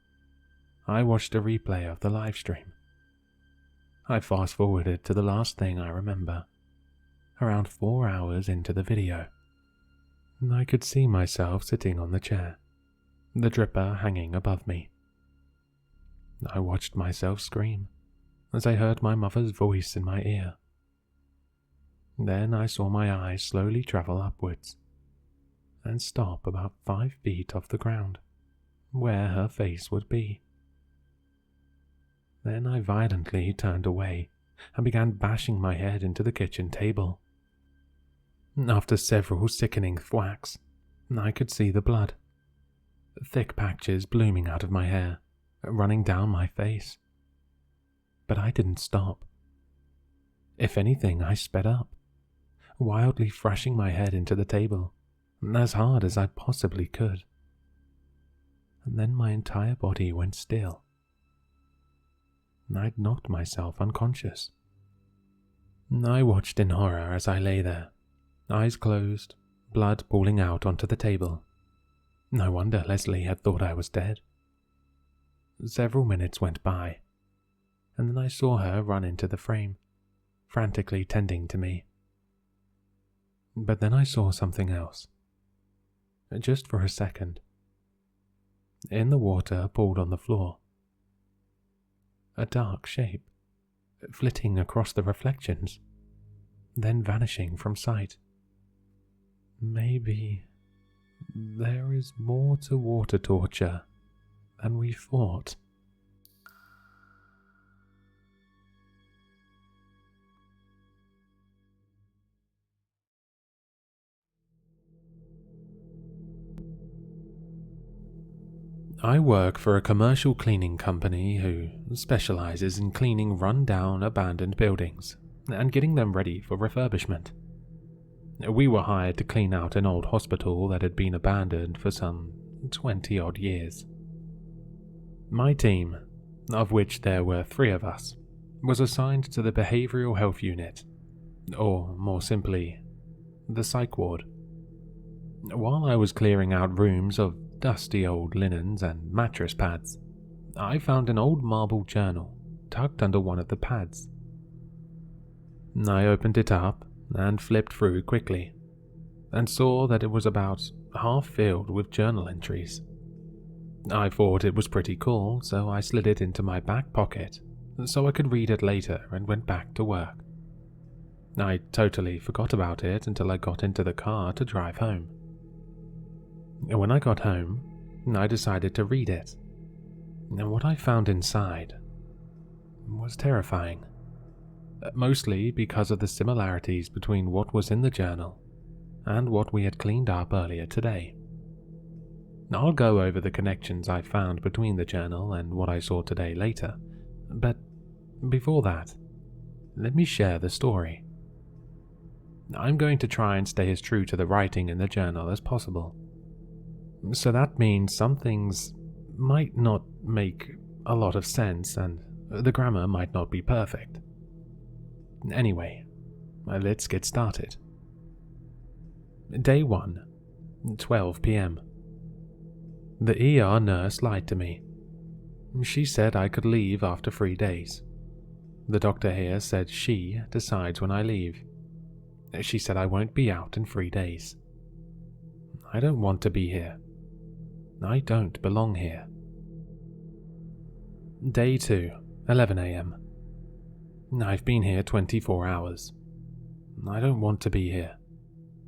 I watched a replay of the live stream. I fast-forwarded to the last thing I remember, around 4 hours into the video. I could see myself sitting on the chair, the dripper hanging above me. I watched myself scream as I heard my mother's voice in my ear. Then I saw my eyes slowly travel upwards and stop about 5 feet off the ground, where her face would be. Then I violently turned away and began bashing my head into the kitchen table. After several sickening thwacks, I could see the blood, thick patches blooming out of my hair, running down my face. But I didn't stop. If anything, I sped up, wildly thrashing my head into the table, as hard as I possibly could. And then my entire body went still. I'd knocked myself unconscious. I watched in horror as I lay there, Eyes closed, blood pooling out onto the table. No wonder Leslie had thought I was dead. Several minutes went by, and then I saw her run into the frame, frantically tending to me. But then I saw something else. Just for a second. In the water pooled on the floor. A dark shape, flitting across the reflections, then vanishing from sight. Maybe there is more to water torture than we thought. I work for a commercial cleaning company who specializes in cleaning run-down abandoned buildings and getting them ready for refurbishment. We were hired to clean out an old hospital that had been abandoned for some 20-odd years. My team, of which there were 3 of us, was assigned to the behavioral health unit, or more simply, the Psych ward. While I was clearing out rooms of dusty old linens and mattress pads, I found an old marble journal tucked under one of the pads. I opened it up and flipped through quickly, and saw that it was about half filled with journal entries. I thought it was pretty cool, so I slid it into my back pocket so I could read it later and went back to work. I totally forgot about it until I got into the car to drive home. When I got home, I decided to read it, and what I found inside was terrifying, mostly because of the similarities between what was in the journal and what we had cleaned up earlier today. I'll go over the connections I found between the journal and what I saw today later, but before that, let me share the story. I'm going to try and stay as true to the writing in the journal as possible. So that means some things might not make a lot of sense and the grammar might not be perfect. Anyway, let's get started. Day 1, 12 p.m. The ER nurse lied to me. She said I could leave after 3 days. The doctor here said she decides when I leave. She said I won't be out in 3 days. I don't want to be here. I don't belong here. Day 2, 11 a.m. I've been here 24 hours. I don't want to be here.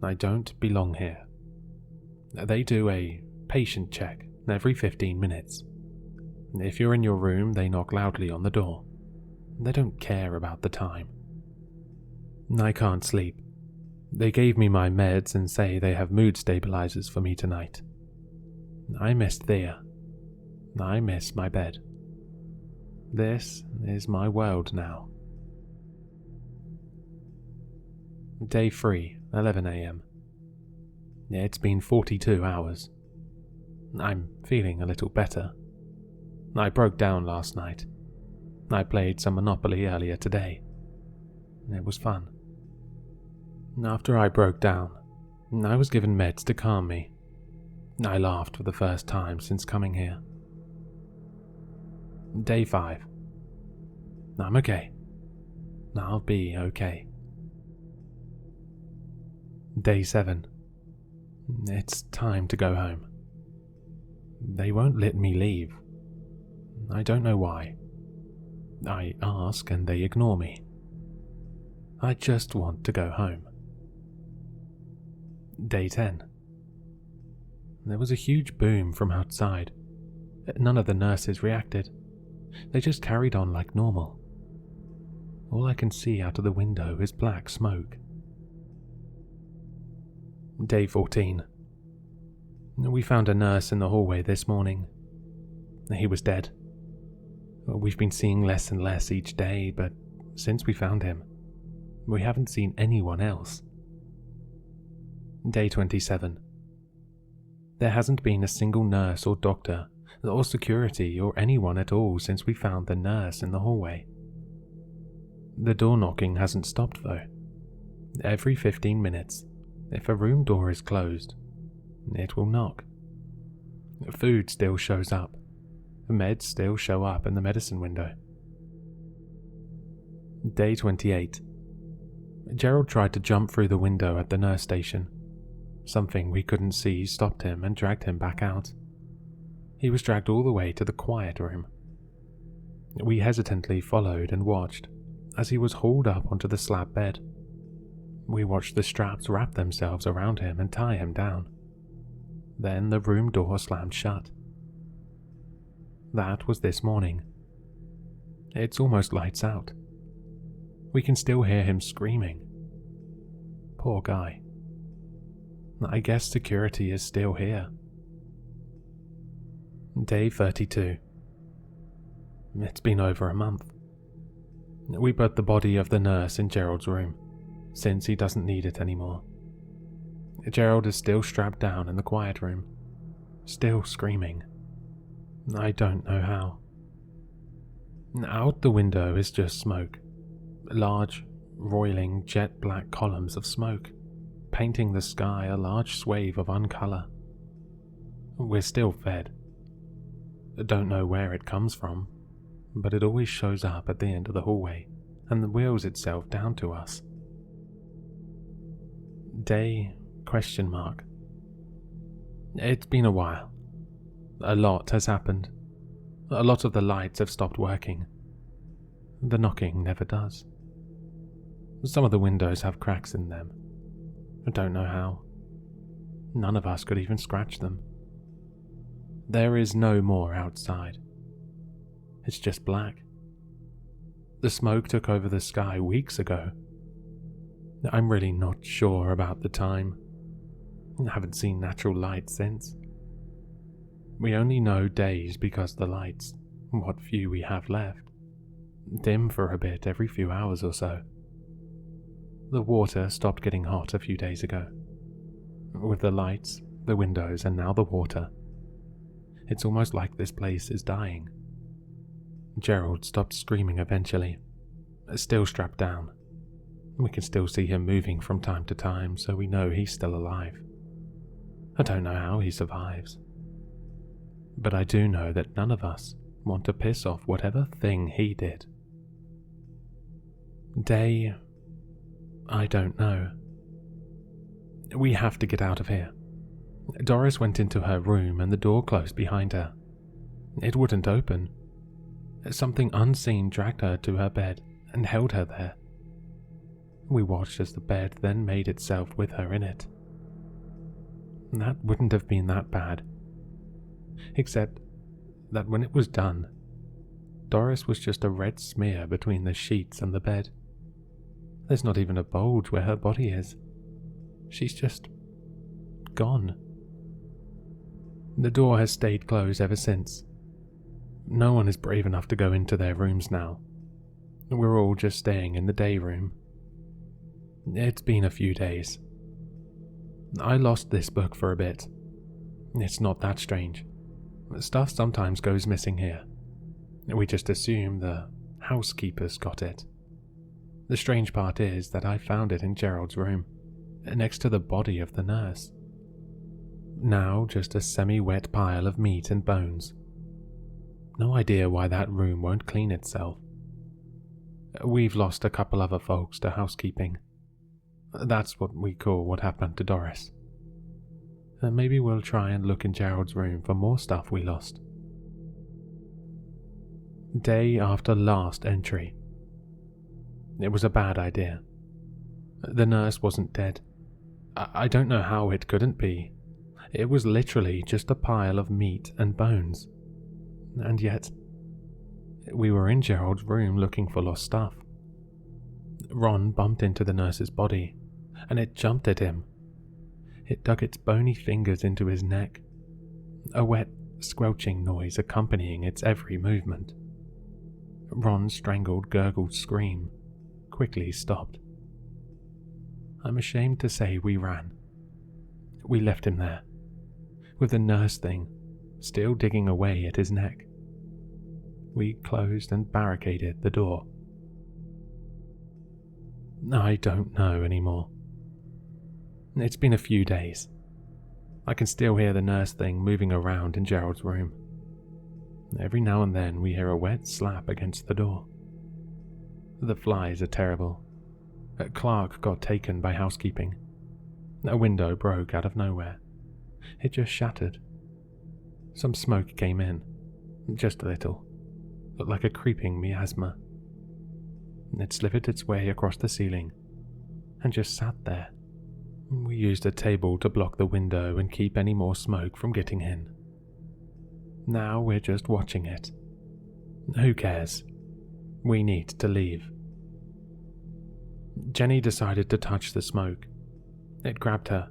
I don't belong here. They do a patient check every 15 minutes. If you're in your room, they knock loudly on the door. They don't care about the time. I can't sleep. They gave me my meds and say they have mood stabilizers for me tonight. I miss Thea. I miss my bed. This is my world now. Day 3, 11 a.m. It's been 42 hours. I'm feeling a little better. I broke down last night. I played some Monopoly earlier today. It was fun. After I broke down, I was given meds to calm me. I laughed for the first time since coming here. Day 5. I'm okay. I'll be okay. Day 7. It's time to go home. They won't let me leave. I don't know why. I ask and they ignore me. I just want to go home. Day 10. There was a huge boom from outside. None of the nurses reacted. They just carried on like normal. All I can see out of the window is black smoke. Day 14. We found a nurse in the hallway this morning. He was dead. We've been seeing less and less each day, but since we found him, we haven't seen anyone else. Day 27. There hasn't been a single nurse or doctor, or security, or anyone at all since we found the nurse in the hallway. The door knocking hasn't stopped though. Every 15 minutes, If a room door is closed, it will knock. Food still shows up. Meds still show up in the medicine window. Day 28. Gerald tried to jump through the window at the nurse station. Something we couldn't see stopped him and dragged him back out. He was dragged all the way to the quiet room. We hesitantly followed and watched as he was hauled up onto the slab bed. We watched the straps wrap themselves around him and tie him down. Then the room door slammed shut. That was this morning. It's almost lights out. We can still hear him screaming. Poor guy. I guess security is still here. Day 32. It's been over a month. We put the body of the nurse in Gerald's room, since he doesn't need it anymore. Gerald is still strapped down in the quiet room, still screaming. I don't know how. Out the window is just smoke. Large, roiling, jet-black columns of smoke, painting the sky a large swathe of uncolour. We're still fed. Don't know where it comes from, but it always shows up at the end of the hallway and wheels itself down to us. Day ? It's been a while. A lot has happened. A lot of the lights have stopped working. The knocking never does. Some of the windows have cracks in them. I don't know how. None of us could even scratch them. There is no more outside. It's just black. The smoke took over the sky weeks ago. I'm really not sure about the time. I haven't seen natural light since. We only know days because the lights, what few we have left, dim for a bit every few hours or so. The water stopped getting hot a few days ago. With the lights, the windows, and now the water, it's almost like this place is dying. Gerald stopped screaming eventually, still strapped down. We can still see him moving from time to time, so we know he's still alive. I don't know how he survives. But I do know that none of us want to piss off whatever thing he did. Day... I don't know. We have to get out of here. Doris went into her room and the door closed behind her. It wouldn't open. Something unseen dragged her to her bed and held her there. We watched as the bed then made itself with her in it. That wouldn't have been that bad. Except that when it was done, Doris was just a red smear between the sheets and the bed. There's not even a bulge where her body is. She's just gone. The door has stayed closed ever since. No one is brave enough to go into their rooms now. We're all just staying in the day room. It's been a few days. I lost this book for a bit. It's not that strange. Stuff sometimes goes missing here. We just assume the housekeepers got it. The strange part is that I found it in Gerald's room, next to the body of the nurse. Now just a semi-wet pile of meat and bones. No idea why that room won't clean itself. We've lost a couple other folks to housekeeping. That's what we call what happened to Doris. Maybe we'll try and look in Gerald's room for more stuff we lost. Day after last entry. It was a bad idea. The nurse wasn't dead. I don't know how it couldn't be. It was literally just a pile of meat and bones. And yet, we were in Gerald's room looking for lost stuff. Ron bumped into the nurse's body, and it jumped at him. It dug its bony fingers into his neck, a wet, squelching noise accompanying its every movement. Ron's strangled, gurgled scream quickly stopped. I'm ashamed to say we ran. We left him there, with the nurse thing still digging away at his neck. We closed and barricaded the door. I don't know anymore. It's been a few days. I can still hear the nurse thing moving around in Gerald's room. Every now and then we hear a wet slap against the door. The flies are terrible. Clark got taken by housekeeping. A window broke out of nowhere. It just shattered. Some smoke came in, just a little, like a creeping miasma. It slithered its way across the ceiling and just sat there. We used a table to block the window and keep any more smoke from getting in. Now we're just watching it. Who cares? We need to leave. Jenny decided to touch the smoke. It grabbed her.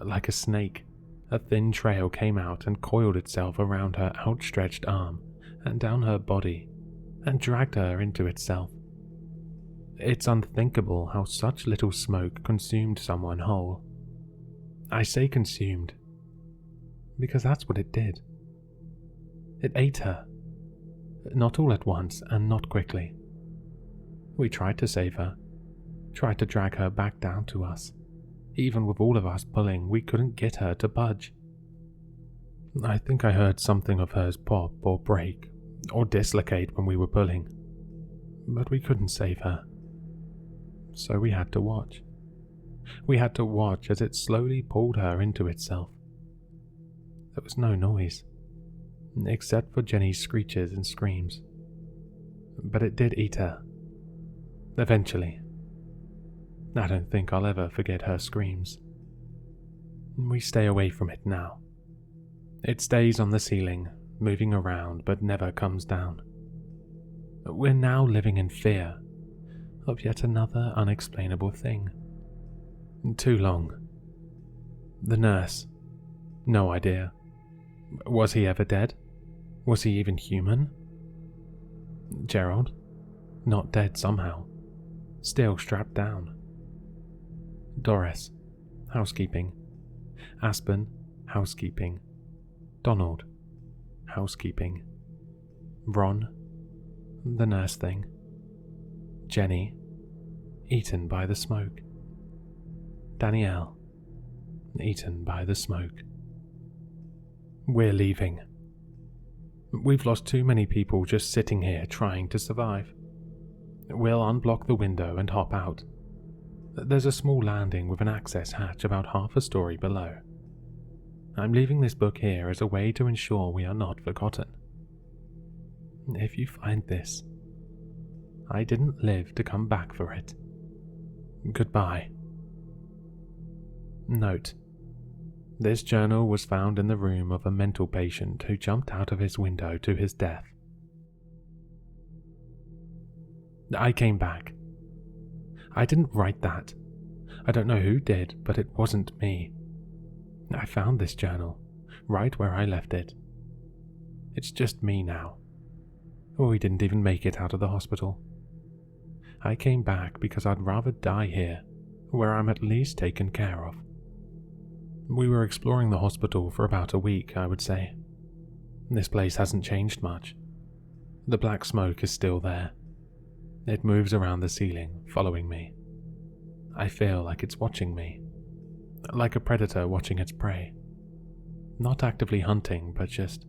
Like a snake, a thin trail came out and coiled itself around her outstretched arm and down her body and dragged her into itself. It's unthinkable how such little smoke consumed someone whole. I say consumed, because that's what it did. It ate her. Not all at once and not quickly. We tried to save her, tried to drag her back down to us. Even with all of us pulling, we couldn't get her to budge. I think I heard something of hers pop or break or dislocate when we were pulling, but we couldn't save her. So we had to watch. We had to watch as it slowly pulled her into itself. There was no noise, except for Jenny's screeches and screams. But it did eat her. Eventually. I don't think I'll ever forget her screams. We stay away from it now. It stays on the ceiling, moving around but never comes down. We're now living in fear of yet another unexplainable thing. Too long. The nurse. No idea. Was he ever dead? Was he even human? Gerald? Not dead somehow. Still strapped down. Doris. Housekeeping. Aspen. Housekeeping. Donald. Housekeeping. Ron. The nurse thing. Jenny. Eaten by the smoke. Danielle. Eaten by the smoke. We're leaving. We've lost too many people just sitting here trying to survive. We'll unblock the window and hop out. There's a small landing with an access hatch about half a story below. I'm leaving this book here as a way to ensure we are not forgotten. If you find this, I didn't live to come back for it. Goodbye. Note: this journal was found in the room of a mental patient who jumped out of his window to his death. I came back. I didn't write that. I don't know who did, but it wasn't me. I found this journal, right where I left it. It's just me now. We didn't even make it out of the hospital. I came back because I'd rather die here, where I'm at least taken care of. We were exploring the hospital for about a week, I would say. This place hasn't changed much. The black smoke is still there. It moves around the ceiling, following me. I feel like it's watching me. Like a predator watching its prey. Not actively hunting, but just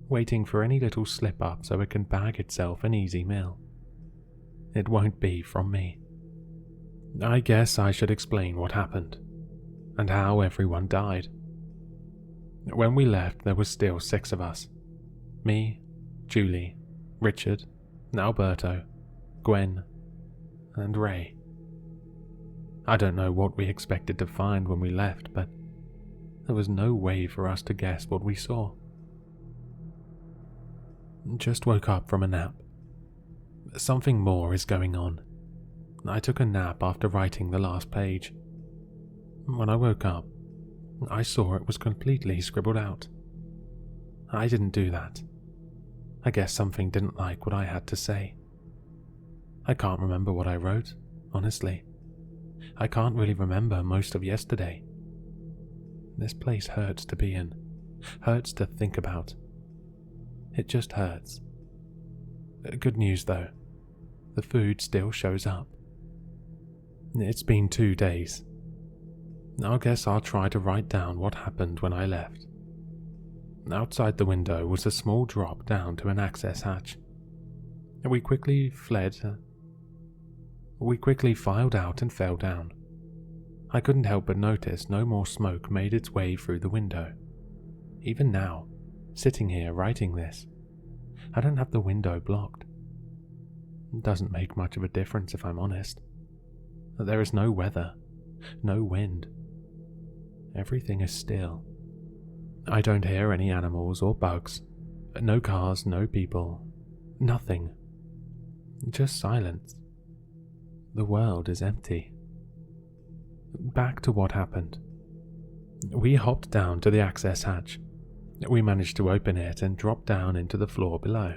waiting for any little slip-up so it can bag itself an easy meal. It won't be from me. I guess I should explain what happened, and how everyone died. When we left, there was still 6 of us. Me, Julie, Richard, Alberto, Gwen, and Ray. I don't know what we expected to find when we left, but there was no way for us to guess what we saw. Just woke up from a nap. Something more is going on. I took a nap after writing the last page. When I woke up, I saw it was completely scribbled out. I didn't do that. I guess something didn't like what I had to say. I can't remember what I wrote, honestly. I can't really remember most of yesterday. This place hurts to be in, hurts to think about. It just hurts. Good news though, the food still shows up. It's been 2 days. I guess I'll try to write down what happened when I left. Outside the window was a small drop down to an access hatch. We quickly filed out and fell down. I couldn't help but notice no more smoke made its way through the window. Even now, sitting here writing this, I don't have the window blocked. It doesn't make much of a difference if I'm honest. There is no weather, no wind. Everything is still. I don't hear any animals or bugs. No cars, no people. Nothing. Just silence. The world is empty. Back to what happened. We hopped down to the access hatch. We managed to open it and drop down into the floor below.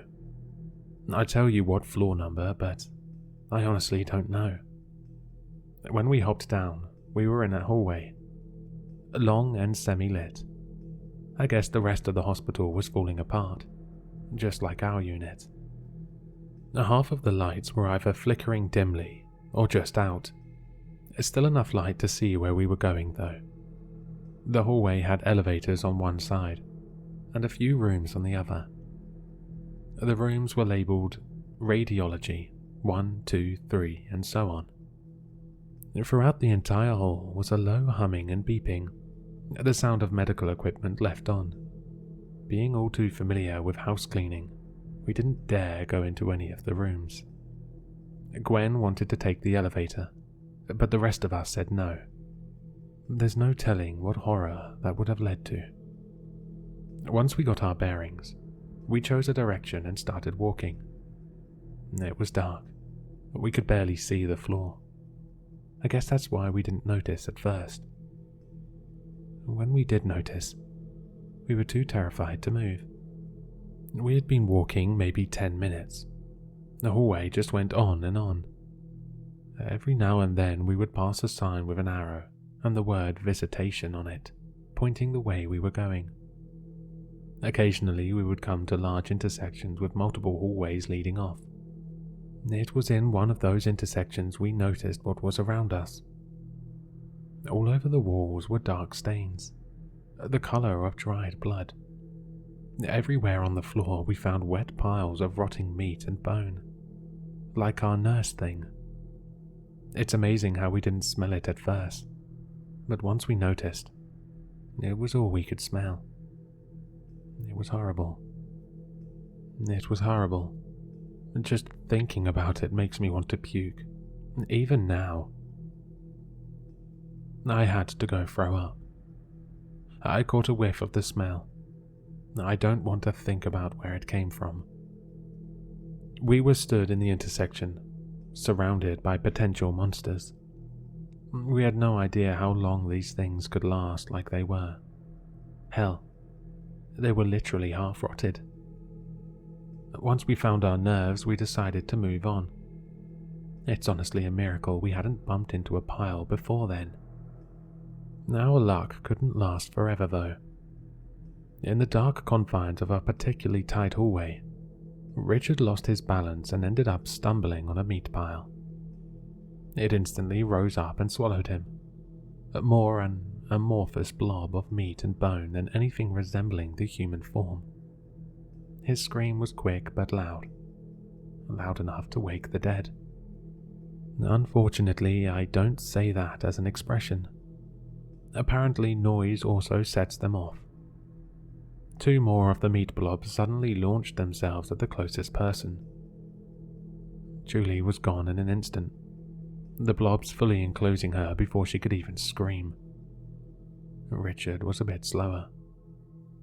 I tell you what floor number, but I honestly don't know. When we hopped down, we were in a hallway. Long and semi-lit. I guess the rest of the hospital was falling apart, just like our unit. Half of the lights were either flickering dimly or just out. Still enough light to see where we were going, though. The hallway had elevators on one side, and a few rooms on the other. The rooms were labelled Radiology 1, 2, 3, and so on. Throughout the entire hall was a low humming and beeping, the sound of medical equipment left on. Being all too familiar with house cleaning, we didn't dare go into any of the rooms. Gwen wanted to take the elevator, but the rest of us said no. There's no telling what horror that would have led to. Once we got our bearings, we chose a direction and started walking. It was dark. We could barely see the floor. I guess that's why we didn't notice at first. When we did notice, we were too terrified to move. We had been walking maybe 10 minutes. The hallway just went on and on. Every now and then we would pass a sign with an arrow and the word visitation on it, pointing the way we were going. Occasionally we would come to large intersections with multiple hallways leading off. It was in one of those intersections we noticed what was around us. All over the walls were dark stains, the colour of dried blood. Everywhere on the floor we found wet piles of rotting meat and bone, like our nurse thing. It's amazing how we didn't smell it at first, but once we noticed, it was all we could smell. It was horrible. It was horrible. Just thinking about it makes me want to puke, even now. I had to go throw up. I caught a whiff of the smell. I don't want to think about where it came from. We were stood in the intersection, surrounded by potential monsters. We had no idea how long these things could last like they were. Hell, they were literally half-rotted. Once we found our nerves, we decided to move on. It's honestly a miracle we hadn't bumped into a pile before then. Our luck couldn't last forever, though. In the dark confines of a particularly tight hallway, Richard lost his balance and ended up stumbling on a meat pile. It instantly rose up and swallowed him, more an amorphous blob of meat and bone than anything resembling the human form. His scream was quick but loud enough to wake the dead. Unfortunately, I don't say that as an expression. Apparently, noise also sets them off. 2 more of the meat blobs suddenly launched themselves at the closest person. Julie was gone in an instant, the blobs fully enclosing her before she could even scream. Richard was a bit slower.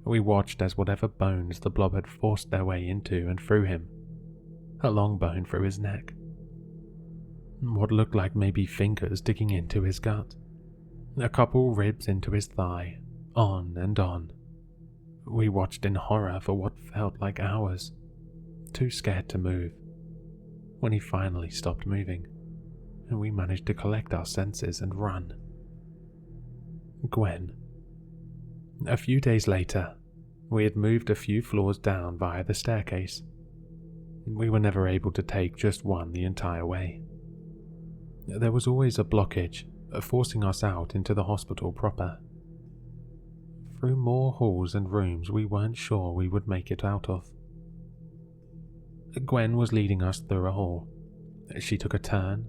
We watched as whatever bones the blob had forced their way into and through him, a long bone through his neck. What looked like maybe fingers digging into his gut. A couple ribs into his thigh, on and on. We watched in horror for what felt like hours, too scared to move, when he finally stopped moving, and we managed to collect our senses and run. Gwen. A few days later, we had moved a few floors down via the staircase. We were never able to take just one the entire way. There was always a blockage forcing us out into the hospital proper. Through more halls and rooms we weren't sure we would make it out of. Gwen was leading us through a hall. She took a turn,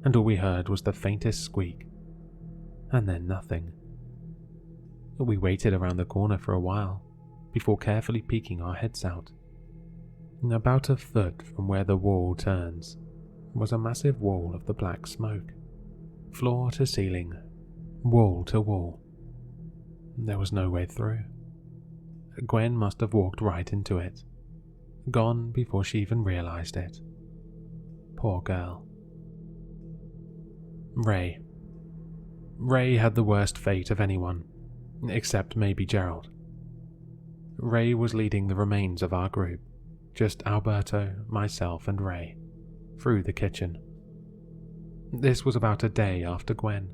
and all we heard was the faintest squeak, and then nothing. We waited around the corner for a while, before carefully peeking our heads out. About a foot from where the wall turns was a massive wall of the black smoke, floor to ceiling, wall to wall. There was no way through. Gwen must have walked right into it, gone before she even realized it. Poor girl. Ray. Ray had the worst fate of anyone, except maybe Gerald. Ray was leading the remains of our group, just Alberto, myself, and Ray, through the kitchen. This was about a day after Gwen.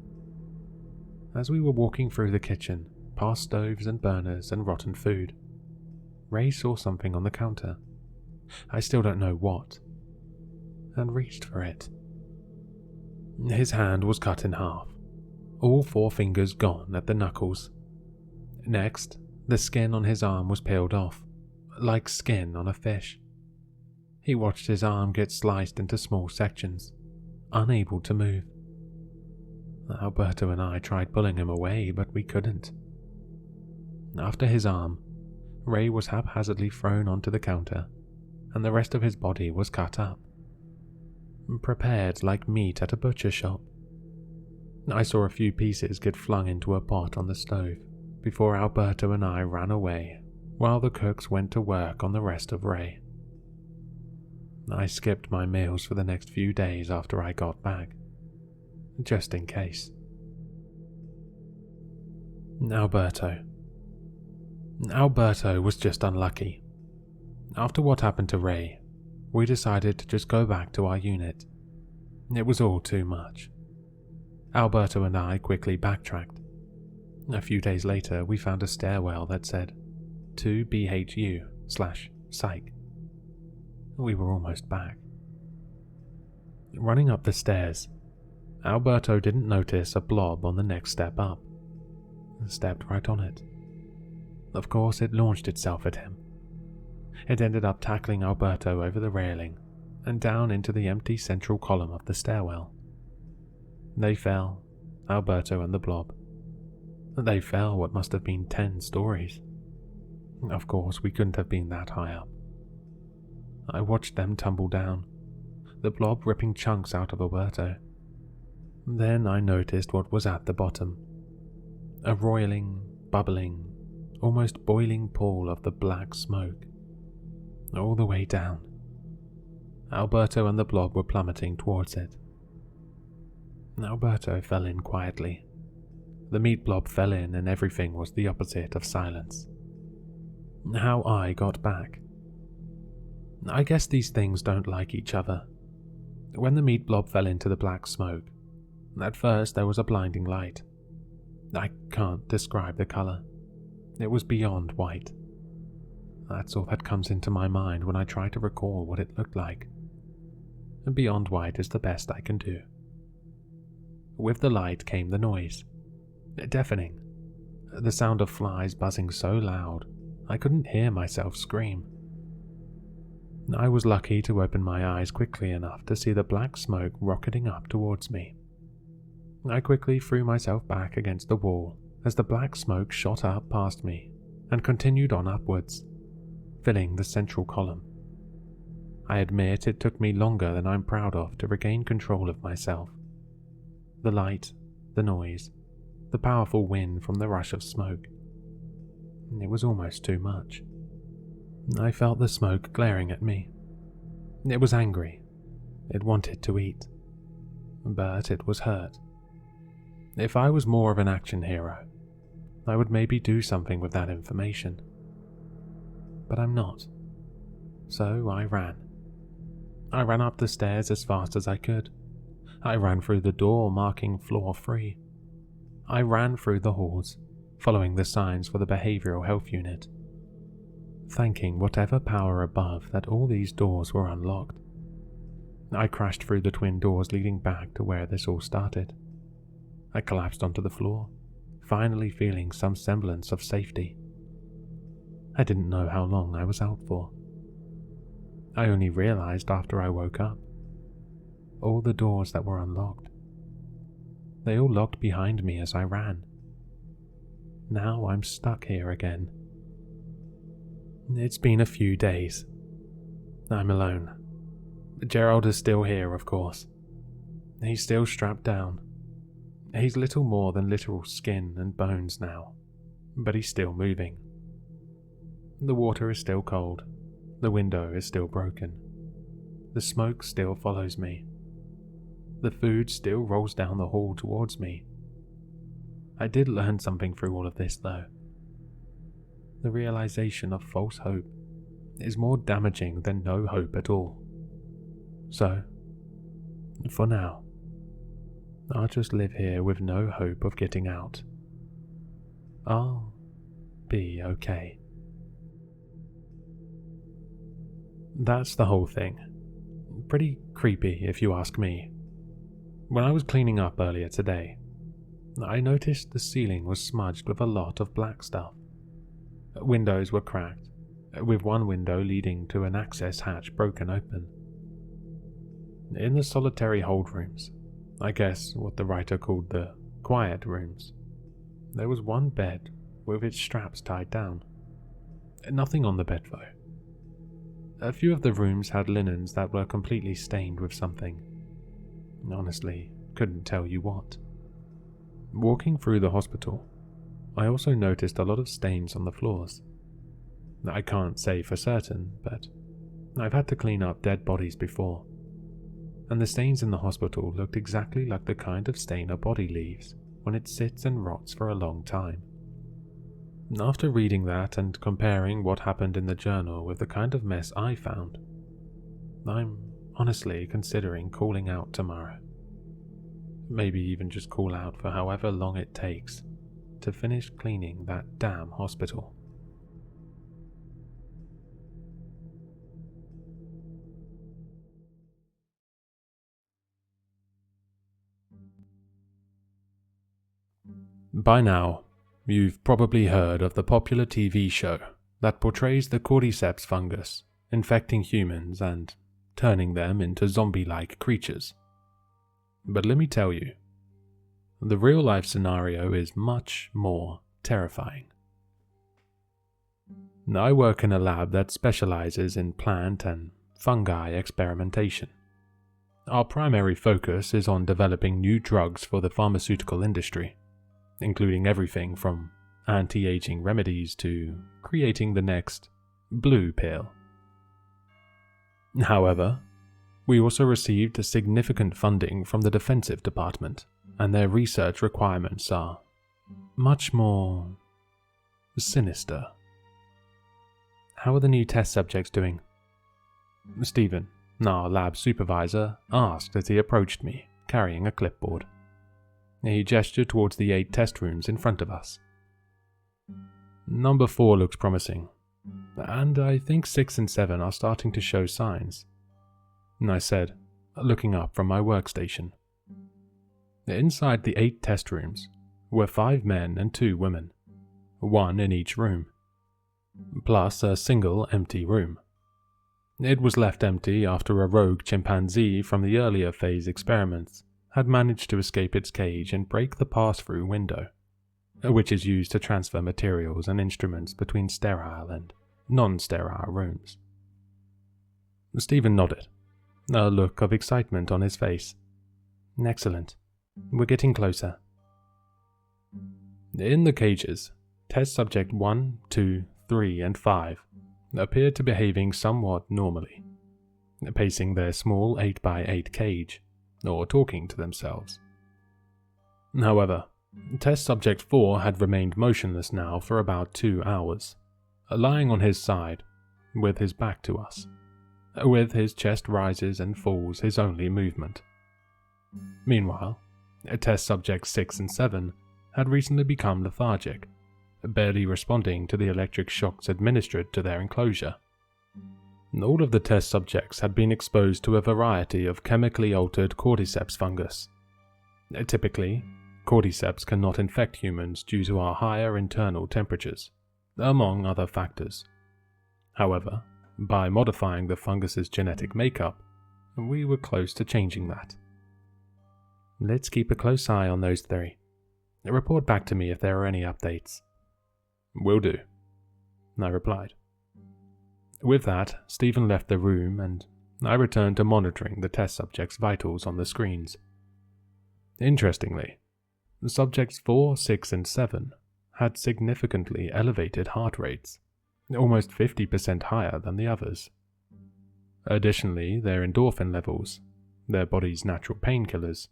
As we were walking through the kitchen, past stoves and burners and rotten food, Ray saw something on the counter. I still don't know what, and reached for it. His hand was cut in half, all 4 fingers gone at the knuckles. Next, the skin on his arm was peeled off, like skin on a fish. He watched his arm get sliced into small sections, unable to move. Alberto and I tried pulling him away, but we couldn't. After his arm, Ray was haphazardly thrown onto the counter, and the rest of his body was cut up, prepared like meat at a butcher shop. I saw a few pieces get flung into a pot on the stove before Alberto and I ran away while the cooks went to work on the rest of Ray. I skipped my meals for the next few days after I got back, just in case. Alberto was just unlucky. After what happened to Ray, we decided to just go back to our unit. It was all too much. Alberto and I quickly backtracked. A few days later, we found a stairwell that said 2BHU/Psych. We were almost back. Running up the stairs, Alberto didn't notice a blob on the next step up. Stepped right on it. Of course, it launched itself at him. It ended up tackling Alberto over the railing and down into the empty central column of the stairwell. They fell, Alberto and the blob. They fell what must have been 10 stories. Of course, we couldn't have been that high up. I watched them tumble down, the blob ripping chunks out of Alberto. Then I noticed what was at the bottom. A roiling, bubbling, almost boiling pool of the black smoke, all the way down. Alberto and the blob were plummeting towards it. Alberto fell in quietly. The meat blob fell in and everything was the opposite of silence. How I got back. I guess these things don't like each other. When the meat blob fell into the black smoke, at first there was a blinding light. I can't describe the color. It was beyond white. That's all that comes into my mind when I try to recall what it looked like. And beyond white is the best I can do. With the light came the noise. Deafening. The sound of flies buzzing so loud, I couldn't hear myself scream. I was lucky to open my eyes quickly enough to see the black smoke rocketing up towards me. I quickly threw myself back against the wall as the black smoke shot up past me and continued on upwards, filling the central column. I admit it took me longer than I'm proud of to regain control of myself. The light, the noise, the powerful wind from the rush of smoke. It was almost too much. I felt the smoke glaring at me. It was angry. It wanted to eat. But it was hurt. If I was more of an action hero, I would maybe do something with that information. But I'm not. So I ran. I ran up the stairs as fast as I could. I ran through the door marking floor 3. I ran through the halls, following the signs for the behavioral health unit, thanking whatever power above that all these doors were unlocked. I crashed through the twin doors leading back to where this all started. I collapsed onto the floor, finally feeling some semblance of safety. I didn't know how long I was out for. I only realized after I woke up. All the doors that were unlocked. They all locked behind me as I ran. Now I'm stuck here again. It's been a few days. I'm alone. Gerald is still here, of course. He's still strapped down. He's little more than literal skin and bones now, but he's still moving. The water is still cold. The window is still broken. The smoke still follows me. The food still rolls down the hall towards me. I did learn something through all of this, though. The realization of false hope is more damaging than no hope at all. So, for now, I'll just live here with no hope of getting out. I'll be okay. That's the whole thing. Pretty creepy, if you ask me. When I was cleaning up earlier today, I noticed the ceiling was smudged with a lot of black stuff. Windows were cracked, with one window leading to an access hatch broken open. In the solitary hold rooms, I guess what the writer called the quiet rooms, there was one bed with its straps tied down. Nothing on the bed though. A few of the rooms had linens that were completely stained with something. Honestly, couldn't tell you what. Walking through the hospital, I also noticed a lot of stains on the floors. I can't say for certain, but I've had to clean up dead bodies before, and the stains in the hospital looked exactly like the kind of stain a body leaves when it sits and rots for a long time. After reading that and comparing what happened in the journal with the kind of mess I found, I'm honestly considering calling out tomorrow. Maybe even just call out for however long it takes to finish cleaning that damn hospital. By now, you've probably heard of the popular TV show that portrays the Cordyceps fungus infecting humans and turning them into zombie-like creatures. But let me tell you, the real-life scenario is much more terrifying. I work in a lab that specializes in plant and fungi experimentation. Our primary focus is on developing new drugs for the pharmaceutical industry, including everything from anti-aging remedies to creating the next blue pill. However, we also received significant funding from the Defensive Department, and their research requirements are much more sinister. How are the new test subjects doing? Stephen, our lab supervisor, asked as he approached me, carrying a clipboard. He gestured towards the 8 test rooms in front of us. Number 4 looks promising, and I think 6 and 7 are starting to show signs, I said, looking up from my workstation. Inside the 8 test rooms were 5 men and 2 women, 1 in each room, plus a single empty room. It was left empty after a rogue chimpanzee from the earlier phase experiments had managed to escape its cage and break the pass-through window, which is used to transfer materials and instruments between sterile and non-sterile rooms. Stephen nodded, a look of excitement on his face. Excellent. We're getting closer. In the cages, test subject 1, 2, 3, and 5 appeared to be behaving somewhat normally, pacing their small 8x8 cage, or talking to themselves. However, test subject 4 had remained motionless now for about 2 hours, lying on his side, with his back to us, with his chest rises and falls his only movement. Meanwhile, test subjects 6 and 7 had recently become lethargic, barely responding to the electric shocks administered to their enclosure. All of the test subjects had been exposed to a variety of chemically altered Cordyceps fungus. Typically, Cordyceps cannot infect humans due to our higher internal temperatures, among other factors. However, by modifying the fungus's genetic makeup, we were close to changing that. Let's keep a close eye on those three. Report back to me if there are any updates. Will do, I replied. With that, Stephen left the room and I returned to monitoring the test subjects' vitals on the screens. Interestingly, subjects 4, 6, and 7 had significantly elevated heart rates, almost 50% higher than the others. Additionally, their endorphin levels, their body's natural painkillers,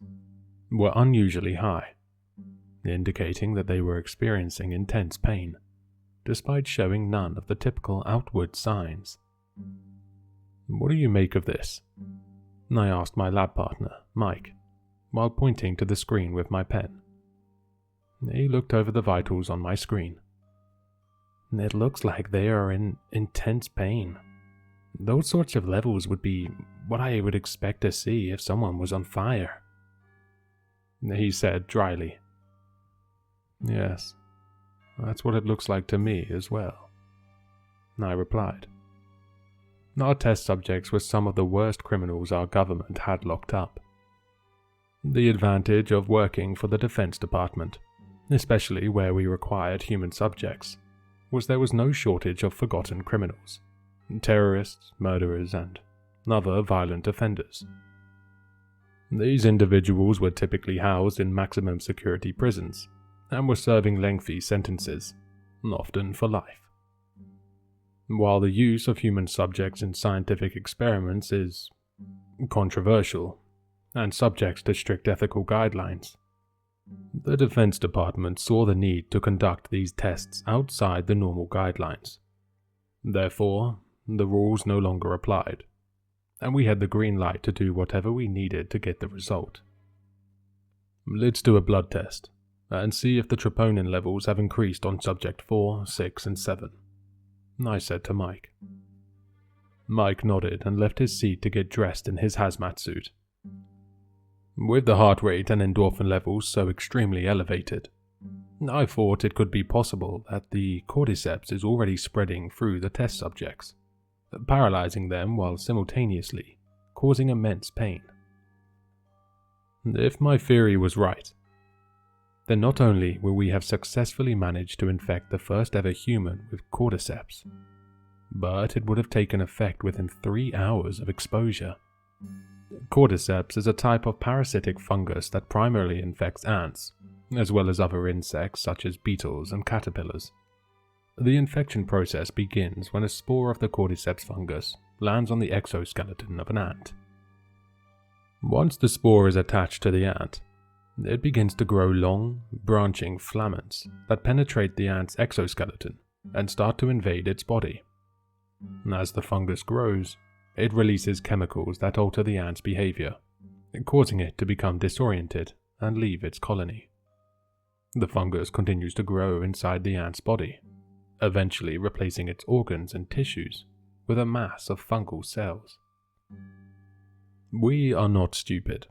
were unusually high, indicating that they were experiencing intense pain, despite showing none of the typical outward signs. What do you make of this? I asked my lab partner, Mike, while pointing to the screen with my pen. He looked over the vitals on my screen. It looks like they are in intense pain. Those sorts of levels would be what I would expect to see if someone was on fire, he said dryly. Yes, that's what it looks like to me as well, I replied. Our test subjects were some of the worst criminals our government had locked up. The advantage of working for the Defense Department, especially where we required human subjects, was there was no shortage of forgotten criminals, terrorists, murderers, and other violent offenders. These individuals were typically housed in maximum security prisons and were serving lengthy sentences, often for life. While the use of human subjects in scientific experiments is controversial and subject to strict ethical guidelines, the Defense Department saw the need to conduct these tests outside the normal guidelines. Therefore, the rules no longer applied, and we had the green light to do whatever we needed to get the result. Let's do a blood test and see if the troponin levels have increased on subject 4, 6, and 7, I said to Mike. Mike nodded and left his seat to get dressed in his hazmat suit. With the heart rate and endorphin levels so extremely elevated, I thought it could be possible that the Cordyceps is already spreading through the test subjects, paralyzing them while simultaneously causing immense pain. If my theory was right, then not only will we have successfully managed to infect the first ever human with Cordyceps, but it would have taken effect within 3 hours of exposure. Cordyceps is a type of parasitic fungus that primarily infects ants, as well as other insects such as beetles and caterpillars. The infection process begins when a spore of the Cordyceps fungus lands on the exoskeleton of an ant. Once the spore is attached to the ant, it begins to grow long, branching filaments that penetrate the ant's exoskeleton and start to invade its body. As the fungus grows, it releases chemicals that alter the ant's behavior, causing it to become disoriented and leave its colony. The fungus continues to grow inside the ant's body, eventually replacing its organs and tissues with a mass of fungal cells. We are not stupid.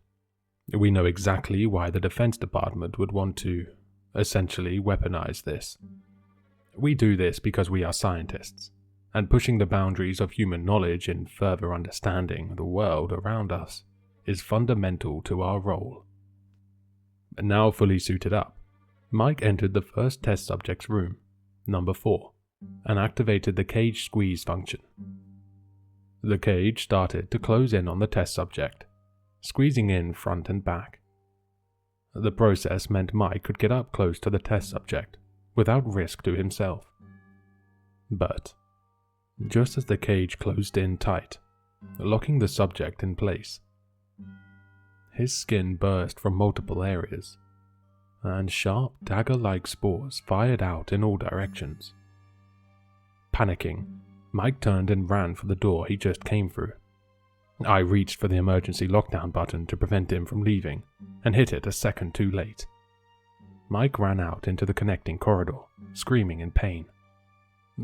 We know exactly why the Defense Department would want to, essentially, weaponize this. We do this because we are scientists, and pushing the boundaries of human knowledge in further understanding the world around us is fundamental to our role. Now fully suited up, Mike entered the first test subject's room, number 4, and activated the cage squeeze function. The cage started to close in on the test subject, squeezing in front and back. The process meant Mike could get up close to the test subject without risk to himself. But just as the cage closed in tight, locking the subject in place, his skin burst from multiple areas, and sharp dagger-like spores fired out in all directions. Panicking, Mike turned and ran for the door he just came through. I reached for the emergency lockdown button to prevent him from leaving, and hit it a second too late. Mike ran out into the connecting corridor, screaming in pain.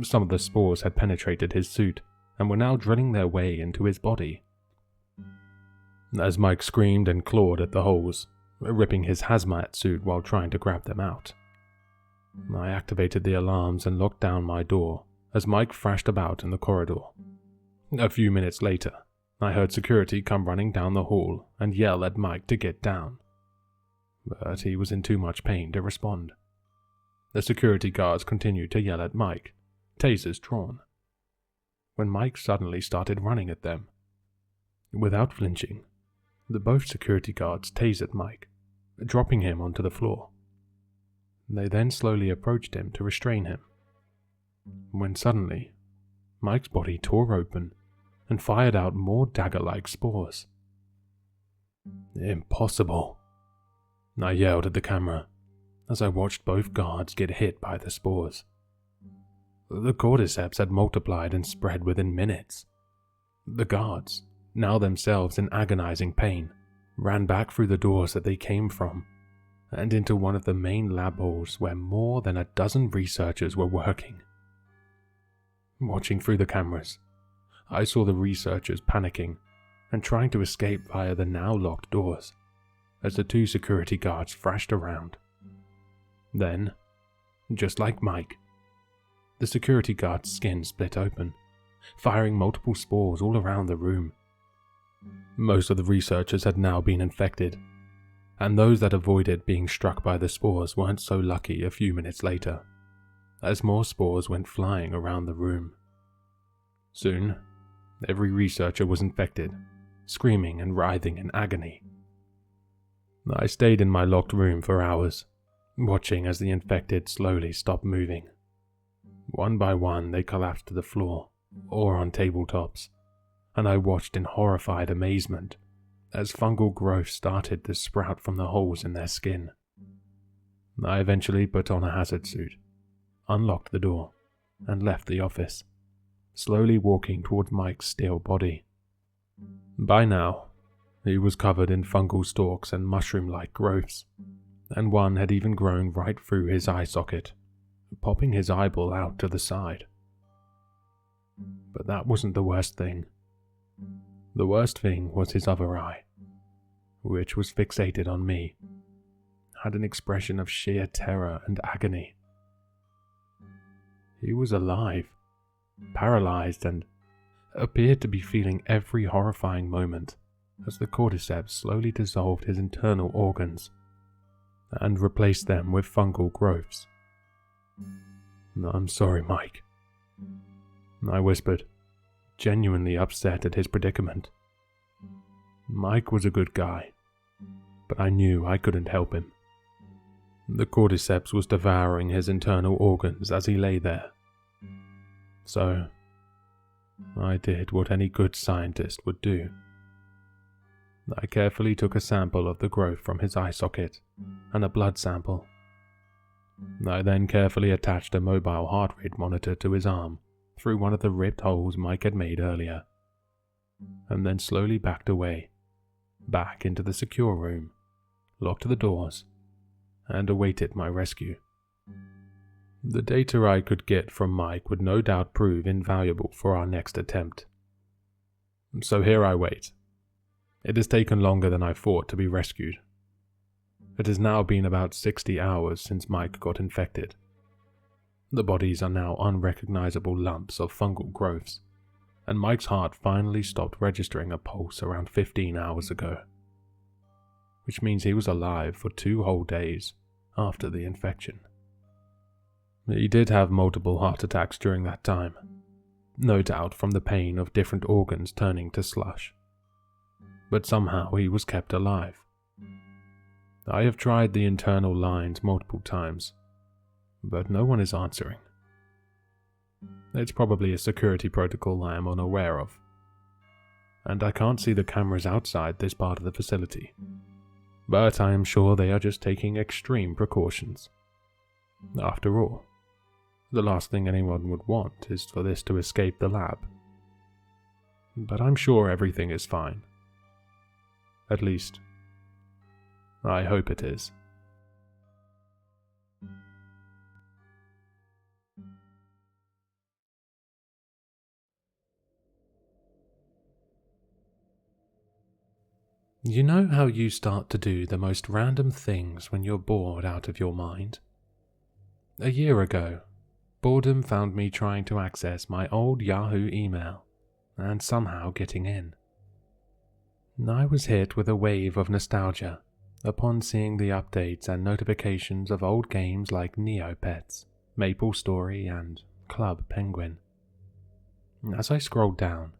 Some of the spores had penetrated his suit and were now drilling their way into his body. As Mike screamed and clawed at the holes, ripping his hazmat suit while trying to grab them out. I activated the alarms and locked down my door as Mike thrashed about in the corridor. A few minutes later, I heard security come running down the hall and yell at Mike to get down, but he was in too much pain to respond. The security guards continued to yell at Mike, tasers drawn, when Mike suddenly started running at them. Without flinching, both security guards tasered Mike, dropping him onto the floor. They then slowly approached him to restrain him, when suddenly, Mike's body tore open and fired out more dagger-like spores. "Impossible," I yelled at the camera as I watched both guards get hit by the spores. The Cordyceps had multiplied and spread within minutes. The guards, now themselves in agonizing pain, ran back through the doors that they came from and into one of the main lab halls where more than a dozen researchers were working. Watching through the cameras, I saw the researchers panicking and trying to escape via the now locked doors as the two security guards thrashed around. Then, just like Mike, the security guard's skin split open, firing multiple spores all around the room. Most of the researchers had now been infected, and those that avoided being struck by the spores weren't so lucky a few minutes later, as more spores went flying around the room. Soon, every researcher was infected, screaming and writhing in agony. I stayed in my locked room for hours, watching as the infected slowly stopped moving. One by one, they collapsed to the floor or on tabletops, and I watched in horrified amazement as fungal growth started to sprout from the holes in their skin. I eventually put on a hazard suit, unlocked the door, and left the office, slowly walking towards Mike's still body. By now, he was covered in fungal stalks and mushroom-like growths, and one had even grown right through his eye socket, popping his eyeball out to the side. But that wasn't the worst thing. The worst thing was his other eye, which was fixated on me, had an expression of sheer terror and agony. He was alive, paralyzed, and appeared to be feeling every horrifying moment as the Cordyceps slowly dissolved his internal organs and replaced them with fungal growths. "I'm sorry, Mike," I whispered, genuinely upset at his predicament. Mike was a good guy, but I knew I couldn't help him. The Cordyceps was devouring his internal organs as he lay there. So, I did what any good scientist would do. I carefully took a sample of the growth from his eye socket and a blood sample. I then carefully attached a mobile heart rate monitor to his arm through one of the ripped holes Mike had made earlier, and then slowly backed away, back into the secure room, locked the doors, and awaited my rescue. The data I could get from Mike would no doubt prove invaluable for our next attempt. So here I wait. It has taken longer than I thought to be rescued. It has now been about 60 hours since Mike got infected. The bodies are now unrecognizable lumps of fungal growths, and Mike's heart finally stopped registering a pulse around 15 hours ago, which means he was alive for 2 whole days after the infection. He did have multiple heart attacks during that time, no doubt from the pain of different organs turning to slush, but somehow he was kept alive. I have tried the internal lines multiple times, but no one is answering. It's probably a security protocol I am unaware of, and I can't see the cameras outside this part of the facility, but I am sure they are just taking extreme precautions. After all, the last thing anyone would want is for this to escape the lab. But I'm sure everything is fine. At least, I hope it is. You know how you start to do the most random things when you're bored out of your mind? A year ago, boredom found me trying to access my old Yahoo email and somehow getting in. I was hit with a wave of nostalgia upon seeing the updates and notifications of old games like Neopets, MapleStory, and Club Penguin. As I scrolled down,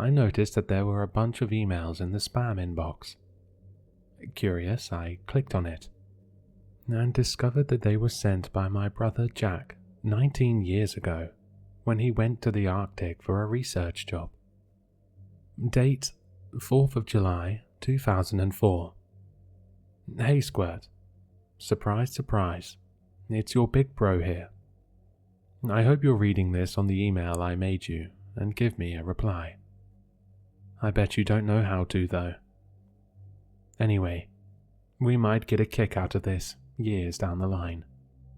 I noticed that there were a bunch of emails in the spam inbox. Curious, I clicked on it and discovered that they were sent by my brother Jack 19 years ago when he went to the Arctic for a research job. Date 4th of July 2004. Hey Squirt. Surprise, surprise. It's your big bro here. I hope you're reading this on the email I made you and give me a reply. I bet you don't know how to, though. Anyway, we might get a kick out of this years down the line,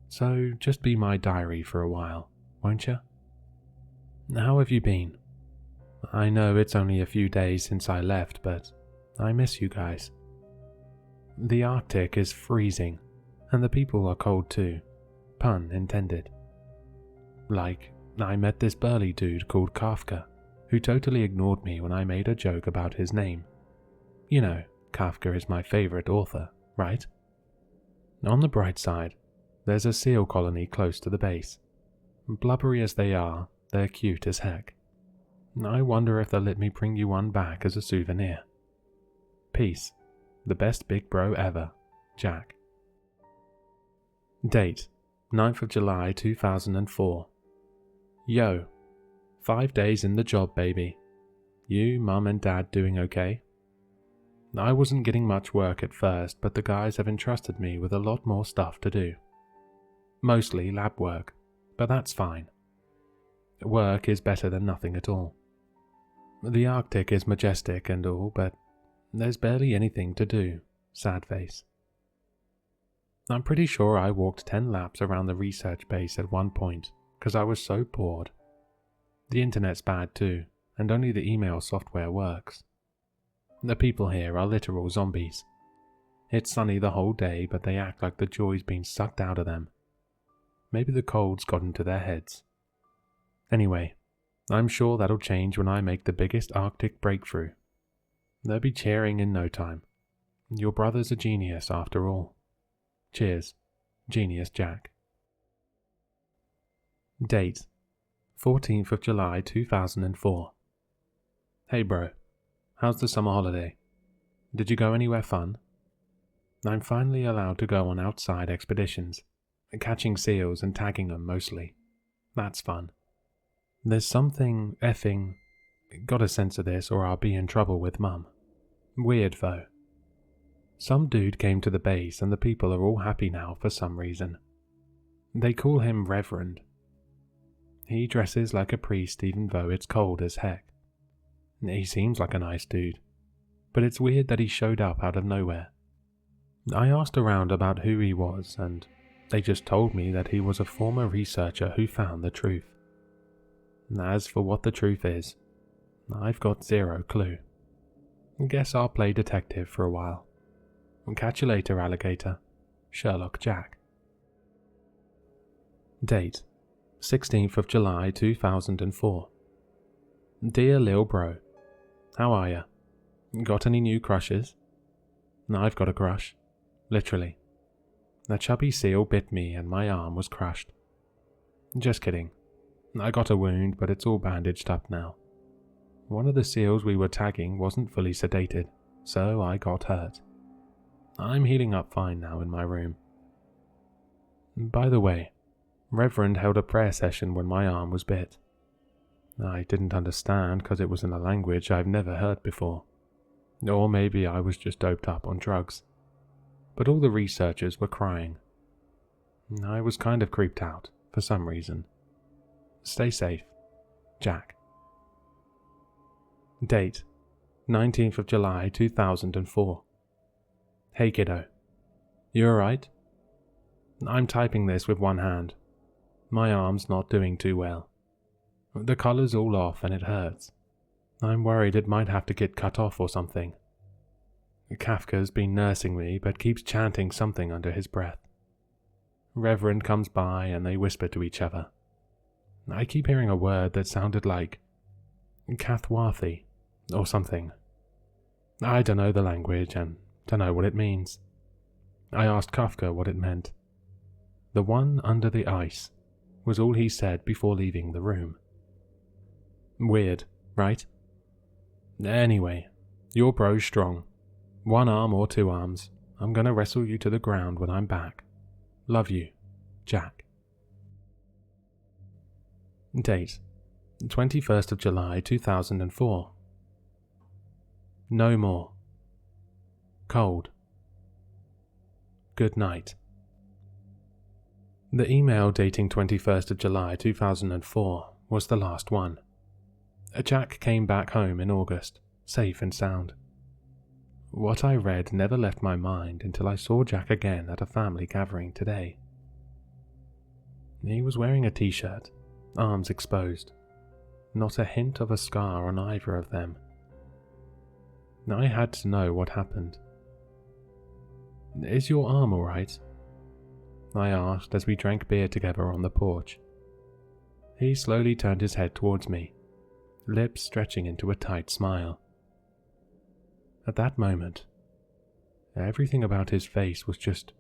so just be my diary for a while, won't you? How have you been? I know it's only a few days since I left, but I miss you guys. The Arctic is freezing, and the people are cold too, pun intended. Like, I met this burly dude called Kafka, who totally ignored me when I made a joke about his name. You know, Kafka is my favorite author, right? On the bright side, there's a seal colony close to the base. Blubbery as they are, they're cute as heck. I wonder if they'll let me bring you one back as a souvenir. Peace. The best big bro ever, Jack. Date 9th of July 2004. Yo. 5 days in the job, baby. You, mum and dad doing okay? I wasn't getting much work at first, but the guys have entrusted me with a lot more stuff to do. Mostly lab work, but that's fine. Work is better than nothing at all. The Arctic is majestic and all, but there's barely anything to do, sad face. I'm pretty sure I walked 10 laps around the research base at one point, because I was so bored. The internet's bad too, and only the email software works. The people here are literal zombies. It's sunny the whole day, but they act like the joy's been sucked out of them. Maybe the cold's got into their heads. Anyway, I'm sure that'll change when I make the biggest Arctic breakthrough. They'll be cheering in no time. Your brother's a genius after all. Cheers, Genius Jack. Date 14th of July 2004. Hey bro, how's the summer holiday? Did you go anywhere fun? I'm finally allowed to go on outside expeditions, catching seals and tagging them mostly. That's fun. There's something effing... Gotta censor this or I'll be in trouble with mum. Weird though. Some dude came to the base and the people are all happy now for some reason. They call him Reverend. He dresses like a priest even though it's cold as heck. He seems like a nice dude, but it's weird that he showed up out of nowhere. I asked around about who he was and they just told me that he was a former researcher who found the truth. As for what the truth is, I've got zero clue. Guess I'll play detective for a while. Catch you later, alligator. Sherlock Jack. Date 16th of July 2004. Dear Lil Bro, how are ya? Got any new crushes? I've got a crush. Literally. A chubby seal bit me and my arm was crushed. Just kidding. I got a wound, but it's all bandaged up now. One of the seals we were tagging wasn't fully sedated, so I got hurt. I'm healing up fine now in my room. By the way, Reverend held a prayer session when my arm was bit. I didn't understand because it was in a language I've never heard before. Or maybe I was just doped up on drugs. But all the researchers were crying. I was kind of creeped out, for some reason. Stay safe, Jack. Date 19th of July 2004. Hey kiddo, you alright? I'm typing this with one hand. My arm's not doing too well. The color's all off and it hurts. I'm worried it might have to get cut off or something. Kafka's been nursing me but keeps chanting something under his breath. Reverend comes by and they whisper to each other. I keep hearing a word that sounded like Kathwathi or something. I don't know the language and don't know what it means. I asked Kafka what it meant. The one under the ice was all he said before leaving the room. Weird, right? Anyway, your bro's strong. 1 arm or 2 arms. I'm gonna wrestle you to the ground when I'm back. Love you, Jack. Date: 21st of July 2004. No more. Cold. Good night. The email dating 21st of July 2004 was the last one. Jack came back home in August, safe and sound. What I read never left my mind until I saw Jack again at a family gathering today. He was wearing a t-shirt, arms exposed, not a hint of a scar on either of them. I had to know what happened. Is your arm all right? I asked as we drank beer together on the porch. He slowly turned his head towards me, lips stretching into a tight smile. At that moment, everything about his face was just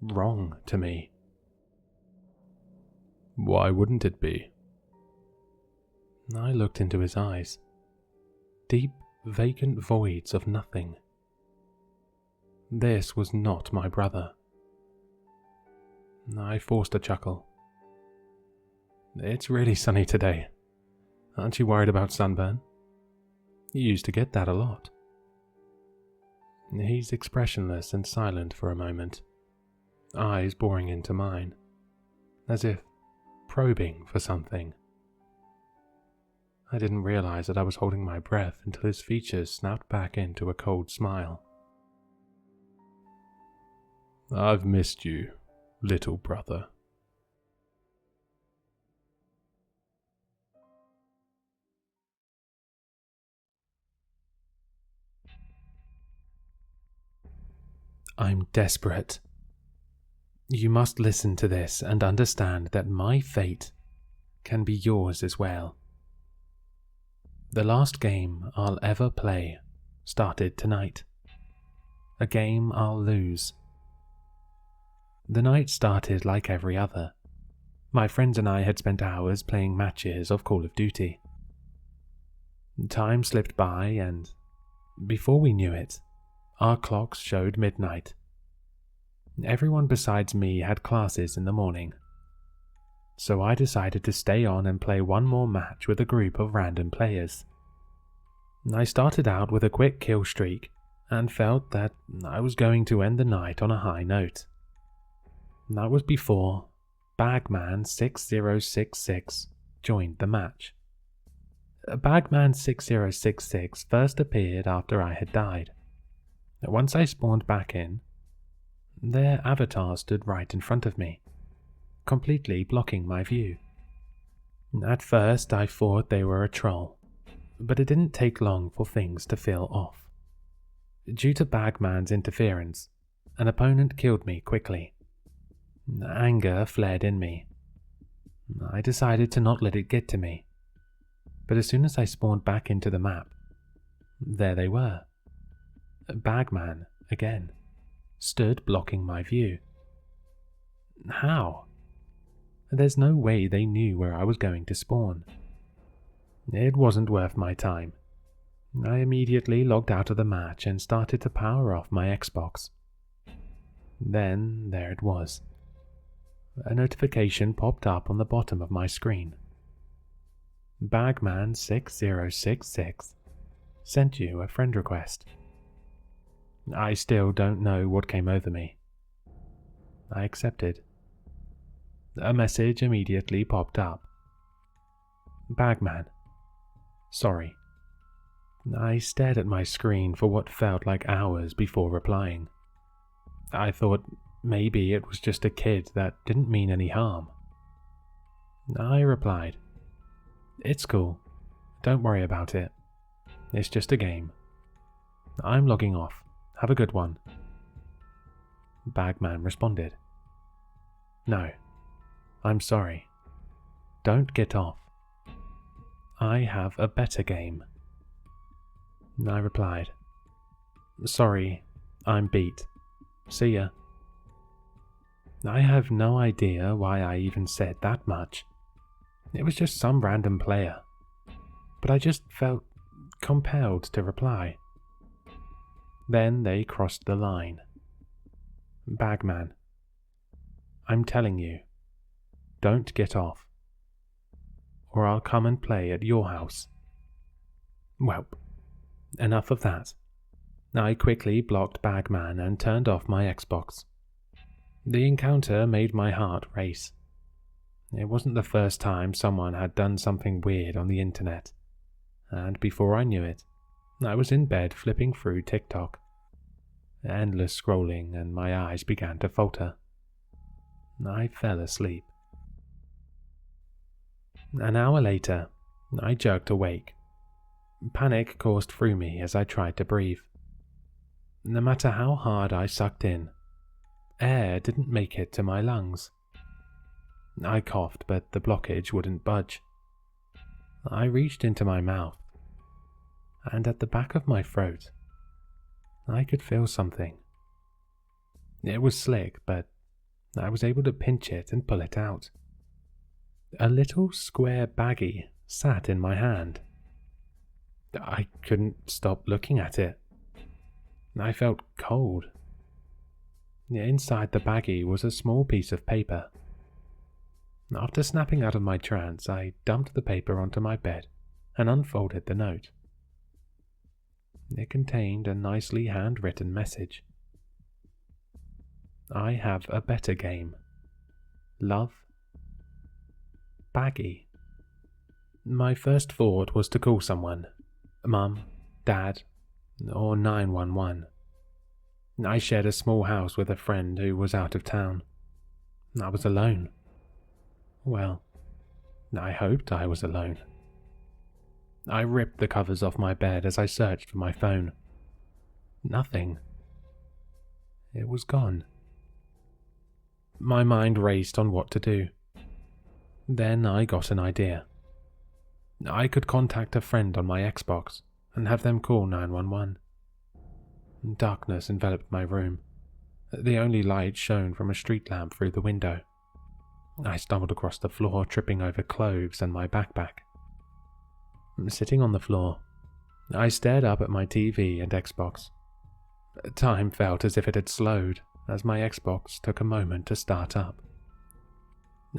wrong to me. Why wouldn't it be? I looked into his eyes. Deep, vacant voids of nothing. This was not my brother. I forced a chuckle. It's really sunny today. Aren't you worried about sunburn? You used to get that a lot. He's expressionless and silent for a moment, eyes boring into mine, as if probing for something. I didn't realize that I was holding my breath until his features snapped back into a cold smile. I've missed you, little brother. I'm desperate. You must listen to this and understand that my fate can be yours as well. The last game I'll ever play started tonight. A game I'll lose. The night started like every other. My friends and I had spent hours playing matches of Call of Duty. Time slipped by and, before we knew it, our clocks showed midnight. Everyone besides me had classes in the morning. So I decided to stay on and play one more match with a group of random players. I started out with a quick kill streak and felt that I was going to end the night on a high note. That was before Bagman 6066 joined the match. Bagman 6066 first appeared after I had died. Once I spawned back in, their avatar stood right in front of me, completely blocking my view. At first I thought they were a troll, but it didn't take long for things to feel off. Due to Bagman's interference, an opponent killed me quickly. Anger flared in me. I decided to not let it get to me, but as soon as I spawned back into the map, there they were. Bagman, again, stood blocking my view. How? There's no way they knew where I was going to spawn. It wasn't worth my time. I immediately logged out of the match and started to power off my Xbox. Then there it was. A notification popped up on the bottom of my screen. Bagman 6066 sent you a friend request. I still don't know what came over me. I accepted. A message immediately popped up. Bagman. Sorry. I stared at my screen for what felt like hours before replying. I thought maybe it was just a kid that didn't mean any harm. I replied, "It's cool. Don't worry about it. It's just a game. I'm logging off. Have a good one. Bagman responded. No, I'm sorry. Don't get off. I have a better game. I replied, Sorry, I'm beat. See ya. I have no idea why I even said that much. It was just some random player. But I just felt compelled to reply. Then they crossed the line. Bagman, I'm telling you, don't get off, or I'll come and play at your house. Well, enough of that. I quickly blocked Bagman and turned off my Xbox. The encounter made my heart race. It wasn't the first time someone had done something weird on the internet, and before I knew it, I was in bed flipping through TikTok. Endless scrolling, and my eyes began to falter. I fell asleep. An hour later, I jerked awake. Panic coursed through me as I tried to breathe. No matter how hard I sucked in, air didn't make it to my lungs. I coughed, but the blockage wouldn't budge. I reached into my mouth, and at the back of my throat, I could feel something. It was slick, but I was able to pinch it and pull it out. A little square baggie sat in my hand. I couldn't stop looking at it. I felt cold. Inside the baggie was a small piece of paper. After snapping out of my trance, I dumped the paper onto my bed and unfolded the note. It contained a nicely handwritten message. I have a better game. Love. Baggy. My first thought was to call someone. Mum, Dad, or 911. I shared a small house with a friend who was out of town. I was alone. Well, I hoped I was alone. I ripped the covers off my bed as I searched for my phone. Nothing. It was gone. My mind raced on what to do. Then I got an idea. I could contact a friend on my Xbox and have them call 911. Darkness enveloped my room. The only light shone from a street lamp through the window. I stumbled across the floor, tripping over clothes and my backpack. Sitting on the floor, I stared up at my TV and Xbox. Time felt as if it had slowed as my Xbox took a moment to start up.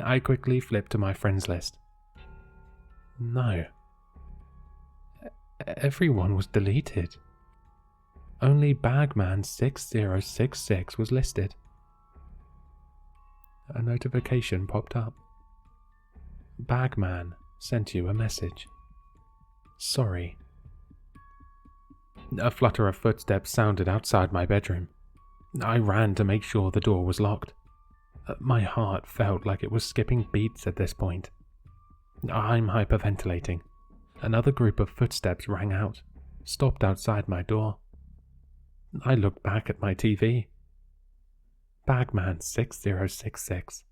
I quickly flipped to my friends list. No. Everyone was deleted. Only Bagman 6066 was listed. A notification popped up. Bagman sent you a message. Sorry. A flutter of footsteps sounded outside my bedroom. I ran to make sure the door was locked. My heart felt like it was skipping beats at this point. I'm hyperventilating. Another group of footsteps rang out, stopped outside my door. I looked back at my TV. Bagman 6066.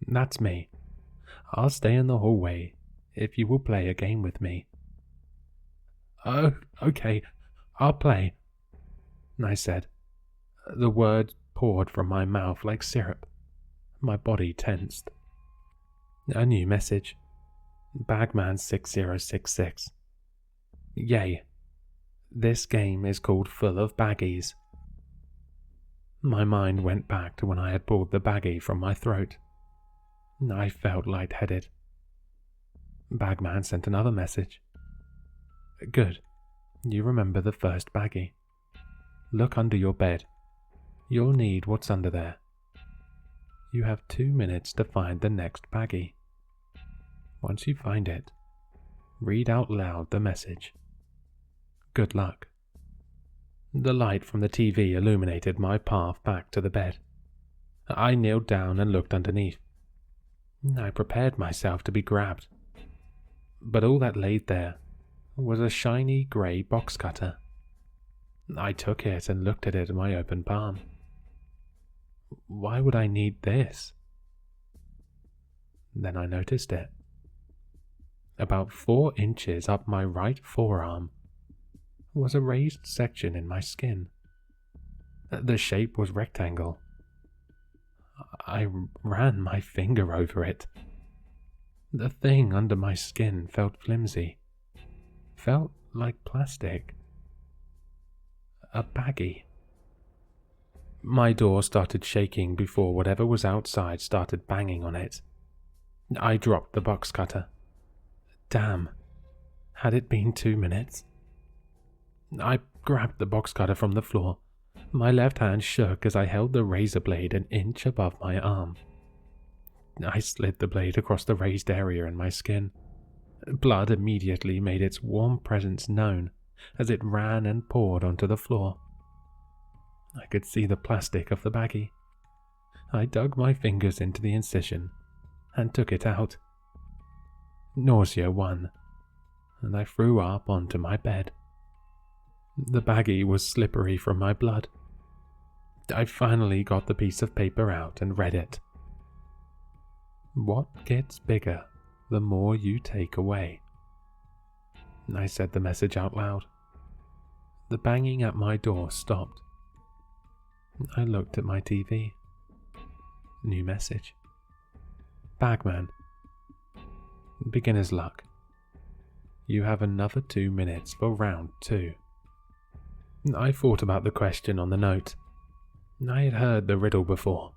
That's me. I'll stay in the hallway if you will play a game with me. Oh, okay, I'll play, I said. The words poured from my mouth like syrup. My body tensed. A new message. Bagman 6066. Yay. This game is called Full of Baggies. My mind went back to when I had pulled the baggie from my throat. I felt lightheaded. Bagman sent another message. Good. You remember the first baggie. Look under your bed. You'll need what's under there. You have 2 minutes to find the next baggie. Once you find it, read out loud the message. Good luck. The light from the TV illuminated my path back to the bed. I kneeled down and looked underneath. I prepared myself to be grabbed. But all that laid there was a shiny grey box cutter. I took it and looked at it in my open palm. Why would I need this? Then I noticed it. About 4 inches up my right forearm was a raised section in my skin. The shape was rectangle. I ran my finger over it. The thing under my skin felt flimsy. Felt like plastic. A baggie. My door started shaking before whatever was outside started banging on it. I dropped the box cutter. Damn. Had it been 2 minutes? I grabbed the box cutter from the floor. My left hand shook as I held the razor blade an inch above my arm. I slid the blade across the raised area in my skin. Blood immediately made its warm presence known as it ran and poured onto the floor. I could see the plastic of the baggie. I dug my fingers into the incision and took it out. Nausea won, and I threw up onto my bed. The baggie was slippery from my blood. I finally got the piece of paper out and read it. What gets bigger the more you take away? I said the message out loud. The banging at my door stopped. I looked at my TV. New message. Bagman. Beginner's luck. You have another 2 minutes for round 2. I thought about the question on the note. I had heard the riddle before.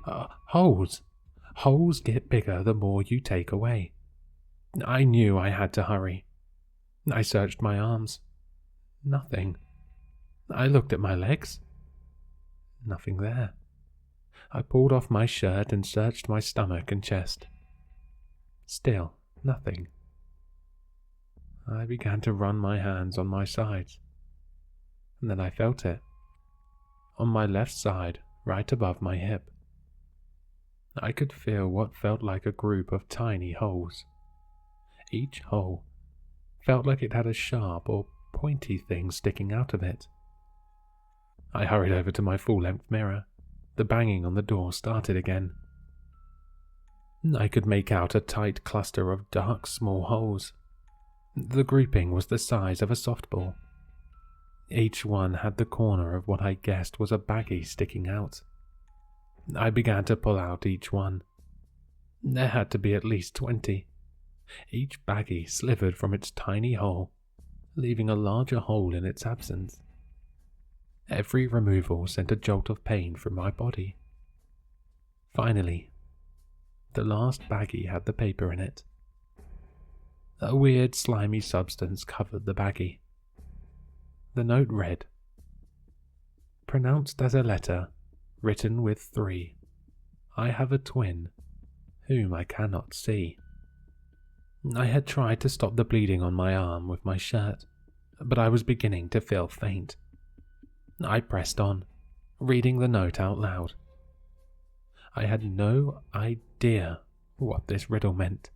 Holes. Holes get bigger the more you take away. I knew I had to hurry. I searched my arms. Nothing. I looked at my legs. Nothing there. I pulled off my shirt and searched my stomach and chest. Still nothing. I began to run my hands on my sides. And then I felt it. On my left side, right above my hip. I could feel what felt like a group of tiny holes. Each hole felt like it had a sharp or pointy thing sticking out of it. I hurried over to my full-length mirror. The banging on the door started again. I could make out a tight cluster of dark small holes. The grouping was the size of a softball. Each one had the corner of what I guessed was a baggie sticking out. I began to pull out each one. There had to be at least 20. Each baggie slivered from its tiny hole, leaving a larger hole in its absence. Every removal sent a jolt of pain through my body. Finally, the last baggie had the paper in it. A weird slimy substance covered the baggie. The note read, pronounced as a letter, written with 3. I have a twin, whom I cannot see. I had tried to stop the bleeding on my arm with my shirt, but I was beginning to feel faint. I pressed on, reading the note out loud. I had no idea what this riddle meant.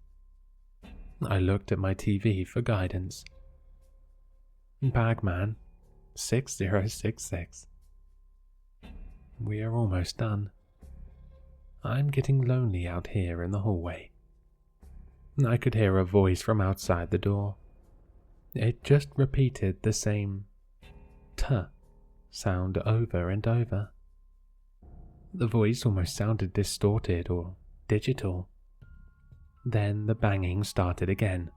I looked at my TV for guidance. Bagman 6066. We are almost done. I'm getting lonely out here in the hallway. I could hear a voice from outside the door. It just repeated the same t sound over and over. The voice almost sounded distorted or digital. Then the banging started again.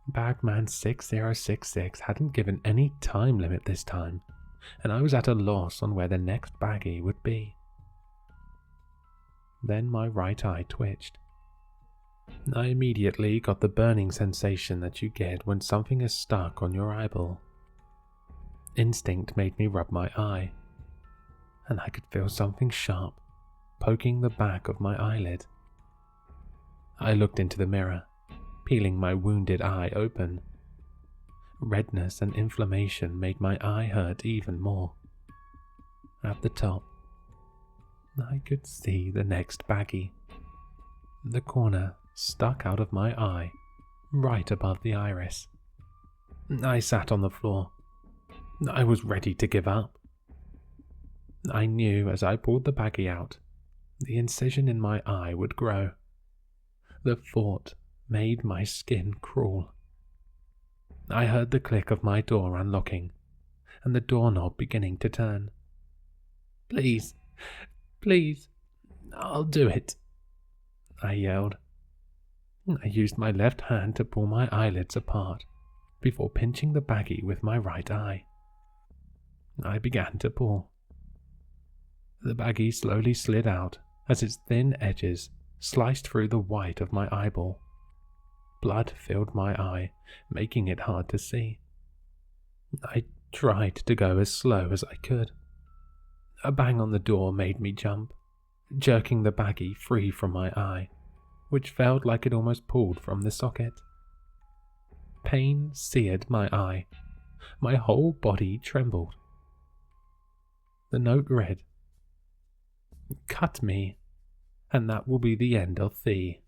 Bagman 6066 hadn't given any time limit this time, and I was at a loss on where the next baggie would be. Then my right eye twitched. I immediately got the burning sensation that you get when something is stuck on your eyeball. Instinct made me rub my eye, and I could feel something sharp poking the back of my eyelid. I looked into the mirror, peeling my wounded eye open. Redness and inflammation made my eye hurt even more. At the top, I could see the next baggie. The corner stuck out of my eye, right above the iris. I sat on the floor, I was ready to give up. I knew as I pulled the baggie out, the incision in my eye would grow. The thought made my skin crawl. I heard the click of my door unlocking and the doorknob beginning to turn. Please, please, I'll do it, I yelled. I used my left hand to pull my eyelids apart before pinching the baggie with my right eye. I began to pull. The baggie slowly slid out as its thin edges sliced through the white of my eyeball. Blood filled my eye, making it hard to see. I tried to go as slow as I could. A bang on the door made me jump, jerking the baggie free from my eye, which felt like it almost pulled from the socket. Pain seared my eye. My whole body trembled. The note read, "Cut me, and that will be the end of thee."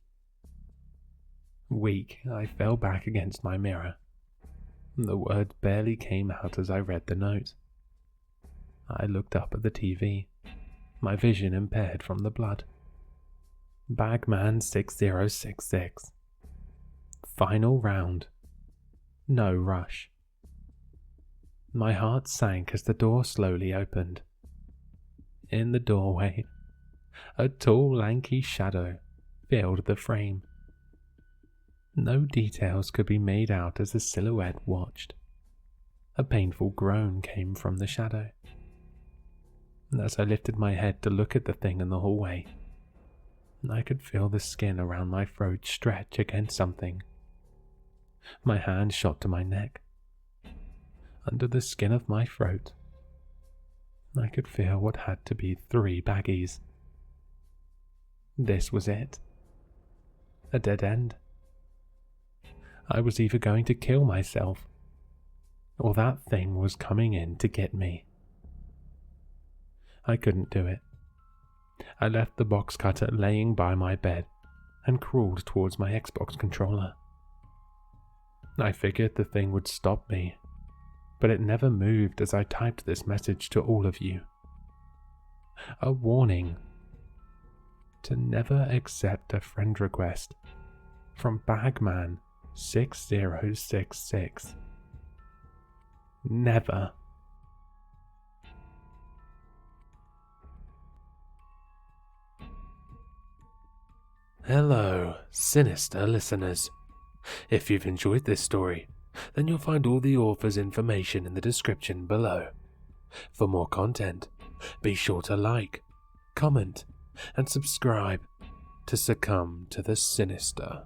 Weak, I fell back against my mirror. The words barely came out as I read the note. I looked up at the TV, my vision impaired from the blood. Bagman 6066. Final round. No rush. My heart sank as the door slowly opened. In the doorway, a tall, lanky shadow filled the frame. No details could be made out as the silhouette watched. A painful groan came from the shadow. As I lifted my head to look at the thing in the hallway, I could feel the skin around my throat stretch against something. My hand shot to my neck. Under the skin of my throat, I could feel what had to be 3 baggies. This was it. A dead end. I was either going to kill myself, or that thing was coming in to get me. I couldn't do it. I left the box cutter laying by my bed and crawled towards my Xbox controller. I figured the thing would stop me, but it never moved as I typed this message to all of you. A warning to never accept a friend request from Bagman 6066. Never. Hello, Sinister listeners. If you've enjoyed this story, then you'll find all the author's information in the description below. For more content, be sure to like, comment, and subscribe to succumb to the sinister.